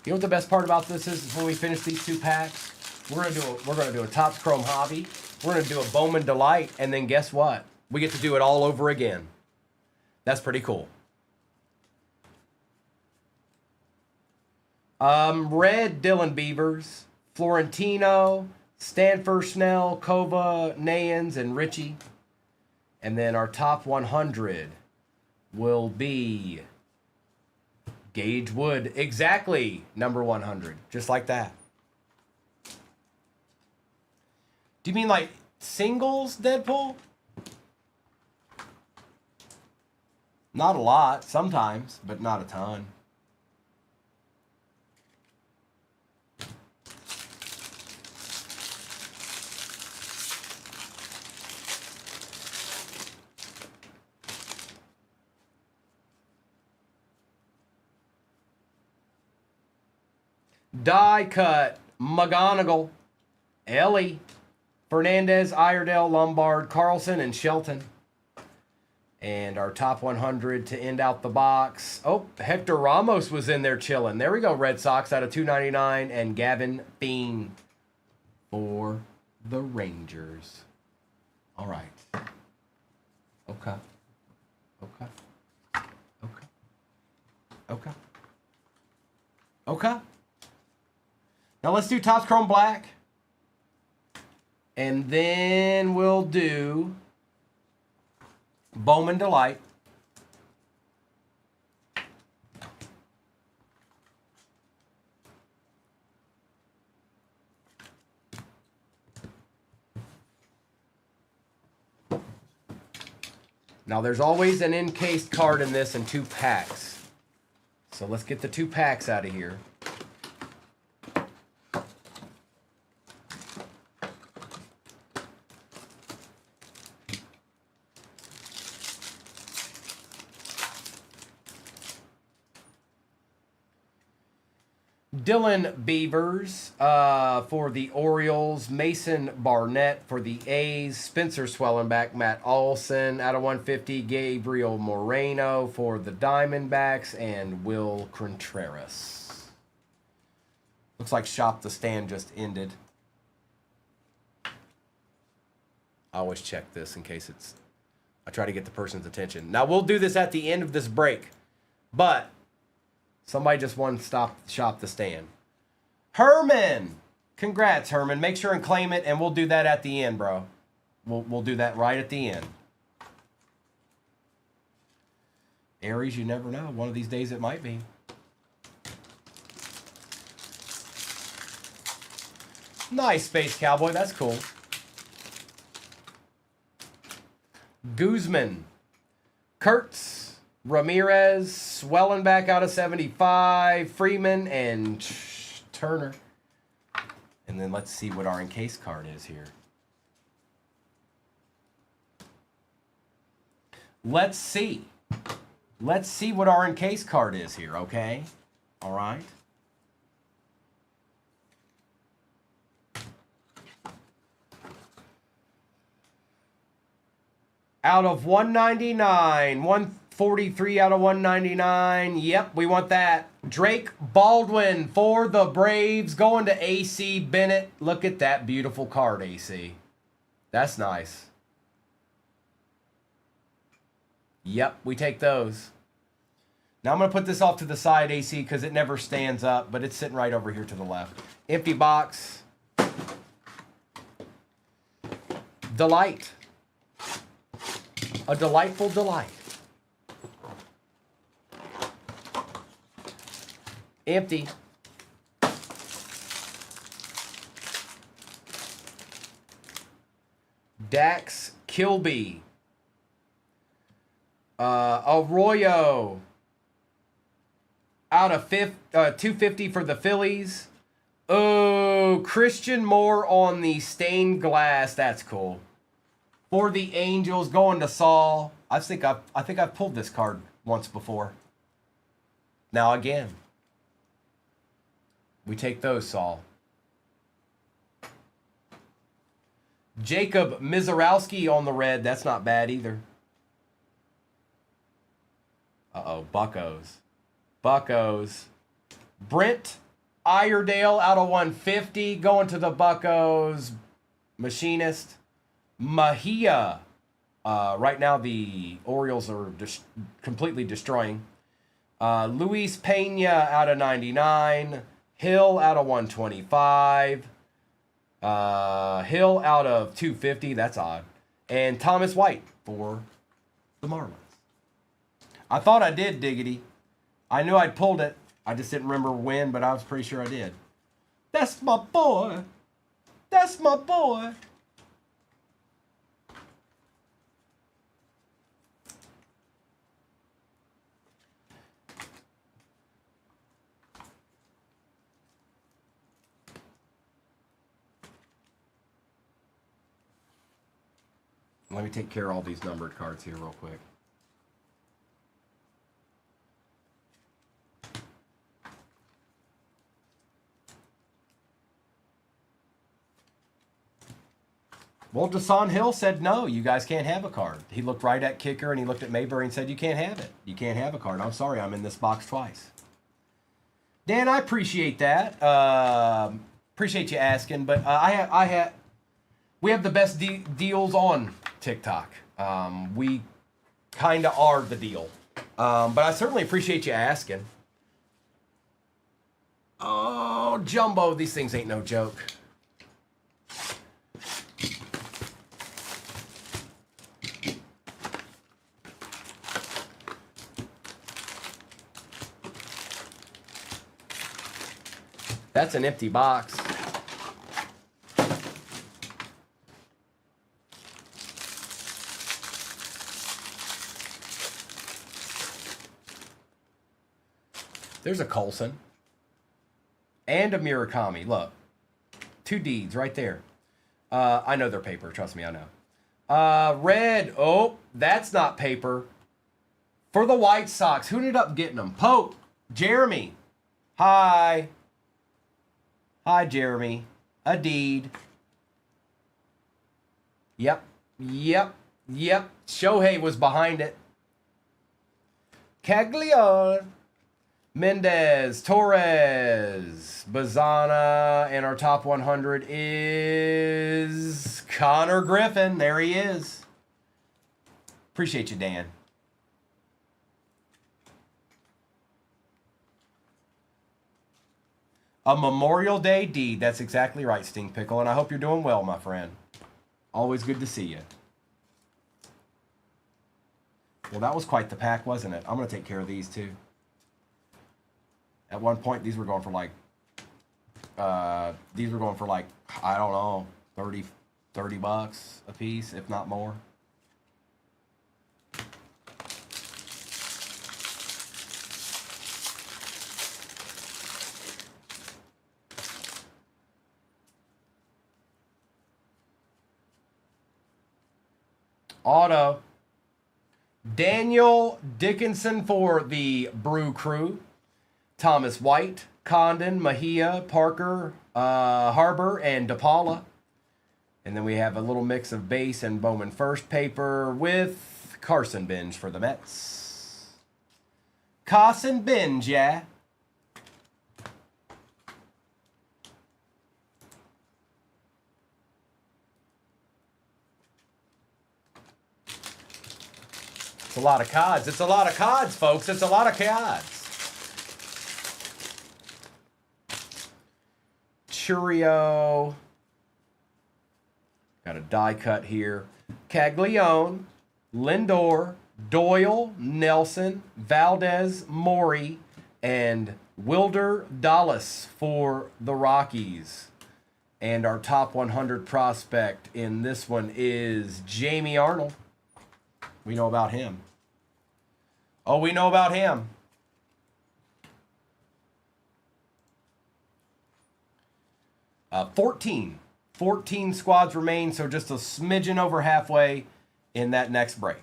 You know what the best part about this is when we finish these two packs? We're gonna do a Topps Chrome Hobby We're going to do a Bowman Delight, and then guess what? We get to do it all over again. That's pretty cool. Red Dylan Beavers, Florentino, Stanford, Snell, Kova, Nayans, and Richie. And then our top 100 will be Gage Wood. Exactly, number 100. Just like that. Do you mean like singles, Deadpool? Not a lot, sometimes, but not a ton. Die cut, McGonigal, Ellie, Fernandez, Iredale, Lombard, Carlson, and Shelton. And our top 100 to end out the box. Oh, Hector Ramos was in there chilling. There we go, Red Sox out of 299. And Gavin Bean for the Rangers. All right. Okay. Okay. Okay. Okay. Okay. Now let's do Topps Chrome Black. And then we'll do Bowman Delight. Now there's always an encased card in this and 2 packs. So let's get the 2 packs out of here. Dylan Beavers for the Orioles. Mason Barnett for the A's. Spencer Swellenback. Matt Olson out of 150. Gabriel Moreno for the Diamondbacks. And Will Contreras. Looks like Shop the Stand just ended. I always check this in case it's... I try to get the person's attention. Now, we'll do this at the end of this break. But... somebody just won Shop the Stand. Herman! Congrats, Herman. Make sure and claim it, and we'll do that at the end, bro. We'll do that right at the end. Aries, you never know. One of these days it might be. Nice, Space Cowboy. That's cool. Guzman. Kurtz. Ramirez, Swellenback out of 75, Freeman, and Turner. And then let's see what our encased card is here. Let's see. Let's see what our encased card is here, okay? All right. Out of 199, 143 out of 199. Yep, we want that. Drake Baldwin for the Braves going to AC Bennett. Look at that beautiful card, AC. That's nice. Yep, we take those. Now I'm going to put this off to the side, AC, because it never stands up, but it's sitting right over here to the left. Empty box. Delight. A delightful delight. Empty. Dax Kilby. Arroyo. Out of 250 for the Phillies. Oh, Christian Moore on the stained glass. That's cool. For the Angels, going to Saul. I think I've pulled this card once before. Now again. We take those, Saul. Jacob Mizorowski on the red. That's not bad either. Uh-oh, Buccos. Buccos. Brent Iredale out of 150. Going to the Buccos. Machinist. Mejia. Right now, the Orioles are completely destroying. Luis Pena out of 99. Hill out of 125. Hill out of 250. That's odd. And Thomas White for the Marlins. I thought I did, Diggity. I knew I'd pulled it. I just didn't remember when, but I was pretty sure I did. That's my boy. That's my boy. Let me take care of all these numbered cards here real quick. Well, Desan Hill said, no, you guys can't have a card. He looked right at Kicker and he looked at Mayberry and said, you can't have it. You can't have a card. I'm sorry, I'm in this box twice. Dan, I appreciate that. Appreciate you asking, but we have the best deals on TikTok. We kind of are the deal. But I certainly appreciate you asking. Oh, Jumbo, these things ain't no joke. That's an empty box. There's a Coulson. And a Murakami. Look. 2 deeds right there. I know they're paper. Trust me, I know. Red. Oh, that's not paper. For the White Sox. Who ended up getting them? Pope. Jeremy. Hi. Hi, Jeremy. A deed. Yep. Shohei was behind it. Caglione. Mendez, Torres, Bazana, and our top 100 is Connor Griffin. There he is. Appreciate you, Dan. A Memorial Day deed. That's exactly right, Sting Pickle, and I hope you're doing well, my friend. Always good to see you. Well, that was quite the pack, wasn't it? I'm going to take care of these, too. At one point, these were going for like, I don't know, 30 bucks a piece, if not more. Auto. Daniel Dickinson for the Brew Crew. Thomas White, Condon, Mejia, Parker, Harbor, and DePaula. And then we have a little mix of base and Bowman first paper with Carson Benj for the Mets. Carson Benj, yeah. It's a lot of cards. It's a lot of cards, folks. It's a lot of cards. Churio. Got a die cut here. Caglione, Lindor, Doyle, Nelson, Valdez, Maury, and Wilder Dallas for the Rockies. And our top 100 prospect in this one is Jamie Arnold. We know about him. Oh, we know about him. Uh, 14 squads remain, so just a smidgen over halfway in that next break.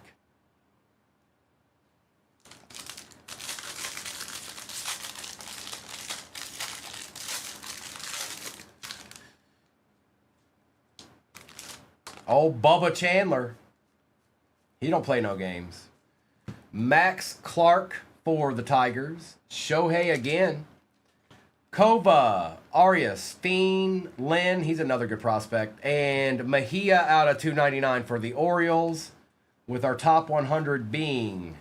Oh, Bubba Chandler. He don't play no games. Max Clark for the Tigers. Shohei again. Kova, Arias, Fiend, Lynn, he's another good prospect, and Mejia out of 299 for the Orioles, with our top 100 being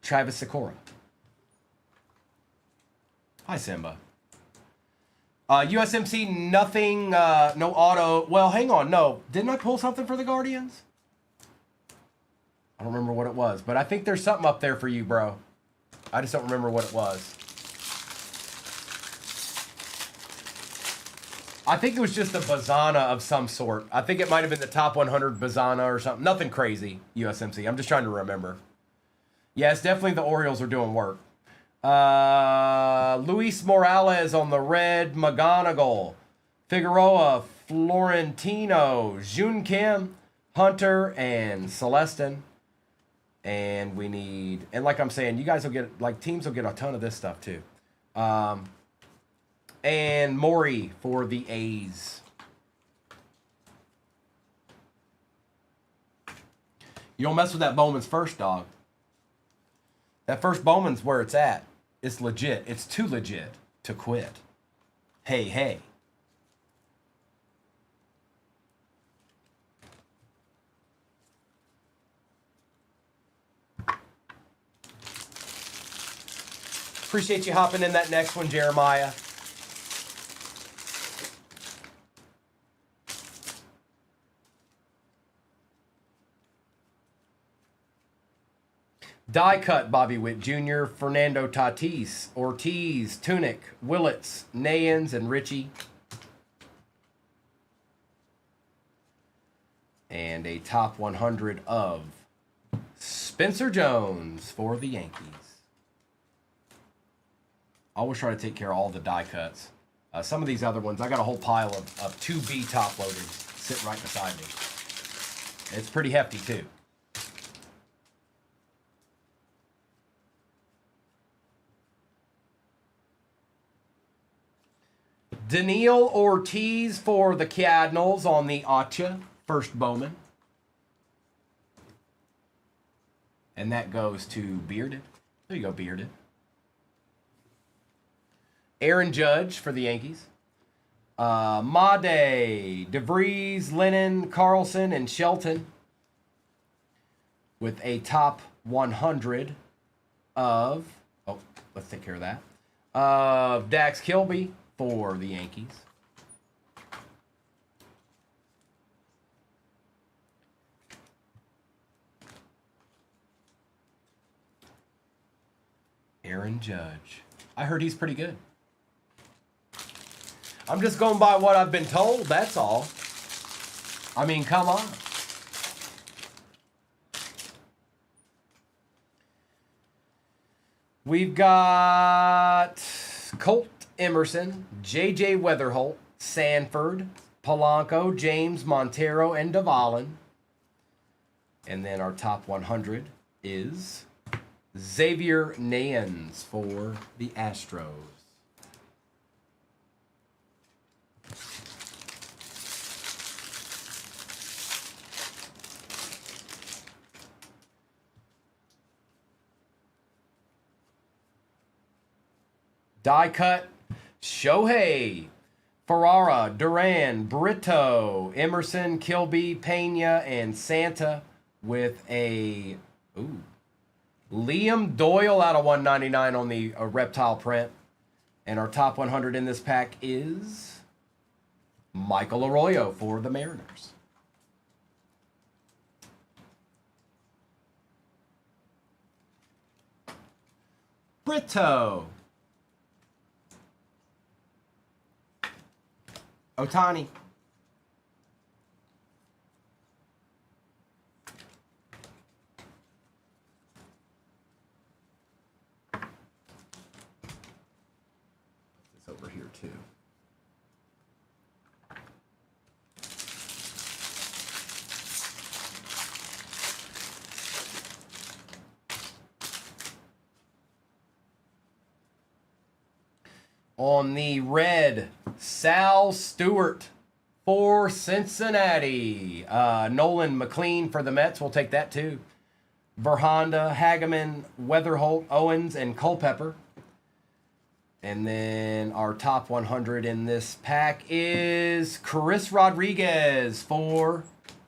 Travis Sikora. Hi, Simba. USMC, nothing, no auto. Well, hang on, no. Didn't I pull something for the Guardians? I don't remember what it was, but I think there's something up there for you, bro. I just don't remember what it was. I think it was just a Bazana of some sort. I think it might have been the top 100 Bazana or something. Nothing crazy, USMC. I'm just trying to remember. Yeah, it's definitely the Orioles are doing work. Luis Morales on the red, McGonigal, Figueroa, Florentino, Jun Kim, Hunter, and Celestin. And we need, and like I'm saying, you guys will get, like, teams will get a ton of this stuff too. And Maury for the A's. You don't mess with that Bowman's first, dog. That first Bowman's where it's at. It's legit. It's too legit to quit. Hey, hey. Appreciate you hopping in that next one, Jeremiah. Die cut, Bobby Witt Jr., Fernando Tatis, Ortiz, Tunic, Willits, Nayans, and Richie. And a top 100 of Spencer Jones for the Yankees. I always try to take care of all the die cuts. Some of these other ones, I got a whole pile of 2B top loaders sitting right beside me. It's pretty hefty too. Daniil Ortiz for the Cardinals on the Acha, first Bowman. And that goes to Bearded. There you go, Bearded. Aaron Judge for the Yankees. Made, DeVries, Lennon, Carlson, and Shelton. With a top 100 of, oh, let's take care of that, of Dax Kilby for the Yankees. Aaron Judge. I heard he's pretty good. I'm just going by what I've been told, that's all. I mean, come on. We've got Colt Emerson, J.J. Weatherholt, Sanford, Polanco, James Montero, and Duvallin. And then our top 100 is Xavier Nayans for the Astros. Die cut, Shohei, Ferrara, Duran, Brito, Emerson, Kilby, Pena, and Santa with a Liam Doyle out of 199 on the reptile print. And our top 100 in this pack is Michael Arroyo for the Mariners. Brito. Otani. This over here too. On the red, Sal Stewart for Cincinnati. Nolan McLean for the Mets. We'll take that too. Verhonda, Hageman, Weatherholt, Owens, and Culpepper. And then our top 100 in this pack is Chris Rodriguez for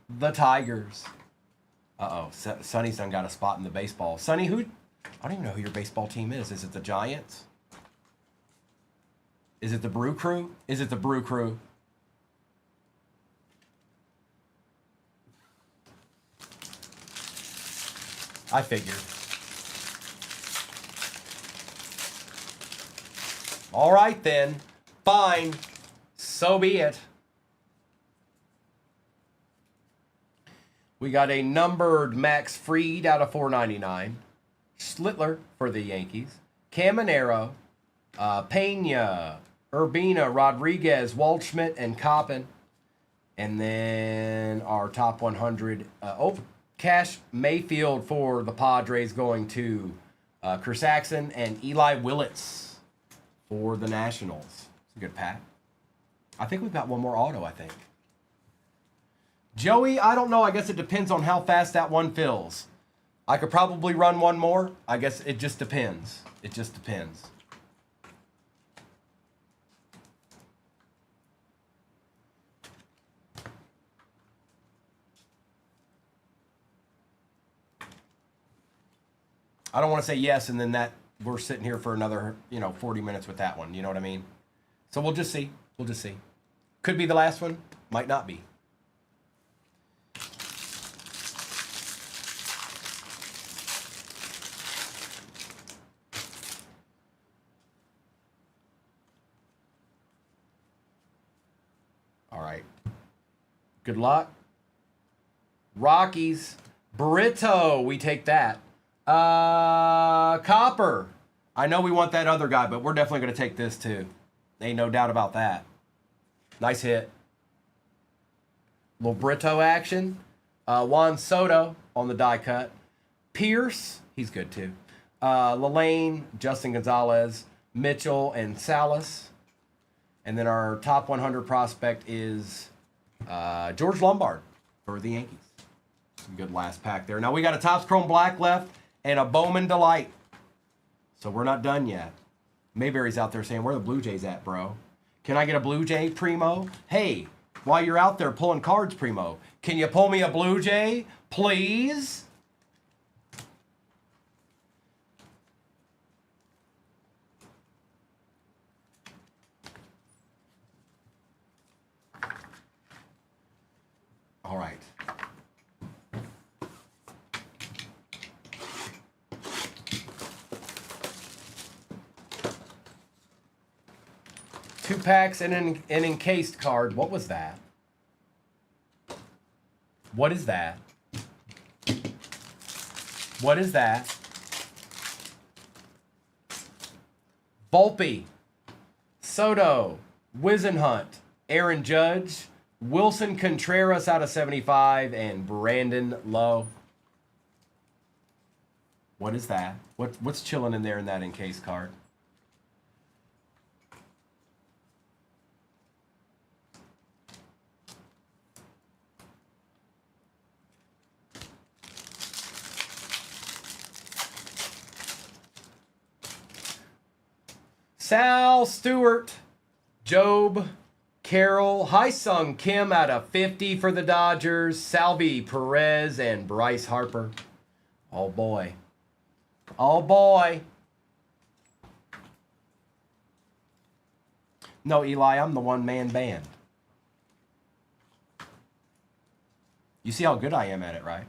the Tigers. Uh-oh, Sonny's done got a spot in the baseball. Sonny, who? I don't even know who your baseball team is. Is it the Giants? Is it the Brew Crew? Is it the Brew Crew? I figured. All right then. Fine. So be it. We got a numbered Max Fried out of 499. Schlittler for the Yankees. Caminero. Pena. Urbina. Rodriguez. Waldschmidt. And Coppin. And then our top 100. Cash Mayfield for the Padres going to Chris Axon. And Eli Willits for the Nationals. It's a good pack. I think we've got one more auto, I think. Joey, I don't know. I guess it depends on how fast that one fills. I could probably run one more. I guess it just depends. It just depends. I don't want to say yes and then that we're sitting here for another, 40 minutes with that one. You know what I mean? So we'll just see. We'll just see. Could be the last one. Might not be. All right. Good luck. Rockies. Brito. We take that. Copper. I know we want that other guy, but we're definitely going to take this too. Ain't no doubt about that. Nice hit. Little Brito action. Juan Soto on the die cut. Pierce. He's good too. Lalane, Justin Gonzalez, Mitchell, and Salas. And then our top 100 prospect is George Lombard for the Yankees. Some good last pack there. Now we got a Topps Chrome Black left and a Bowman Delight. So we're not done yet. Mayberry's out there saying, where are the Blue Jays at, bro? Can I get a Blue Jay, Primo? Hey, while you're out there pulling cards, Primo, can you pull me a Blue Jay, please? All right. Two packs and an encased card. What was that? What is that? What is that? Volpe, Soto, Wizenhunt, Aaron Judge, Wilson Contreras out of 75, and Brandon Lowe. What is that? What's chilling in there in that encased card? Sal Stewart, Job, Carroll, Hi-Sung Kim out of 50 for the Dodgers, Salvi Perez, and Bryce Harper. Oh boy. Oh boy. No, Eli, I'm the one-man band. You see how good I am at it, right?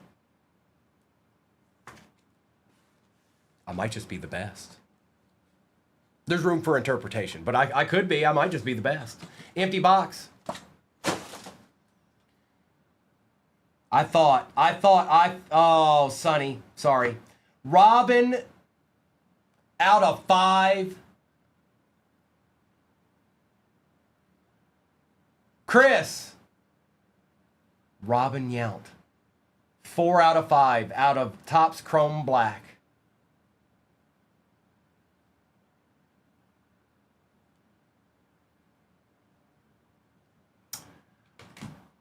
I might just be the best. There's room for interpretation, but I could be. I might just be the best. Empty box. Oh, Sonny, sorry. Robin out of 5. Chris. Robin Yount. 4 out of 5 out of Topps Chrome Black.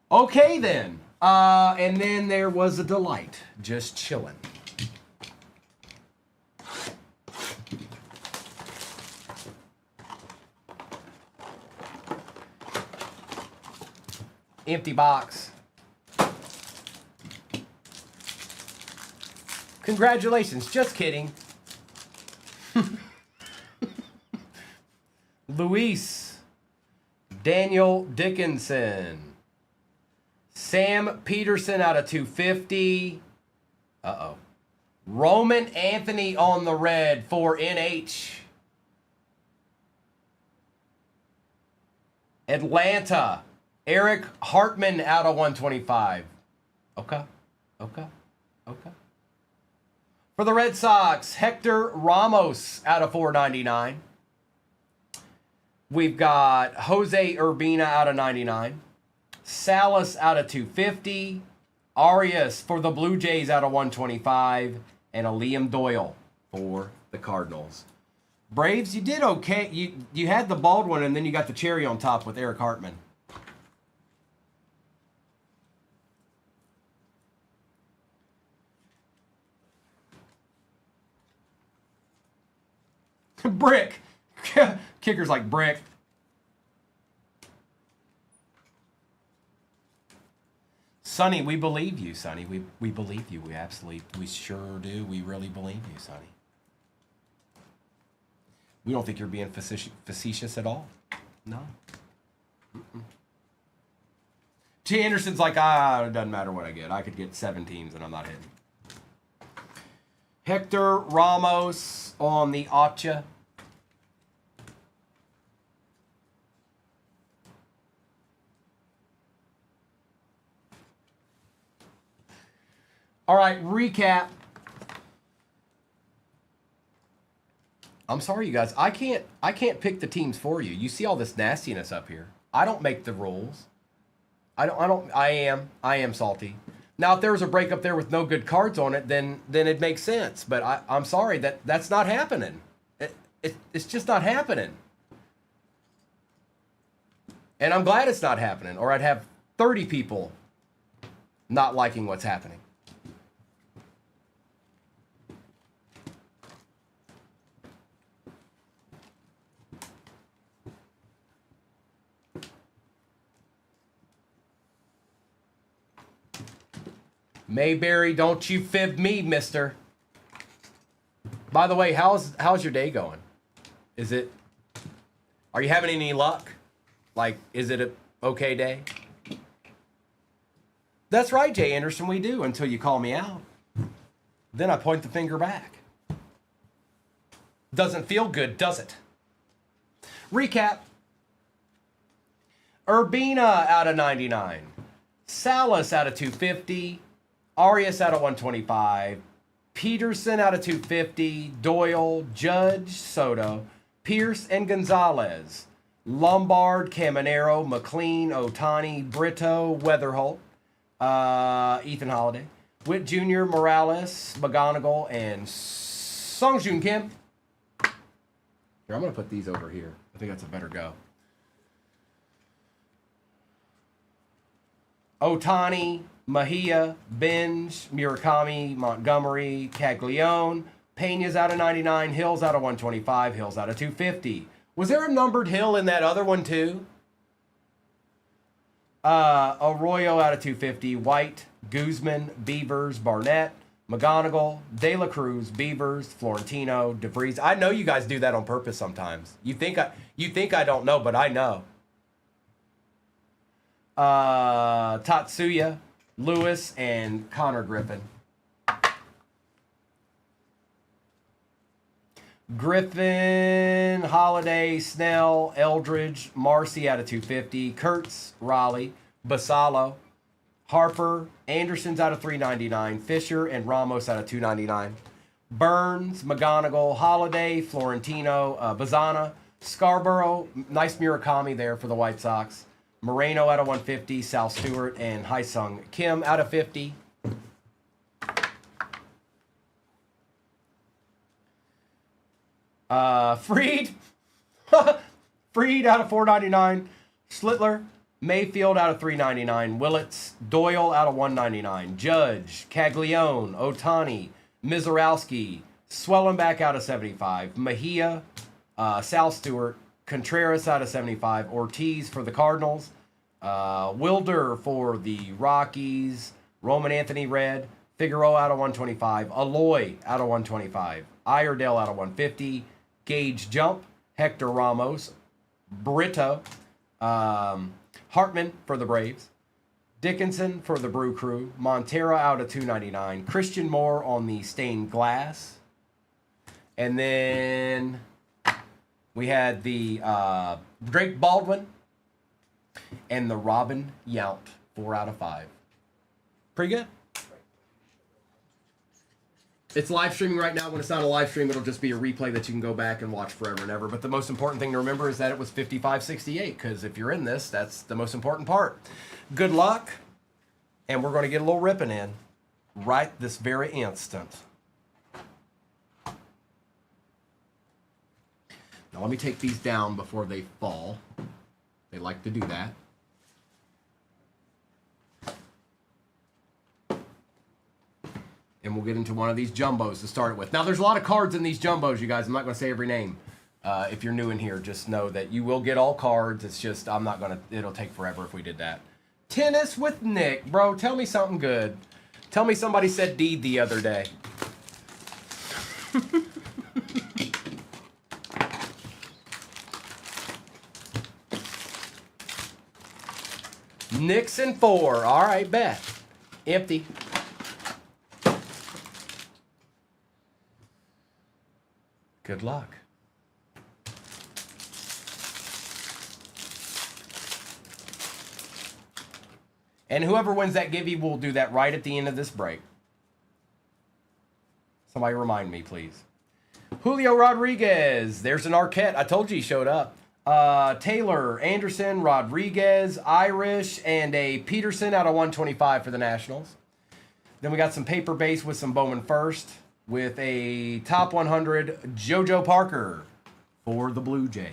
Okay, then. And then there was a Delight. Just chilling. Empty box. Congratulations. Just kidding. Luis. Daniel Dickinson. Sam Peterson out of 250. Uh-oh. Roman Anthony on the red for NH. Atlanta. Eric Hartman out of 125. Okay. For the Red Sox, Hector Ramos out of 499. We've got Jose Urbina out of 99. Salas out of 250. Arias for the Blue Jays out of 125. And a Liam Doyle for the Cardinals. Braves, you did okay. You had the bald one, and then you got the cherry on top with Eric Hartman. Brick. Kicker's like brick. Sonny, we believe you, Sonny. We believe you. We sure do. We really believe you, Sonny. We don't think you're being facetious at all. No. T. Anderson's like, it doesn't matter what I get. I could get 7 teams and I'm not hitting. Hector Ramos on the Acha. All right, recap. I'm sorry, you guys. I can't pick the teams for you. You see all this nastiness up here. I don't make the rules. I am salty. Now, if there was a break up there with no good cards on it, then it makes sense. But I'm sorry, that's not happening. It's just not happening. And I'm glad it's not happening, or I'd have 30 people not liking what's happening. Mayberry, don't you fib me, mister. By the way, how's your day going? Are you having any luck? Like, is it a okay day? That's right, Jay Anderson, we do, until you call me out. Then I point the finger back. Doesn't feel good, does it? Recap. Urbina out of 99. Salas out of 250. Arias out of 125. Peterson out of 250. Doyle, Judge, Soto, Pierce, and Gonzalez. Lombard, Caminero, McLean, Otani, Brito, Weatherholt, Ethan Holiday, Witt Jr., Morales, McGonigal, and Songjun Kim. Here, I'm going to put these over here. I think that's a better go. Otani, Mejia, Benj, Murakami, Montgomery, Caglione, Pena's out of 99, Hill's out of 125, Hill's out of 250. Was there a numbered Hill in that other one too? Arroyo out of 250, White, Guzman, Beavers, Barnett, McGonigal, De La Cruz, Beavers, Florentino, DeVries. I know you guys do that on purpose sometimes. You think I don't know, but I know. Tatsuya, Lewis, and Connor Griffin. Griffin, Holiday, Snell, Eldridge, Marcy out of 250, Kurtz, Raleigh, Basalo, Harper, Anderson's out of 399, Fisher and Ramos out of 299, Burns, McGonigal, Holiday, Florentino, Bazana, Scarborough, nice Murakami there for the White Sox, Moreno out of 150, Sal Stewart, and Haesung Kim out of 50. Freed out of 499, Schlittler, Mayfield out of 399, Willits, Doyle out of 199, Judge, Caglione, Otani, Mizorowski, Swellenback out of 75, Mejia, Sal Stewart, Contreras out of 75, Ortiz for the Cardinals, Wilder for the Rockies. Roman Anthony red. Figueroa out of 125. Aloy out of 125. Iredale out of 150. Gage jump. Hector Ramos. Brito. Hartman for the Braves. Dickinson for the Brew Crew. Montera out of 299. Christian Moore on the stained glass. And then we had the Drake Baldwin and the Robin Yount, 4 out of 5. Pretty good. It's live streaming right now. When it's not a live stream, it'll just be a replay that you can go back and watch forever and ever. But the most important thing to remember is that it was 55-68, because if you're in this, that's the most important part. Good luck, and we're going to get a little ripping in right this very instant. Now let me take these down before they fall. They like to do that. And we'll get into one of these jumbos to start it with. Now, there's a lot of cards in these jumbos, you guys. I'm not going to say every name. If you're new in here, just know that you will get all cards. It's just, I'm not going to, it'll take forever if we did that. Tennis with Nick. Bro, tell me something good. Tell me somebody said deed the other day. Nixon 4. All right, bet. Empty. Good luck. And whoever wins that givey will do that right at the end of this break. Somebody remind me, please. Julio Rodriguez. There's an Arquette. I told you he showed up. Taylor, Anderson, Rodriguez, Irish, and a Peterson out of 125 for the Nationals. Then we got some paper base with some Bowman first, with a top 100 JoJo Parker for the Blue Jays.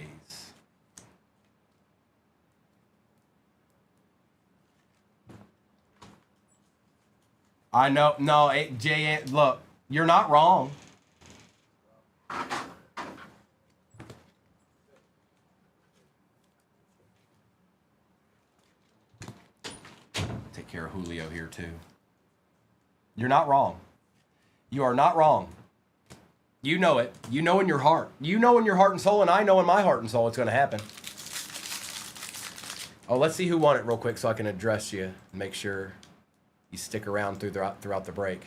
I know, no, Jay, look, you're not wrong. Take care of Julio here too. You're not wrong. You are not wrong. You know it. You know in your heart. You know in your heart and soul, and I know in my heart and soul it's going to happen. Oh, let's see who won it real quick so I can address you and make sure you stick around throughout the break.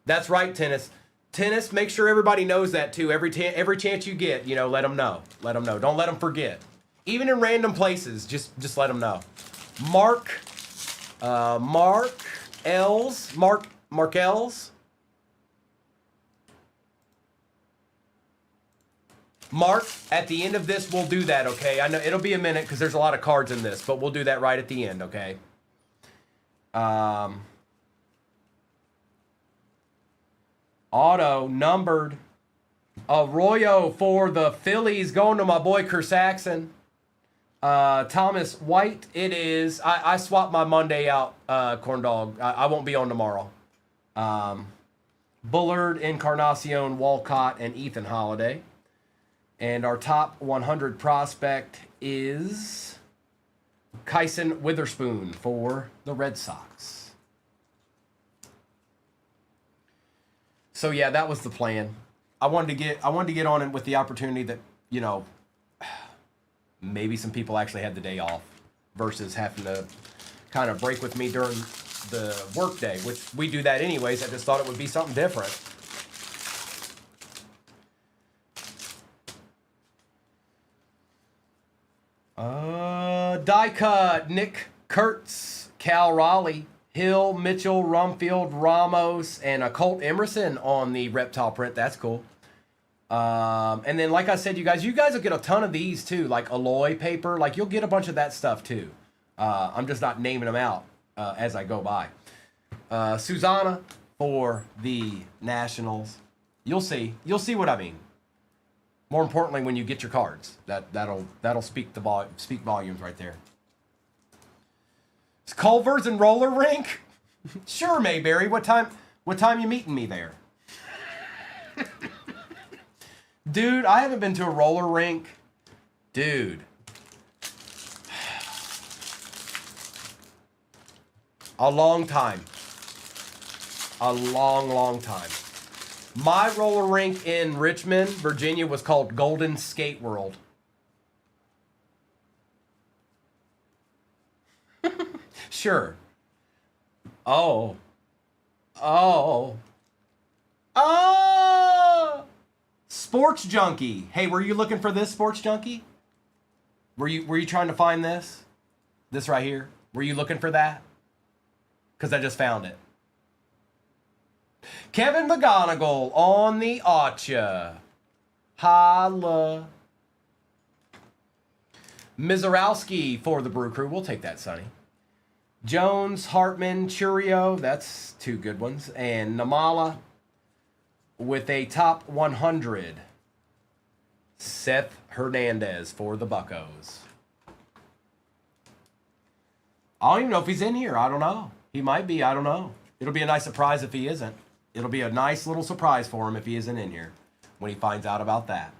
That's right, Tennis. Tennis, make sure everybody knows that too. Every chance you get, you know, let them know. Let them know. Don't let them forget. Even in random places, just let them know. Mark Els. Mark, at the end of this, we'll do that, okay? I know it'll be a minute because there's a lot of cards in this, but we'll do that right at the end, okay? Auto, numbered. Arroyo for the Phillies, going to my boy Kersaxon. Thomas White, it is. I swapped my Monday out, Corn Dog. I won't be on tomorrow. Bullard, Encarnacion, Walcott, and Ethan Holiday. And our top 100 prospect is Kyson Witherspoon for the Red Sox. So yeah, that was the plan. I wanted to get on it with the opportunity that, you know, maybe some people actually had the day off versus having to kind of break with me during the work day, which we do that anyways. I just thought it would be something different. Die cut, Nick Kurtz, Cal Raleigh, Hill, Mitchell, Rumfield, Ramos, and a Colt Emerson on the reptile print. That's cool. And then, like I said, you guys will get a ton of these too, like alloy paper. Like you'll get a bunch of that stuff too. I'm just not naming them out as I go by. Susanna for the Nationals. You'll see what I mean. More importantly, when you get your cards, that'll speak volumes right there. It's Culver's and roller rink. Sure, Mayberry. What time you meeting me there? Dude, I haven't been to a roller rink. Dude, A long time. A long, long time. My roller rink in Richmond, Virginia was called Golden Skate World. Sure. Oh. Oh. Oh. Sports Junkie. Hey, were you looking for this, Sports Junkie? Were you trying to find this? This right here? Were you looking for that? Because I just found it. Kevin McGonigal on the Archer. Holla. Mizarowski for the Brew Crew. We'll take that, Sonny. Jones, Hartman, Churio. That's two good ones. And Namala with a top 100. Seth Hernandez for the Buccos. I don't even know if he's in here. I don't know. He might be. I don't know. It'll be a nice surprise if he isn't. It'll be a nice little surprise for him if he isn't in here when he finds out about that.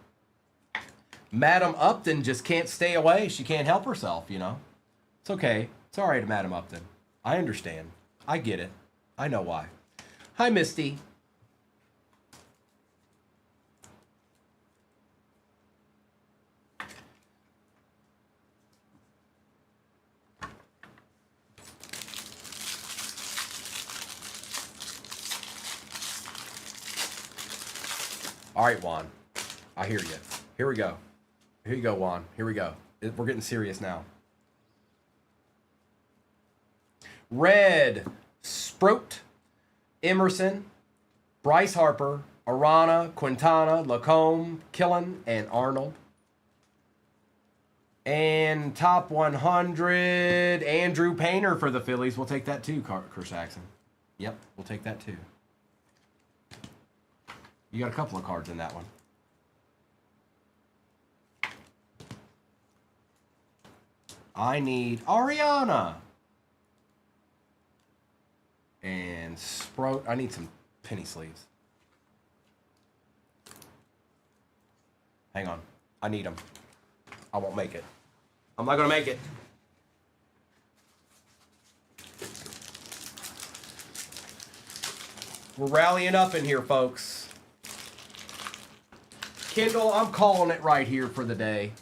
Madam Upton just can't stay away. She can't help herself, you know. It's okay. It's all right, Madam Upton. I understand. I get it. I know why. Hi, Misty. All right, Juan. I hear you. Here we go. Here you go, Juan. Here we go. We're getting serious now. Red, Sproat, Emerson, Bryce Harper, Arana, Quintana, Lacombe, Killen, and Arnold. And top 100, Andrew Painter for the Phillies. We'll take that too, Chris Saxon. Yep, we'll take that too. You got a couple of cards in that one. I need Ariana. And Sprout. I need some penny sleeves. Hang on. I need them. I won't make it. I'm not going to make it. We're rallying up in here, folks. Kendall, I'm calling it right here for the day.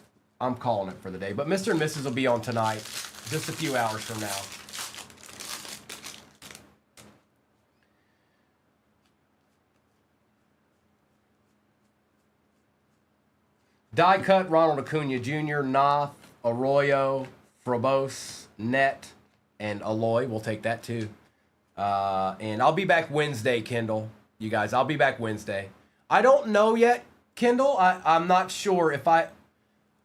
I'm calling it for the day. But Mr. and Mrs. will be on tonight, just a few hours from now. Die cut, Ronald Acuna Jr., Knopf, Arroyo, Frobos, Net, and Aloy. We'll take that too. And I'll be back Wednesday, Kendall. You guys, I'll be back Wednesday. I don't know yet, Kendall. I'm not sure if I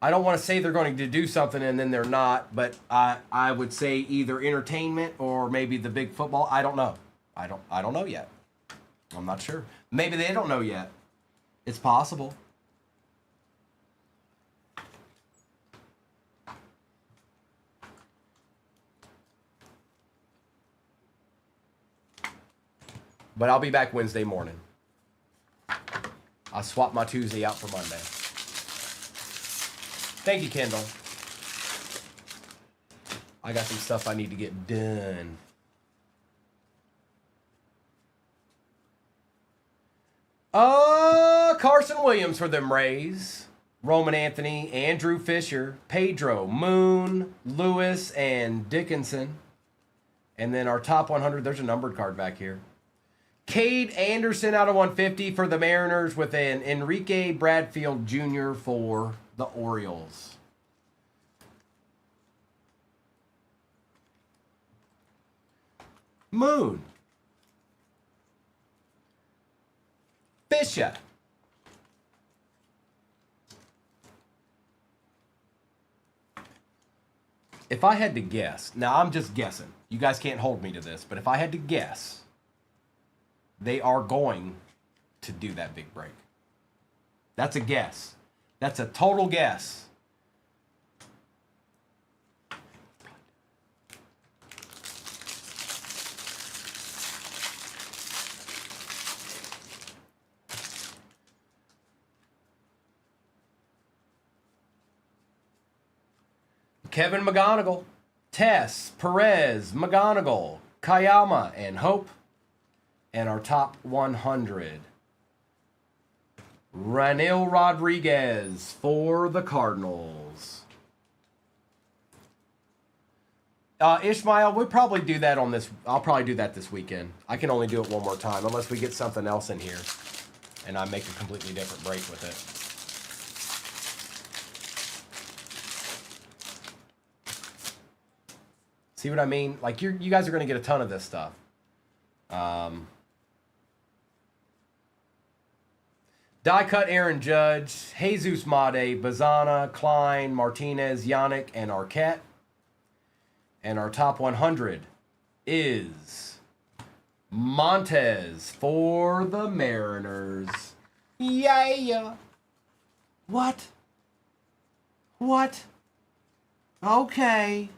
don't want to say they're going to do something and then they're not, but I would say either entertainment or maybe the big football. I don't know. I don't know yet. I'm not sure. Maybe they don't know yet. It's possible. But I'll be back Wednesday morning. I'll swap my Tuesday out for Monday. Thank you, Kendall. I got some stuff I need to get done. Carson Williams for them Rays. Roman Anthony, Andrew Fisher, Pedro, Moon, Lewis, and Dickinson. And then our top 100, there's a numbered card back here. Cade Anderson out of 150 for the Mariners with an Enrique Bradfield Jr. for the Orioles. Moon. Fisher. If I had to guess, now I'm just guessing. You guys can't hold me to this, but if I had to guess, they are going to do that big break. That's a guess. That's a total guess. Kevin McGonigal, Tess, Perez, McGonigal, Kayama and Hope. And our top 100. Ranil Rodriguez for the Cardinals. Ishmael, we'll probably do that on this. I'll probably do that this weekend. I can only do it one more time unless we get something else in here and I make a completely different break with it. See what I mean? Like you guys are going to get a ton of this stuff. Die cut Aaron Judge, Jesus Made, Bazana, Klein, Martinez, Yannick, and Arquette. And our top 100 is Montez for the Mariners. Yeah. What? Okay.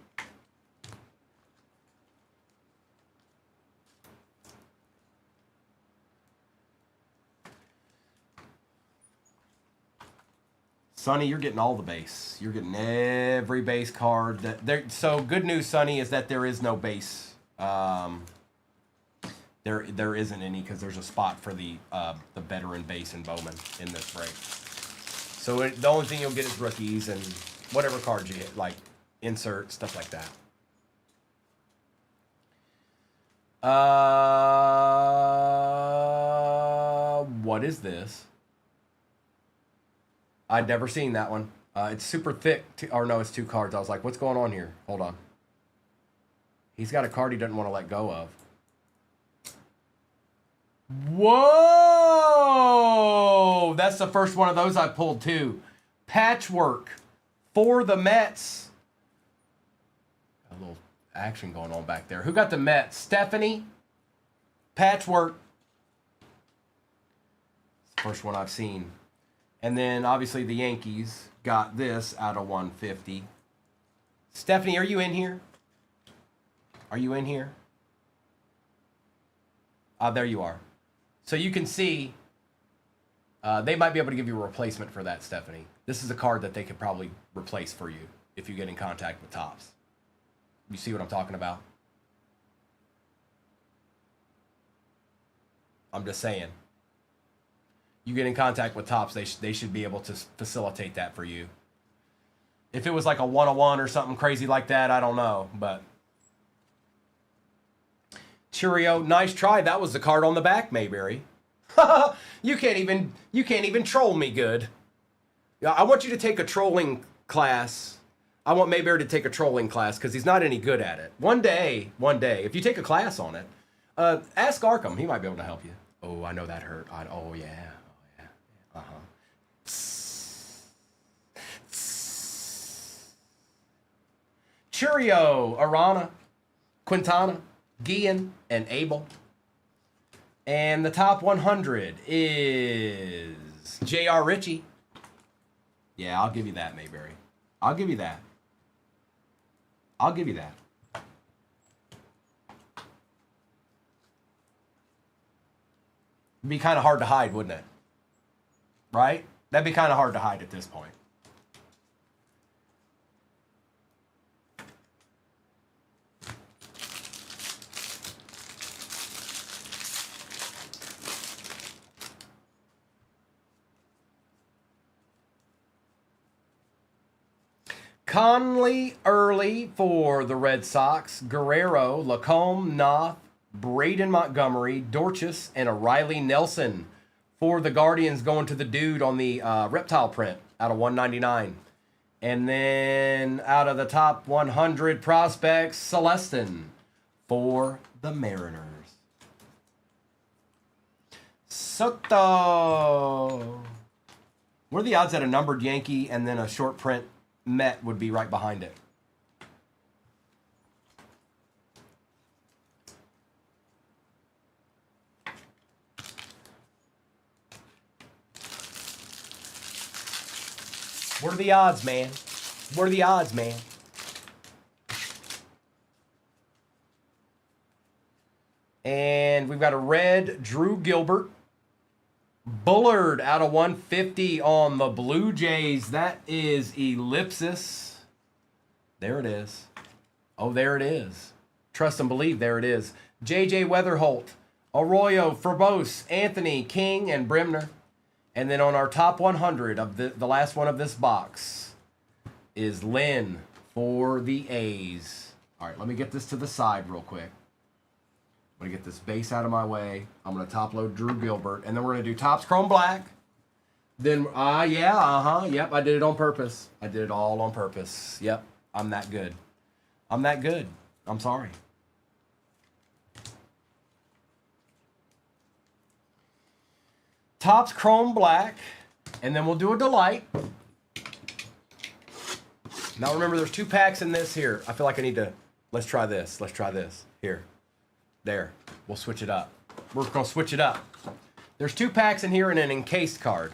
Sonny, you're getting all the base. You're getting every base card. So good news, Sonny, is that there is no base. There isn't any because there's a spot for the veteran base and Bowman in this break. So the only thing you'll get is rookies and whatever cards you get, like insert, stuff like that. What is this? I'd never seen that one. It's super thick. Or no, it's 2 cards. I was like, what's going on here? Hold on. He's got a card he doesn't want to let go of. Whoa! That's the first one of those I pulled too. Patchwork for the Mets. A little action going on back there. Who got the Mets? Stephanie? Patchwork. It's the first one I've seen. And then, obviously, the Yankees got this out of 150. Stephanie, are you in here? Are you in here? There you are. So you can see they might be able to give you a replacement for that, Stephanie. This is a card that they could probably replace for you if you get in contact with Topps. You see what I'm talking about? I'm just saying. You get in contact with Topps, they should be able to facilitate that for you. If it was like a 101 or something crazy like that, I don't know, but Cheerio, nice try. That was the card on the back, Mayberry. You can't even troll me good. I want you to take a trolling class. I want Mayberry to take a trolling class because he's not any good at it. One day, if you take a class on it, ask Arkham. He might be able to help you. Oh, I know that hurt. Oh, yeah. Cheerio, Arana, Quintana, Guillen, and Abel. And the top 100 is J.R. Ritchie. Yeah, I'll give you that, Mayberry. I'll give you that. It'd be kind of hard to hide, wouldn't it? Right? That'd be kind of hard to hide at this point. Conley early for the Red Sox. Guerrero, Lacombe, Knopf, Braden Montgomery, Dorchus, and a Riley Nelson for the Guardians going to the dude on the reptile print out of 199. And then out of the top 100 prospects, Celestin for the Mariners. Soto. What are the odds that a numbered Yankee and then a short print Met would be right behind it? What are the odds, man? What are the odds, man? And we've got a red Drew Gilbert. Bullard out of 150 on the Blue Jays. That is ellipsis. There it is. Oh, there it is. Trust and believe. There it is. J.J. Weatherholt, Arroyo, Verbose, Anthony, King, and Bremner. And then on our top 100 of the last one of this box is Lynn for the A's. All right, let me get this to the side real quick. I'm going to get this base out of my way. I'm going to top load Drew Gilbert. And then we're going to do Topps Chrome Black. Then, yep, I did it on purpose. I did it all on purpose. Yep, I'm that good. I'm that good. I'm sorry. Topps Chrome Black, and then we'll do a Delight. Now remember, there's 2 packs in this here. I feel like I need to, let's try this. Let's try this. Here. There. We'll switch it up. We're going to switch it up. There's 2 packs in here and an encased card.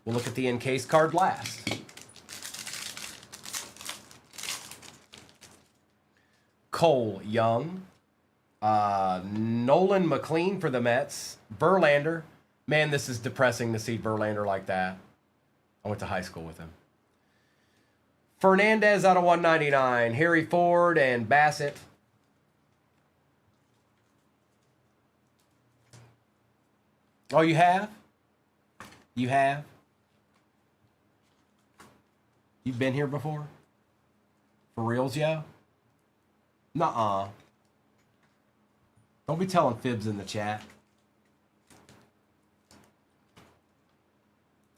We'll look at the encased card last. Cole Young. Nolan McLean for the Mets. Verlander. Man, this is depressing to see Verlander like that. I went to high school with him. Fernandez out of 199. Harry Ford and Bassett. Oh, you have? You have? You've been here before? For reals, yo? Nuh-uh. Don't be telling fibs in the chat.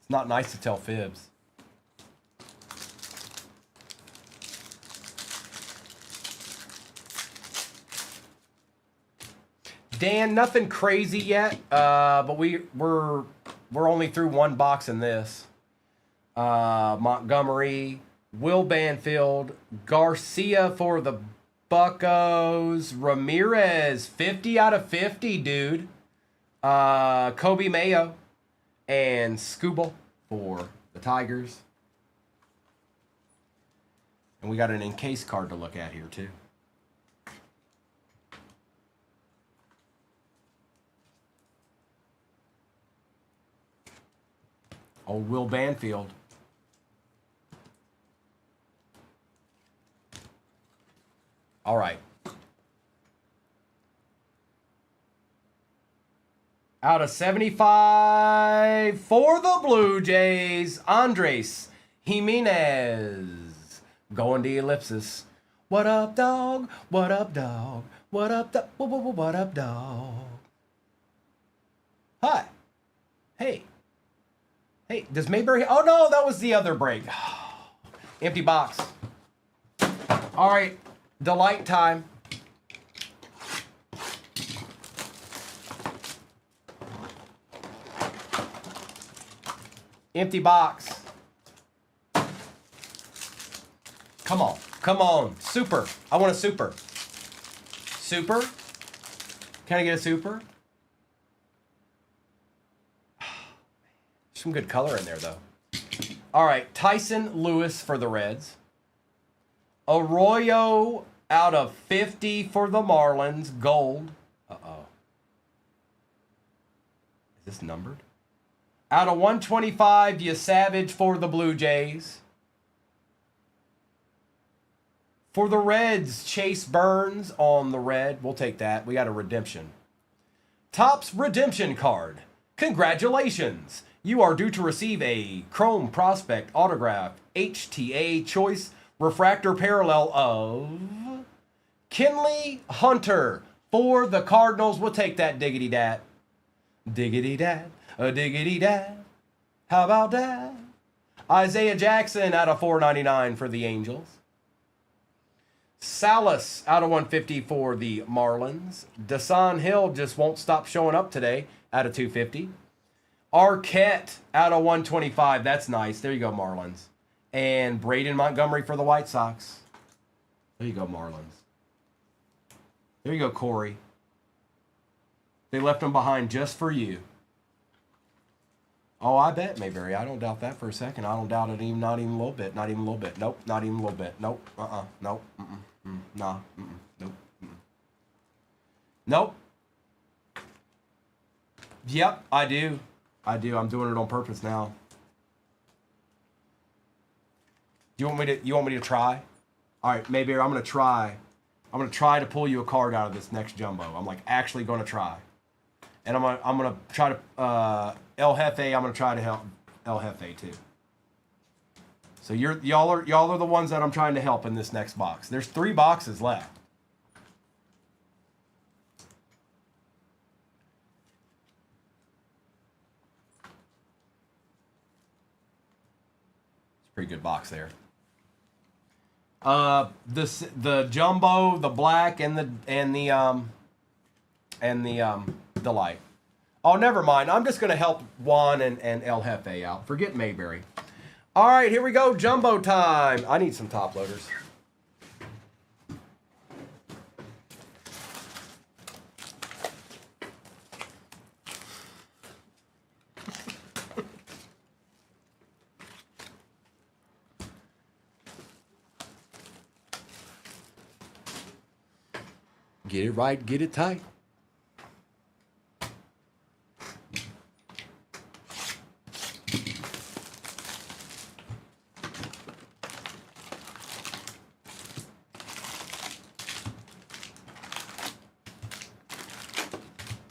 It's not nice to tell fibs. Dan, nothing crazy yet, but we're only through 1 box in this. Montgomery, Will Banfield, Garcia for the Buccos, Ramirez, 50 out of 50, dude. Kobe Mayo, and Skubal for the Tigers. And we got an encased card to look at here, too. Old Will Banfield. All right. Out of 75 for the Blue Jays, Andres Jimenez. Going to ellipsis. What up, dog? What up, dog? What up, what up, dog? Hi. Hey. Hey, does Mayberry... Oh, no, that was the other break. Empty box. All right, Delight time. Empty box. Come on. Come on. Super. I want a super. Super? Can I get a super? Some good color in there, though. All right, Tyson Lewis for the Reds. Arroyo out of 50 for the Marlins. Gold. Uh-oh. Is this numbered? Out of 125, you Savage for the Blue Jays. For the Reds, Chase Burns on the red. We'll take that. We got a redemption. Topps redemption card. Congratulations. You are due to receive a Chrome Prospect Autograph HTA Choice Refractor Parallel of Kenley Hunter for the Cardinals. We'll take that, diggity dat. Diggity dat, a diggity dat. How about that? Isaiah Jackson out of 499 for the Angels. Salas out of 150 for the Marlins. Dasan Hill just won't stop showing up today out of 250. Arquette out of 125. That's nice. There you go, Marlins. And Braden Montgomery for the White Sox. There you go, Marlins. There you go, Corey. They left them behind just for you. Oh, I bet, Mayberry. I don't doubt that for a second. I don't doubt it not even a little bit. Not even a little bit. Nope. Not even a little bit. Nope. Nope. Nah. Nope. Nope. Yep, I do. I'm doing it on purpose now. You want me to try? All right, maybe I'm gonna try I'm going to try to pull you a card out of this next jumbo. I'm like actually going to try. And I'm gonna try to El Jefe. I'm gonna try to help El Jefe too. So y'all are the ones that I'm trying to help in this next box. There's 3 boxes left. It's a pretty good box there. The jumbo, the black, and the light. Oh, never mind. I'm just going to help Juan and El Jefe out. Forget Mayberry. All right, here we go. Jumbo time. I need some top loaders. Get it right, get it tight.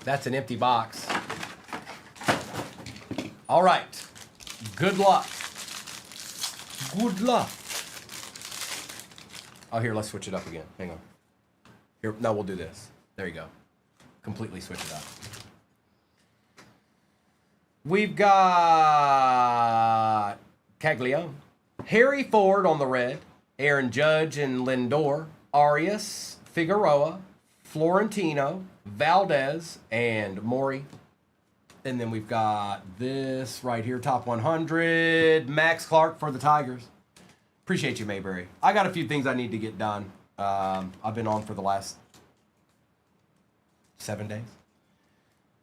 That's an empty box. All right. Good luck. Good luck. Oh, here, let's switch it up again. Hang on. Here, no, we'll do this. There you go. Completely switch it up. We've got Caglione, Harry Ford on the red, Aaron Judge and Lindor, Arias, Figueroa, Florentino, Valdez, and Maury. And then we've got this right here, top 100, Max Clark for the Tigers. Appreciate you, Mayberry. I got a few things I need to get done. I've been on for the last 7 days.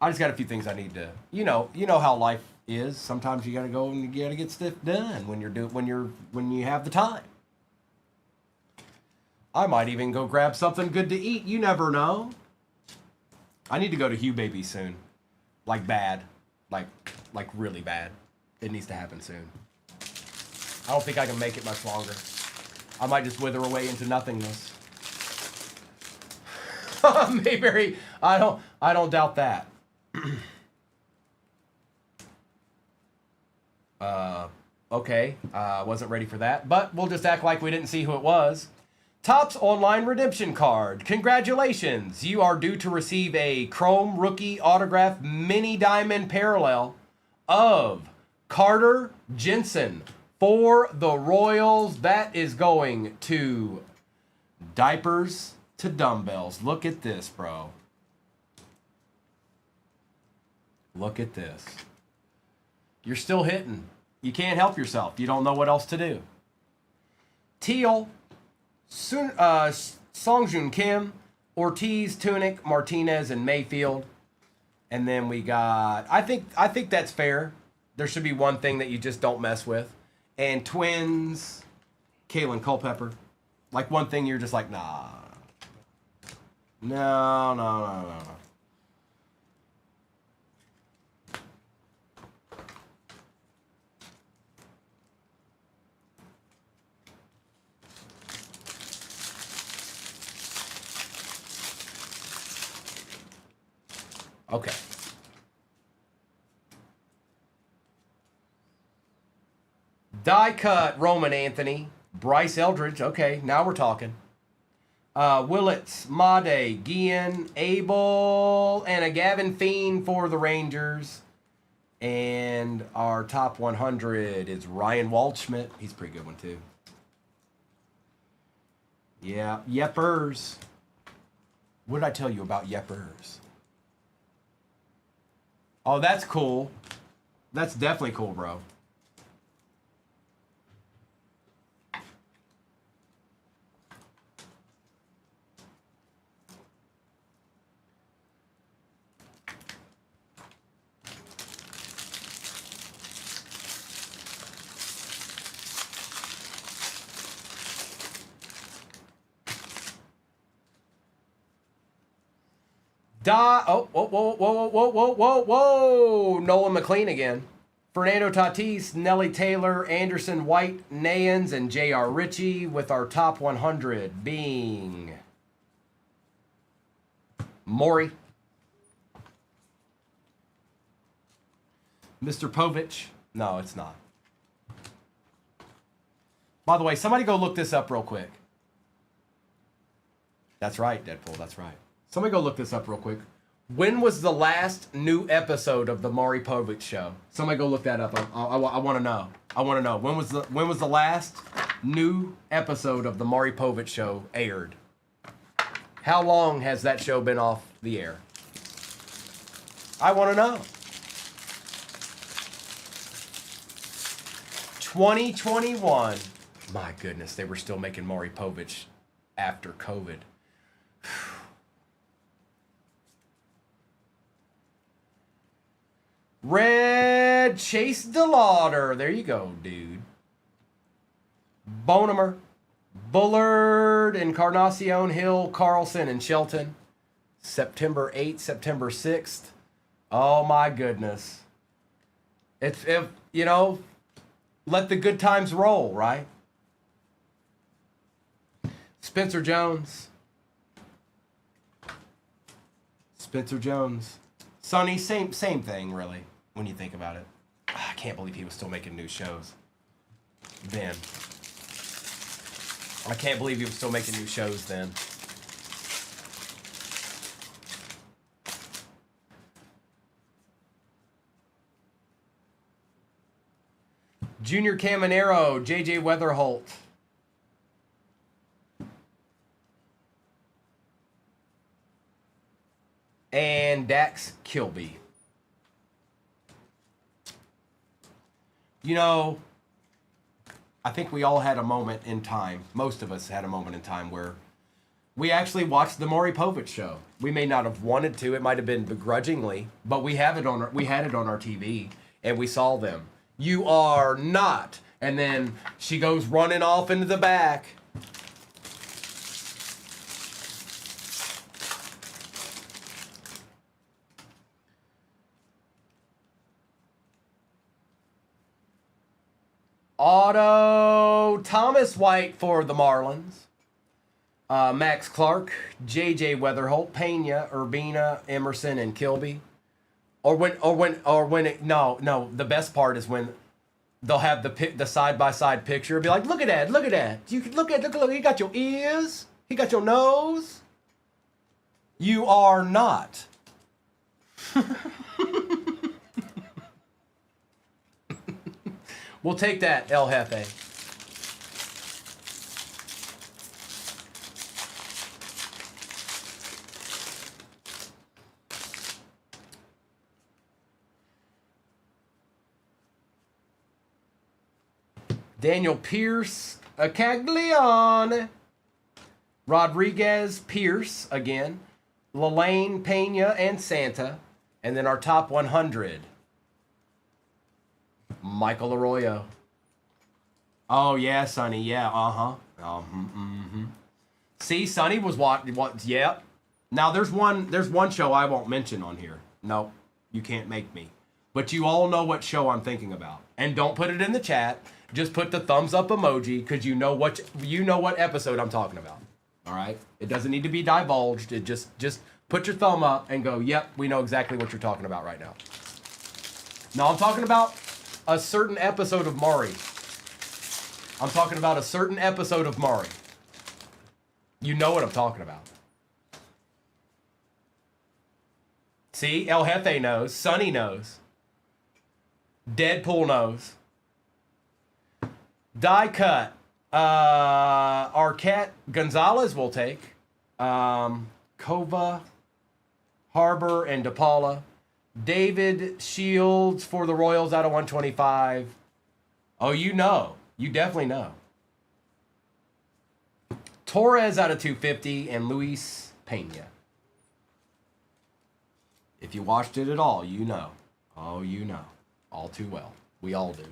I just got a few things I need to, you know how life is. Sometimes you gotta go and you gotta get stuff done when you have the time. I might even go grab something good to eat. You never know. I need to go to Hugh Baby soon. Like bad. Like really bad. It needs to happen soon. I don't think I can make it much longer. I might just wither away into nothingness. Mayberry, I don't doubt that. Okay, wasn't ready for that, but we'll just act like we didn't see who it was. Topps Online Redemption Card. Congratulations. You are due to receive a Chrome Rookie Autograph Mini Diamond Parallel of Carter Jensen for the Royals. That is going to Diapers to Dumbbells. Look at this, bro. Look at this. You're still hitting. You can't help yourself. You don't know what else to do. Teal, Songjun Kim, Ortiz, Tunic, Martinez, and Mayfield. And then we got, I think that's fair. There should be one thing that you just don't mess with. And Twins, Kalen Culpepper. Like one thing you're just like, nah. No. Okay. Die cut Roman Anthony, Bryce Eldridge. Okay, now we're talking. Willits, Made, Guillen, Abel, and a Gavin Fiend for the Rangers. And our top 100 is Ryan Waldschmidt. He's a pretty good one, too. Yeah, Yepers. What did I tell you about Yepers? Oh, that's cool. That's definitely cool, bro. Whoa. Nolan McLean again. Fernando Tatis, Nelly Taylor, Anderson White, Nayans, and J.R. Ritchie, with our top 100 being Maury. Mr. Povich. No, it's not. By the way, somebody go look this up real quick. That's right, Deadpool. That's right. Somebody go look this up real quick. When was the last new episode of the Maury Povich show? Somebody go look that up. I want to know. I want to know. When was the last new episode of the Maury Povich show aired? How long has that show been off the air? I want to know. 2021. My goodness, they were still making Maury Povich after COVID. Red Chase DeLauder. There you go, dude. Bonemer, Bullard, Encarnacion, Hill, Carlson, and Shelton. September 8th, September 6th. Oh my goodness. If you know, let the good times roll, right? Spencer Jones. Spencer Jones. Sonny, same thing, really, when you think about it. I can't believe he was still making new shows. Ben. I can't believe he was still making new shows then. Junior Caminero, JJ Weatherholt. And Dax Kilby. You know, I think we all had a moment in time. Most of us had a moment in time where we actually watched the Maury Povich show. We may not have wanted to. It might have been begrudgingly, but we had it on our TV, and we saw them. You are not. And then she goes running off into the back. Otto Thomas White for the Marlins. Max Clark, JJ Weatherholt, Pena, Urbina, Emerson, and Kilby. The best part is when they'll have the side-by-side picture. It'll be like, look at that. You can look. He got your ears. He got your nose. You are not. We'll take that, El Jefe. Daniel Pierce, Caglione, Rodriguez, Pierce again, Lalaine, Pena, and Santa. And then our top 100. Michael Arroyo. Oh yeah, Sonny. Yeah. See, Sonny was what? Yeah. Now there's one show I won't mention on here. No, you can't make me. But you all know what show I'm thinking about, and don't put it in the chat. Just put the thumbs up emoji because you know what episode I'm talking about. All right. It doesn't need to be divulged. It just put your thumb up and go. Yep, we know exactly what you're talking about right now. No, I'm talking about a certain episode of Maury. I'm talking about a certain episode of Maury. You know what I'm talking about. See, El Jefe knows. Sonny knows. Deadpool knows. Die cut. Arquette Gonzalez will take. Kova, Harbor, and DePaula. David Shields for the Royals out of 125. Oh, you know. You definitely know. Torres out of 250 and Luis Pena. If you watched it at all, you know. Oh, you know. All too well. We all do.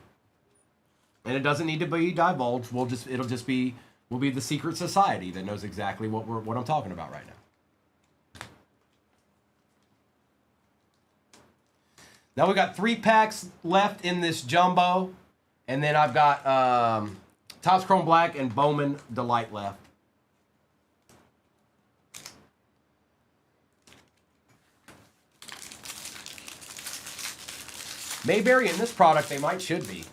And it doesn't need to be divulged. We'll be the secret society that knows exactly what I'm talking about right now. Now we got 3 packs left in this jumbo, and then I've got Topps Chrome Black and Bowman Delight left. Mayberry in this product, they should be.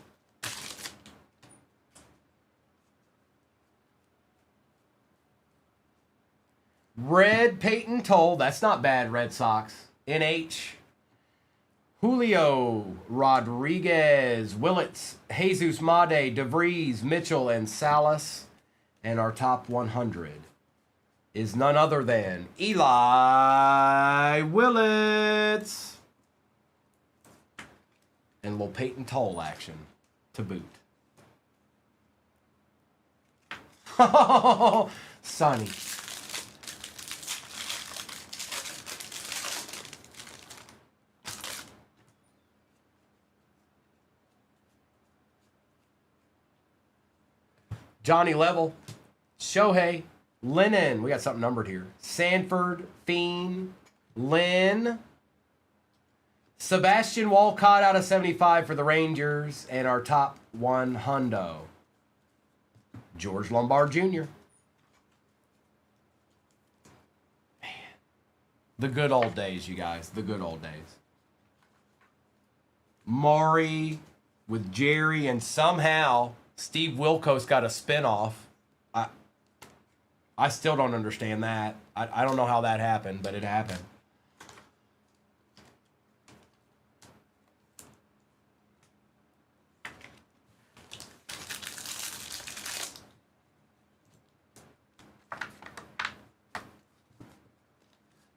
Red Peyton Toll. That's not bad, Red Sox. NH. Julio Rodriguez. Willits. Jesus Made. DeVries. Mitchell. And Salas. And our top 100 is none other than Eli Willits. And a little Peyton Toll action to boot. Sonny. Johnny Level. Shohei. Lennon. We got something numbered here. Sanford. Fiend. Lynn. Sebastian Walcott out of 75 for the Rangers. And our top 1 hundo. George Lombard Jr. Man. The good old days, you guys. The good old days. Maury with Jerry, and somehow Steve Wilkos got a spinoff. I still don't understand that. I don't know how that happened, but it happened.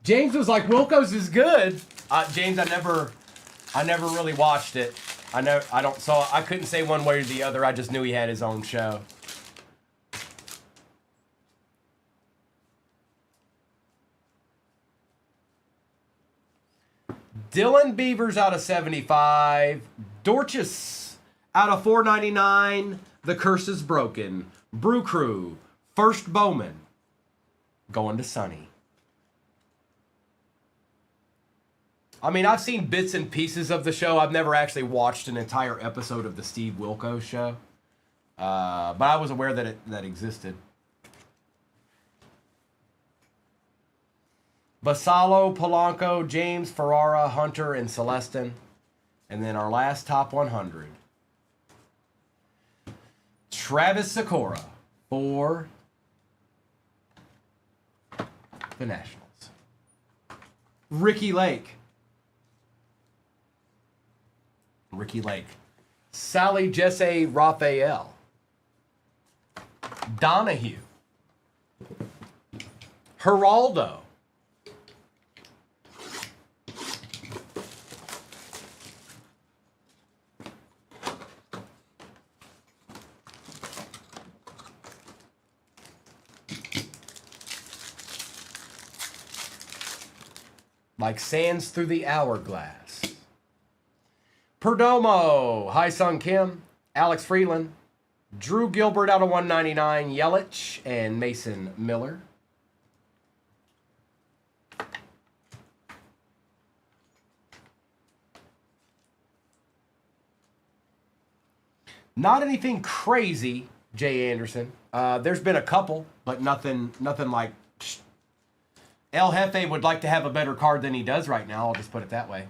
James was like, Wilkos is good. James, I never really watched it. So I couldn't say one way or the other. I just knew he had his own show. Dylan Beavers out of 75. Dorchis out of 499. The curse is broken. Brew Crew. First Bowman. Going to Sonny. I mean, I've seen bits and pieces of the show. I've never actually watched an entire episode of the Steve Wilkos show. But I was aware that that existed. Basalo, Polanco, James, Ferrara, Hunter, and Celestin. And then our last top 100. Travis Sikora for the Nationals. Ricky Lake. Sally Jesse Raphael. Donahue. Geraldo. Like sands through the hourglass. Perdomo, Hai-Sung Kim, Alex Freeland, Drew Gilbert out of 199, Yelich, and Mason Miller. Not anything crazy, Jay Anderson. There's been a couple, but nothing like... El Jefe would like to have a better card than he does right now. I'll just put it that way.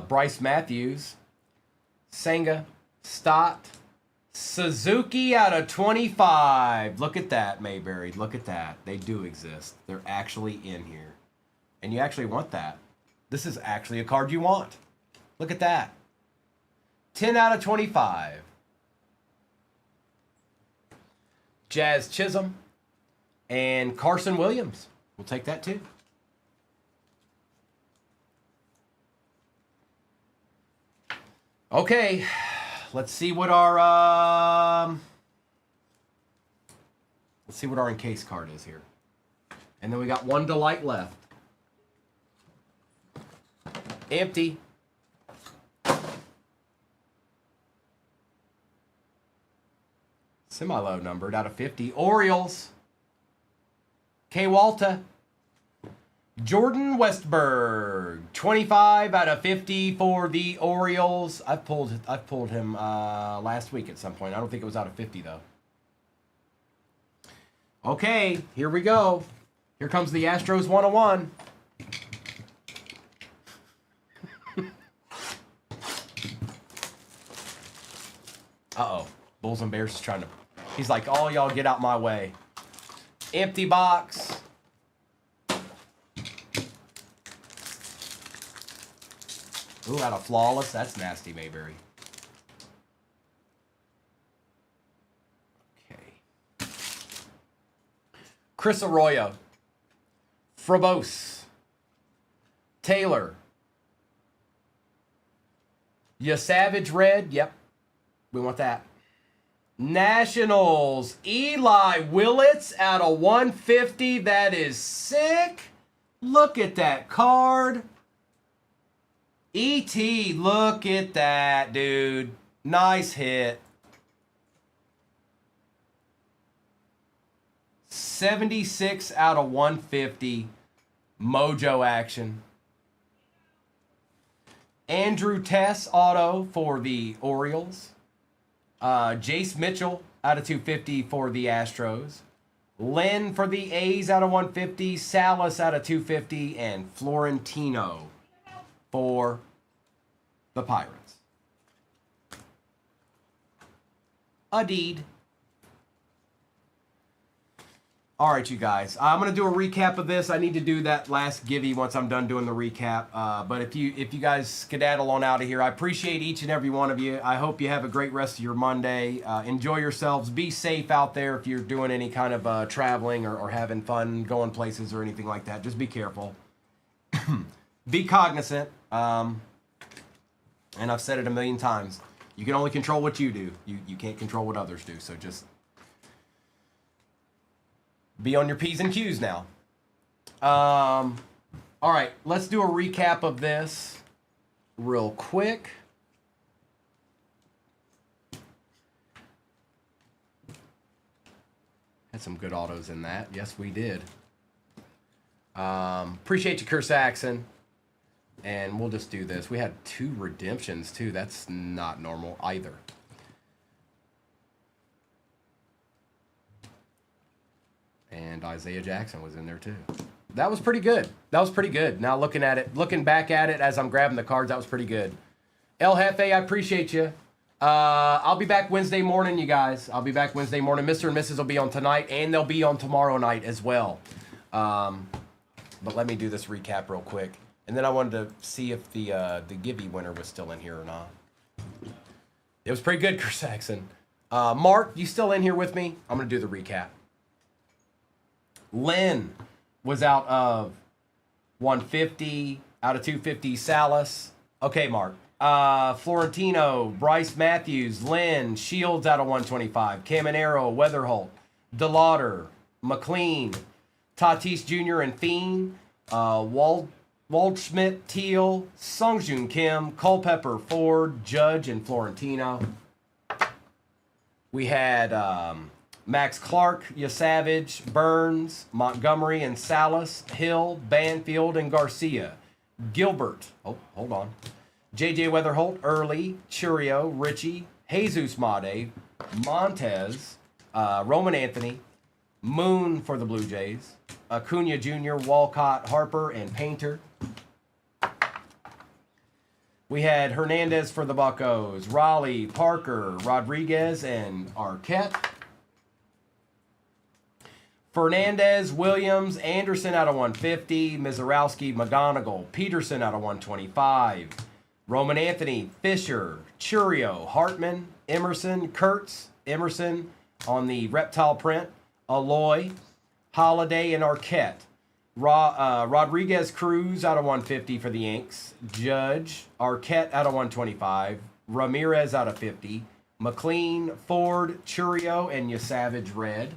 Bryce Matthews, Senga, Stott, Suzuki out of 25. Look at that, Mayberry. Look at that. They do exist. They're actually in here. And you actually want that. This is actually a card you want. Look at that. 10 out of 25. Jazz Chisholm and Carson Williams. We'll take that too. Okay, let's see what our encased card is here. And then we got one Delight left. Empty. Semi-low numbered out of 50. Orioles. K. Walta. Jordan Westberg. 25 out of 50 for the Orioles. I've pulled him last week at some point. I don't think it was out of 50 though. Okay, here we go. Here comes the Astros 101. Uh-oh. Bulls and Bears is trying to... He's like, all y'all get out my way. Empty box. Ooh, out of Flawless. That's nasty, Mayberry. Okay. Chris Arroyo. Frobose. Taylor. Ya Savage Red. Yep. We want that. Nationals. Eli Willits out of 150. That is sick. Look at that card. E.T., look at that, dude. Nice hit. 76 out of 150. Mojo action. Andrew Tess auto for the Orioles. Jace Mitchell out of 250 for the Astros. Lynn for the A's out of 150. Salas out of 250. And Florentino for the Pirates. A deed. All right, you guys. I'm going to do a recap of this. I need to do that last givey once I'm done doing the recap. But if you guys skedaddle on out of here, I appreciate each and every one of you. I hope you have a great rest of your Monday. Enjoy yourselves. Be safe out there if you're doing any kind of traveling or having fun, going places or anything like that. Just be careful. Be cognizant. And I've said it a million times. You can only control what you do. You can't control what others do. So just be on your P's and Q's now. All right, let's do a recap of this real quick. Had some good autos in that. Yes, we did. Appreciate you, Kerr Saxon. And we'll just do this. We had 2 redemptions, too. That's not normal either. And Isaiah Jackson was in there, too. That was pretty good. That was pretty good. Now looking at it, looking back at it as I'm grabbing the cards, that was pretty good. El Jefe, I appreciate you. I'll be back Wednesday morning, you guys. I'll be back Wednesday morning. Mr. and Mrs. will be on tonight, and they'll be on tomorrow night as well. But let me do this recap real quick. And then I wanted to see if the Gibby winner was still in here or not. It was pretty good, Chris Saxon. Mark, you still in here with me? I'm going to do the recap. Lynn was out of 150, out of 250, Salas. Okay, Mark. Florentino, Bryce Matthews, Lynn, Shields out of 125, Caminero, Weatherholt, DeLauder, McLean, Tatis Jr. and Fiend, Waldschmidt, Teal, Sungjun Kim, Culpepper, Ford, Judge, and Florentino. We had Max Clark, Yasavage, Burns, Montgomery, and Salas, Hill, Banfield, and Garcia. Gilbert, oh, hold on. J.J. Weatherholt, Early, Churio, Richie, Jesus Made, Montez, Roman Anthony, Moon for the Blue Jays, Acuna Jr., Walcott, Harper, and Painter. We had Hernandez for the Buccos, Raleigh, Parker, Rodriguez, and Arquette. Fernandez, Williams, Anderson out of 150, Mizorowski, McGonigal, Peterson out of 125, Roman Anthony, Fisher, Churio, Hartman, Emerson, Kurtz, Emerson on the reptile print, Aloy, Holiday, and Arquette. Rodriguez Cruz out of 150 for the Yanks. Judge, Arquette out of 125. Ramirez out of 50. McLean, Ford, Churio, and Yasavage Red.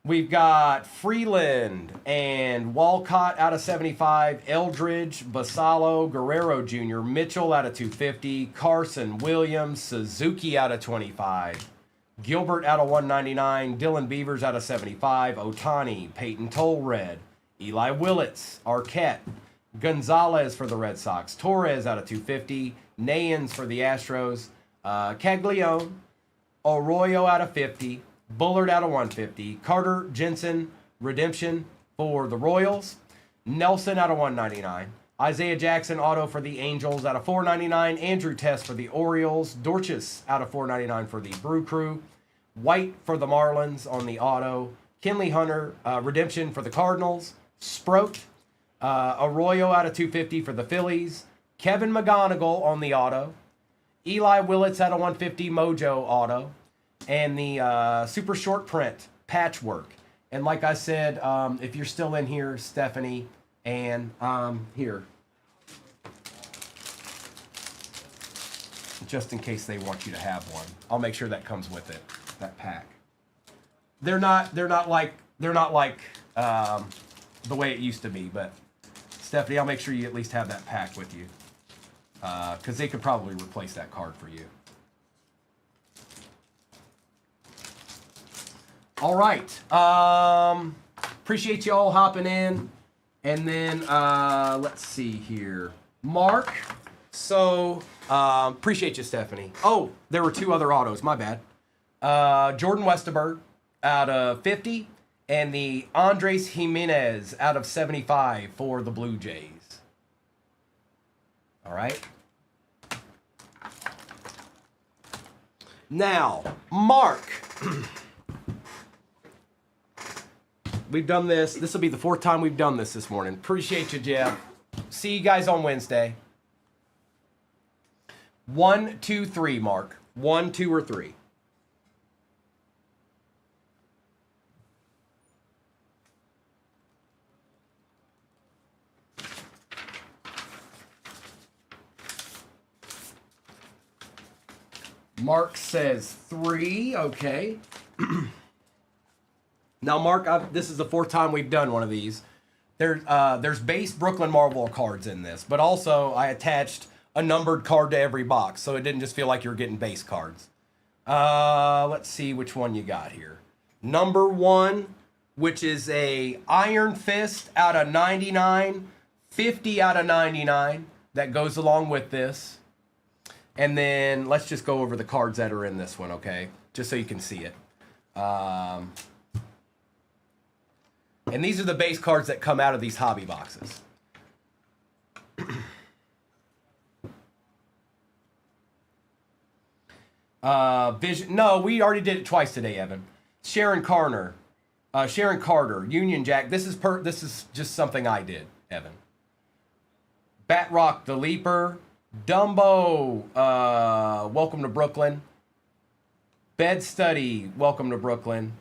We've got Freeland and Walcott out of 75. Eldridge, Basalo, Guerrero Jr., Mitchell out of 250. Carson, Williams, Suzuki out of 25. Gilbert out of 199, Dylan Beavers out of 75, Otani, Peyton Toll Red, Eli Willits, Arquette, Gonzalez for the Red Sox, Torres out of 250, Nayans for the Astros, Caglione, Arroyo out of 50. Bullard out of 150. Carter Jensen redemption for the Royals. Nelson out of 199. Isaiah Jackson auto for the Angels out of 499. Andrew Tess for the Orioles. Dorchis out of 499 for the Brew Crew. White for the Marlins on the auto. Kenley Hunter redemption for the Cardinals. Sproat Arroyo out of 250 for the Phillies. Kevin McGonigal on the auto. Eli Willits out of 150 Mojo auto. And the super short print patchwork. And like I said, if you're still in here, Stephanie, and here, just in case they want you to have one, I'll make sure that comes with it, that pack. They're not like the way it used to be, but Stephanie, I'll make sure you at least have that pack with you, because they could probably replace that card for you. All right. Appreciate you all hopping in. And then, let's see here. Mark. So, appreciate you, Stephanie. Oh, there were two other autos. My bad. Jordan Westerberg out of 50. And the Andres Jimenez out of 75 for the Blue Jays. All right. Now, Mark. We've done this. This will be the fourth time we've done this morning. Appreciate you, Jeff. See you guys on Wednesday. 1, 2, 3, Mark. 1, 2, or 3. Mark says 3. Okay. Now, Mark, this is the fourth time we've done one of these. There's base Brooklyn Marlboro cards in this, but also I attached a numbered card to every box, so it didn't just feel like you were getting base cards. Let's see which one you got here. Number 1, which is a Iron Fist out of 99, 50 out of 99 that goes along with this. And then let's just go over the cards that are in this one, okay? Just so you can see it. And these are the base cards that come out of these hobby boxes. Vision. No, we already did it twice today, Evan. Sharon Carter, Union Jack. This is just something I did, Evan. Batrock the Leaper, Dumbo. Welcome to Brooklyn. Bed Study. Welcome to Brooklyn.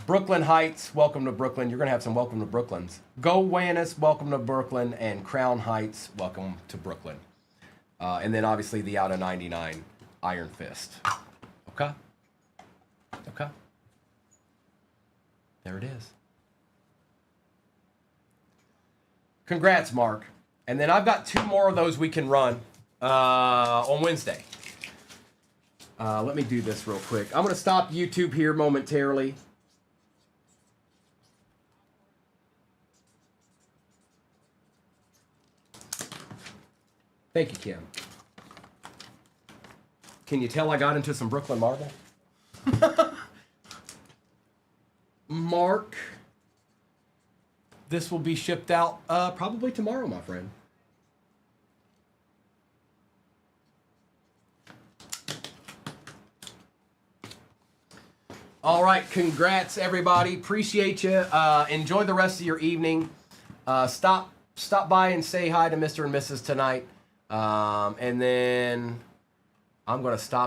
Brooklyn Heights, welcome to Brooklyn. You're going to have some welcome to Brooklyns. Go Wanis, welcome to Brooklyn. And Crown Heights, welcome to Brooklyn. And then obviously the out of 99 Iron Fist. Okay? Okay. There it is. Congrats, Mark. And then I've got 2 more of those we can run on Wednesday. Let me do this real quick. I'm going to stop YouTube here momentarily. Thank you, Kim. Can you tell I got into some Brooklyn Marble? Mark, this will be shipped out probably tomorrow, my friend. All right, congrats, everybody. Appreciate you. Enjoy the rest of your evening. Stop by and say hi to Mr. and Mrs. tonight. And then I'm going to stop